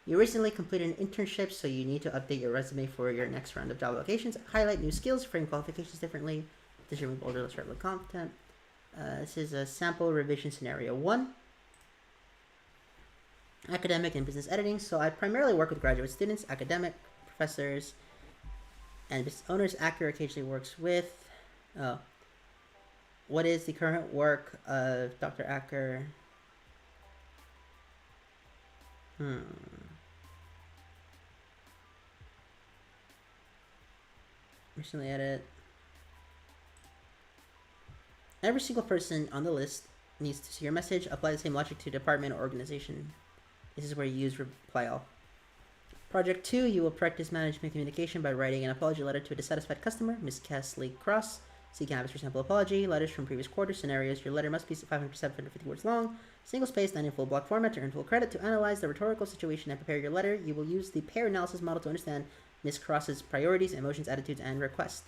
[SPEAKER 1] You recently completed an internship, so you need to update your resume for your next round of job applications. Highlight new skills, frame qualifications differently, determine bolder, less relevant content. This is a sample revision scenario 1. Academic and business editing. So I primarily work with graduate students, academic, professors, and business owners. Acker occasionally works with. What is the current work of Dr. Acker? Recently edit. Every single person on the list needs to see your message. Apply the same logic to department or organization. This is where you use reply all. Project 2, you will practice management communication by writing an apology letter to a dissatisfied customer, Miss Casley Cross. See canvas for sample apology, letters from previous quarter, scenarios. Your letter must be 500 to 750 words long, single spaced, and in full block format to earn full credit. To analyze the rhetorical situation and prepare your letter, you will use the pair analysis model to understand Miss Cross's priorities, emotions, attitudes, and requests.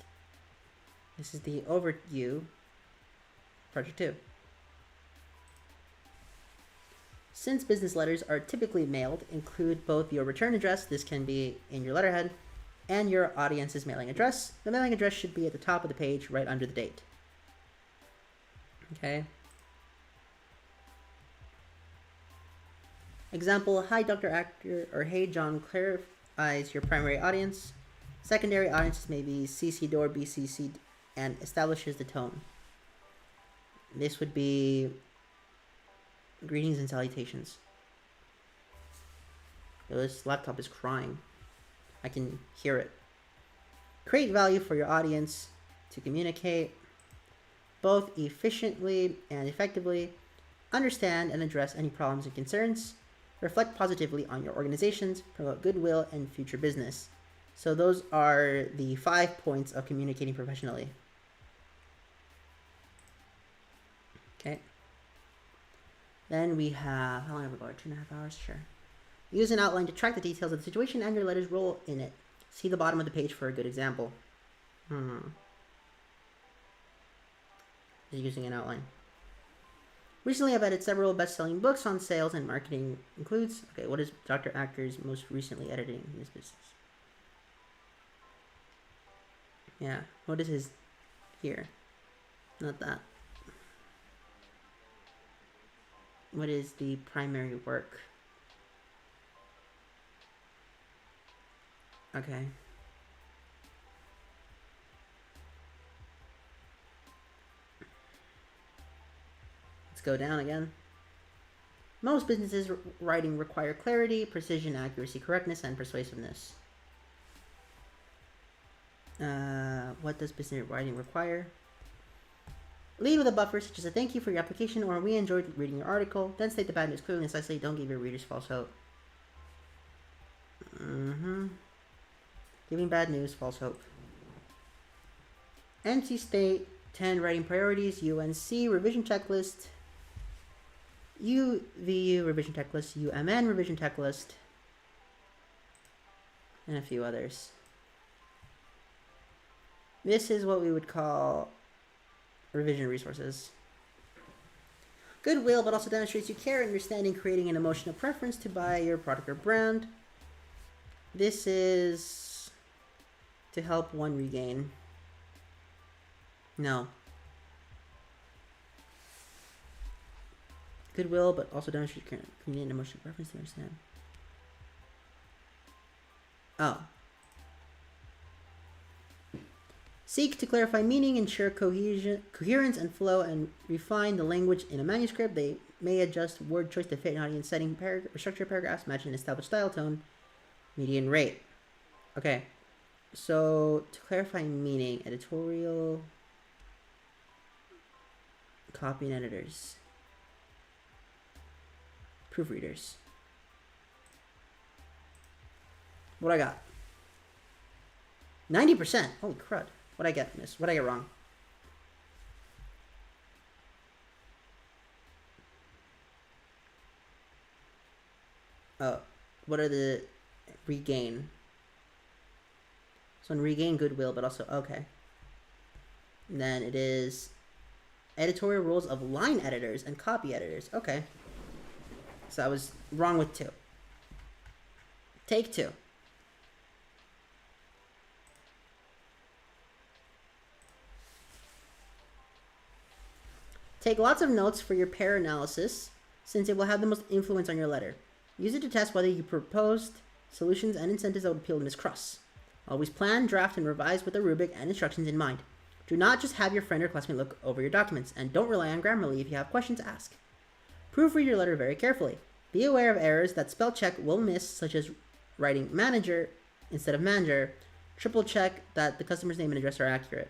[SPEAKER 1] This is the overview. Project 2. Since business letters are typically mailed, include both your return address, this can be in your letterhead, and your audience's mailing address. The mailing address should be at the top of the page, right under the date. Okay. Example, hi Dr. Actor, or hey John, clarifies your primary audience. Secondary audiences may be CC'd or BCC'd and establishes the tone. This would be greetings and salutations. This laptop is crying. I can hear it. Create value for your audience to communicate both efficiently and effectively. Understand and address any problems and concerns. Reflect positively on your organizations. Promote goodwill and future business. So those are the 5 points of communicating professionally. Okay. Then we have, how long have we got? 2.5 hours? Sure. Use an outline to track the details of the situation and your letter's role in it. See the bottom of the page for a good example. Just using an outline. Recently, I've edited several best-selling books on sales and marketing. Includes, okay, what is Dr. Actor's most recently editing in his business? Yeah, what is his here? Not that. What is the primary work? Okay. Let's go down again. Most businesses writing require clarity, precision, accuracy, correctness, and persuasiveness. What does business writing require? Lead with a buffer such as a thank you for your application or we enjoyed reading your article. Then state the bad news clearly and concisely. Don't give your readers false hope. Giving bad news, false hope. NC State 10 writing priorities, UNC revision checklist, UVU revision checklist, UMN revision checklist, and a few others. This is what we would call revision resources. Goodwill, but also demonstrates you care, understanding, creating an emotional preference to buy your product or brand. This is to help one regain. No. Goodwill, but also demonstrates creating an emotional preference to understand. Oh. Seek to clarify meaning, ensure coherence and flow, and refine the language in a manuscript. They may adjust word choice to fit an audience setting, or structure paragraphs, match an established style, tone, median rate. Okay, so to clarify meaning, editorial, copy and editors, proofreaders. What I got? 90%. Holy crud. What'd I get, miss? What'd I get wrong? Oh, what are the regain? So in regain goodwill, but also, okay. And then it is editorial rules of line editors and copy editors. Okay. So I was wrong with 2. Take 2. Take lots of notes for your pair analysis, since it will have the most influence on your letter. Use it to test whether you proposed solutions and incentives that would appeal to Ms. Cross. Always plan, draft, and revise with a rubric and instructions in mind. Do not just have your friend or classmate look over your documents, and don't rely on Grammarly. If you have questions, ask. Proofread your letter very carefully. Be aware of errors that spell check will miss, such as writing manager instead of manager. Triple check that the customer's name and address are accurate.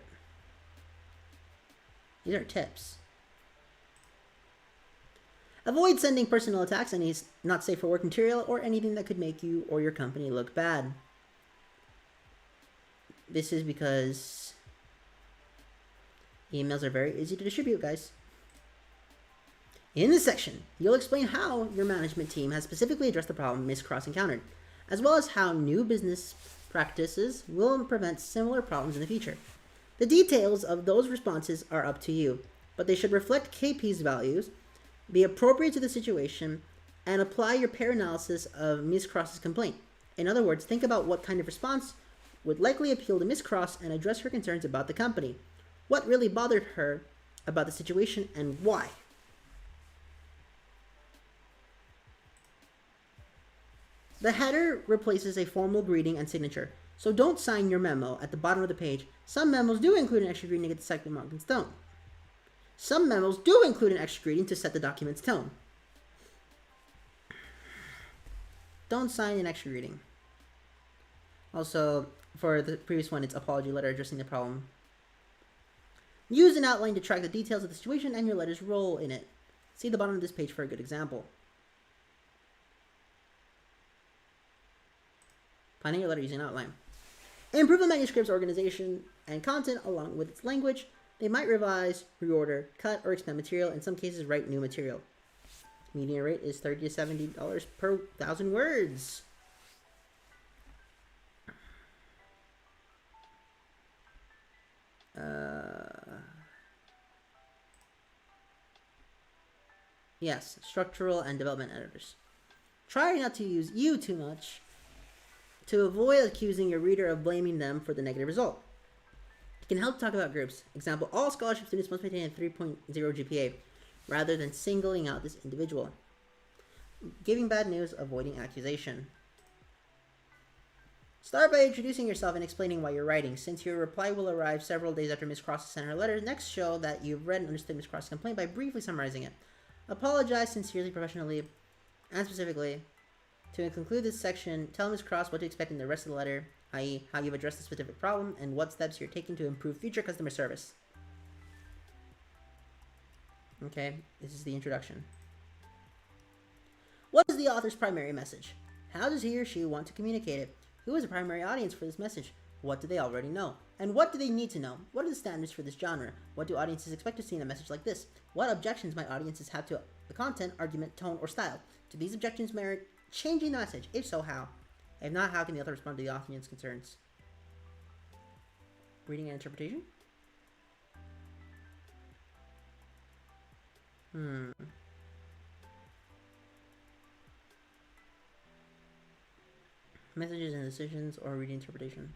[SPEAKER 1] These are tips. Avoid sending personal attacks, any not safe for work material, or anything that could make you or your company look bad. This is because emails are very easy to distribute, guys. In this section, you'll explain how your management team has specifically addressed the problem Ms. Cross encountered, as well as how new business practices will prevent similar problems in the future. The details of those responses are up to you, but they should reflect KP's values, be appropriate to the situation, and apply your pair analysis of Ms. Cross's complaint. In other words, think about what kind of response would likely appeal to Ms. Cross and address her concerns about the company. What really bothered her about the situation and why? The header replaces a formal greeting and signature, so don't sign your memo at the bottom of the page. Some memos do include an extra greeting to get the second mark and don't. Some memos do include an extra greeting to set the document's tone. Don't sign an extra greeting. Also, for the previous one, it's apology letter addressing the problem. Use an outline to track the details of the situation and your letter's role in it. See the bottom of this page for a good example. Planning your letter using an outline. Improve the manuscript's organization and content along with its language. They might revise, reorder, cut, or expand material. In some cases, write new material. Median rate is $30 to $70 per 1,000 words. Yes, structural and development editors. Try not to use you too much to avoid accusing your reader of blaming them for the negative result. It can help talk about groups. Example, all scholarship students must maintain a 3.0 GPA, rather than singling out this individual. Giving bad news, avoiding accusation. Start by introducing yourself and explaining why you're writing. Since your reply will arrive several days after Ms. Cross sent her letter, next show that you've read and understood Ms. Cross's complaint by briefly summarizing it. Apologize sincerely, professionally, and specifically. To conclude this section, tell Ms. Cross what to expect in the rest of the letter, i.e. how you've addressed the specific problem and what steps you're taking to improve future customer service. Okay, this is the introduction. What is the author's primary message? How does he or she want to communicate it? Who is the primary audience for this message? What do they already know? And what do they need to know? What are the standards for this genre? What do audiences expect to see in a message like this? What objections might audiences have to the content, argument, tone, or style? Do these objections merit changing the message? If so, how? If not, how can the author respond to the audience concerns? Reading and interpretation? Messages and decisions or reading interpretation.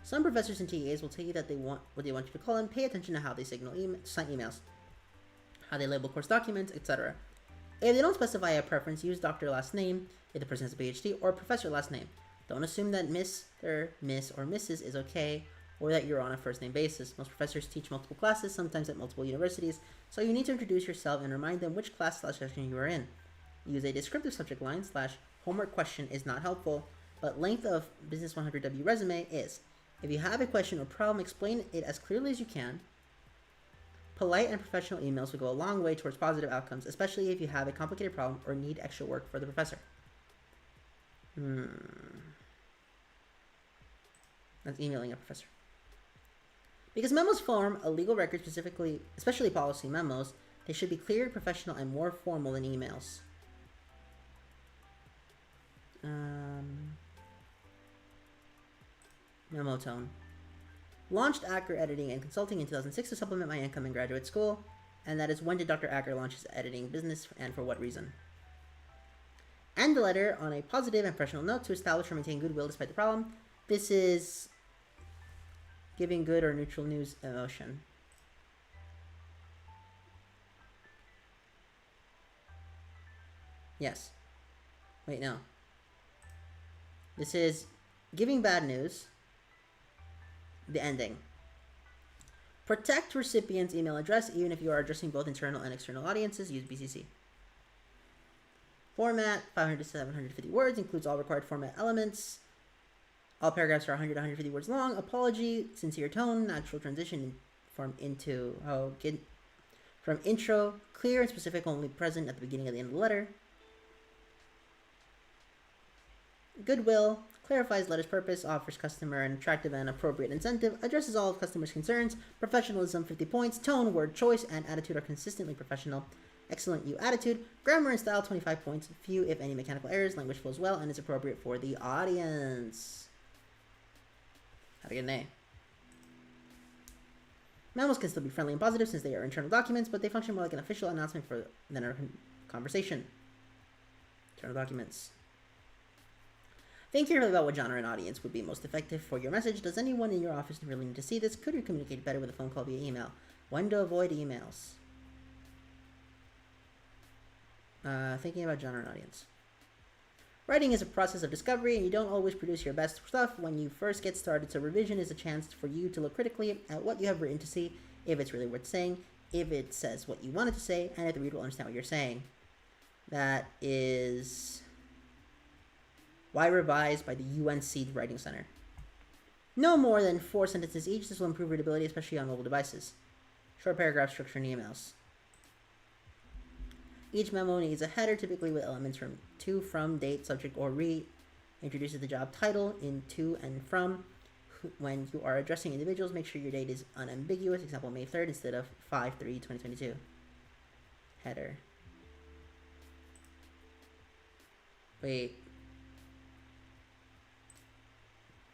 [SPEAKER 1] Some professors and TAs will tell you that they want what they want you to call them. Pay attention to how they sign emails, how they label course documents, etc. If they don't specify a preference, use Dr. last name if the person has a PhD, or Professor last name. Don't assume that Mr., Miss, or Mrs. is okay, or that you're on a first name basis. Most professors teach multiple classes, sometimes at multiple universities, so you need to introduce yourself and remind them which class/section you are in. Use a descriptive subject line / homework question is not helpful, but length of Business 100W resume is. If you have a question or problem, explain it as clearly as you can. Polite and professional emails will go a long way towards positive outcomes, especially if you have a complicated problem or need extra work for the professor. That's emailing a professor. Because memos form a legal record, especially policy memos, they should be clear, professional, and more formal than emails. Memo tone. Launched Acker editing and consulting in 2006 to supplement my income in graduate school, and that is when did Dr. Acker launch his editing business and for what reason. End the letter on a positive and professional note to establish or maintain goodwill despite the problem. This is giving good or neutral news emotion. Yes. Wait, no. This is giving bad news. The ending. Protect recipient's email address even if you are addressing both internal and external audiences. Use BCC. Format, 500 to 750 words, includes all required format elements. All paragraphs are 100 to 150 words long. Apology, sincere tone, natural transition from intro, clear and specific, only present at the beginning and the end of the letter. Goodwill, clarifies letter's purpose, offers customer an attractive and appropriate incentive, addresses all of customers' concerns. Professionalism, 50 points. Tone, word choice, and attitude are consistently professional. Excellent you attitude. Grammar and style, 25 points. Few, if any, mechanical errors. Language flows well and is appropriate for the audience. Have a good day. Memos can still be friendly and positive since they are internal documents, but they function more like an official announcement than a conversation. Internal documents. Think carefully about what genre and audience would be most effective for your message. Does anyone in your office really need to see this? Could you communicate better with a phone call via email? When to avoid emails? Thinking about genre and audience. Writing is a process of discovery, and you don't always produce your best stuff when you first get started, so revision is a chance for you to look critically at what you have written to see if it's really worth saying, if it says what you want it to say, and if the reader will understand what you're saying. That is Why Revise by the UNC Writing Center. No more than 4 sentences each. This will improve readability, especially on mobile devices. Short paragraph structure in emails. Each memo needs a header, typically with elements from to, from, date, subject, or read. Introduces the job title in to and from. When you are addressing individuals, make sure your date is unambiguous. Example, May 3rd instead of 5/3/2022. Header. Wait.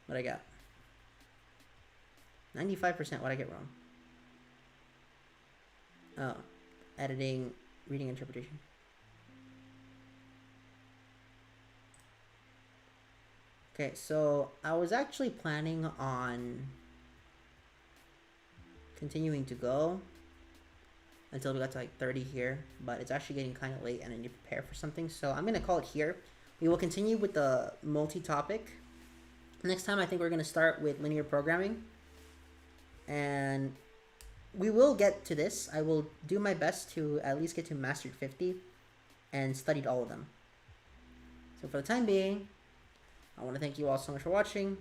[SPEAKER 1] What I got? 95%. What I get wrong? Oh. Editing, reading, interpretation. Okay, so I was actually planning on continuing to go until we got to like 30 here, but it's actually getting kind of late and I need to prepare for something, so I'm going to call it here. We will continue with the multi-topic. Next time I think we're going to start with linear programming, and we will get to this. I will do my best to at least get to mastered 50 and studied all of them. So for the time being, I want to thank you all so much for watching.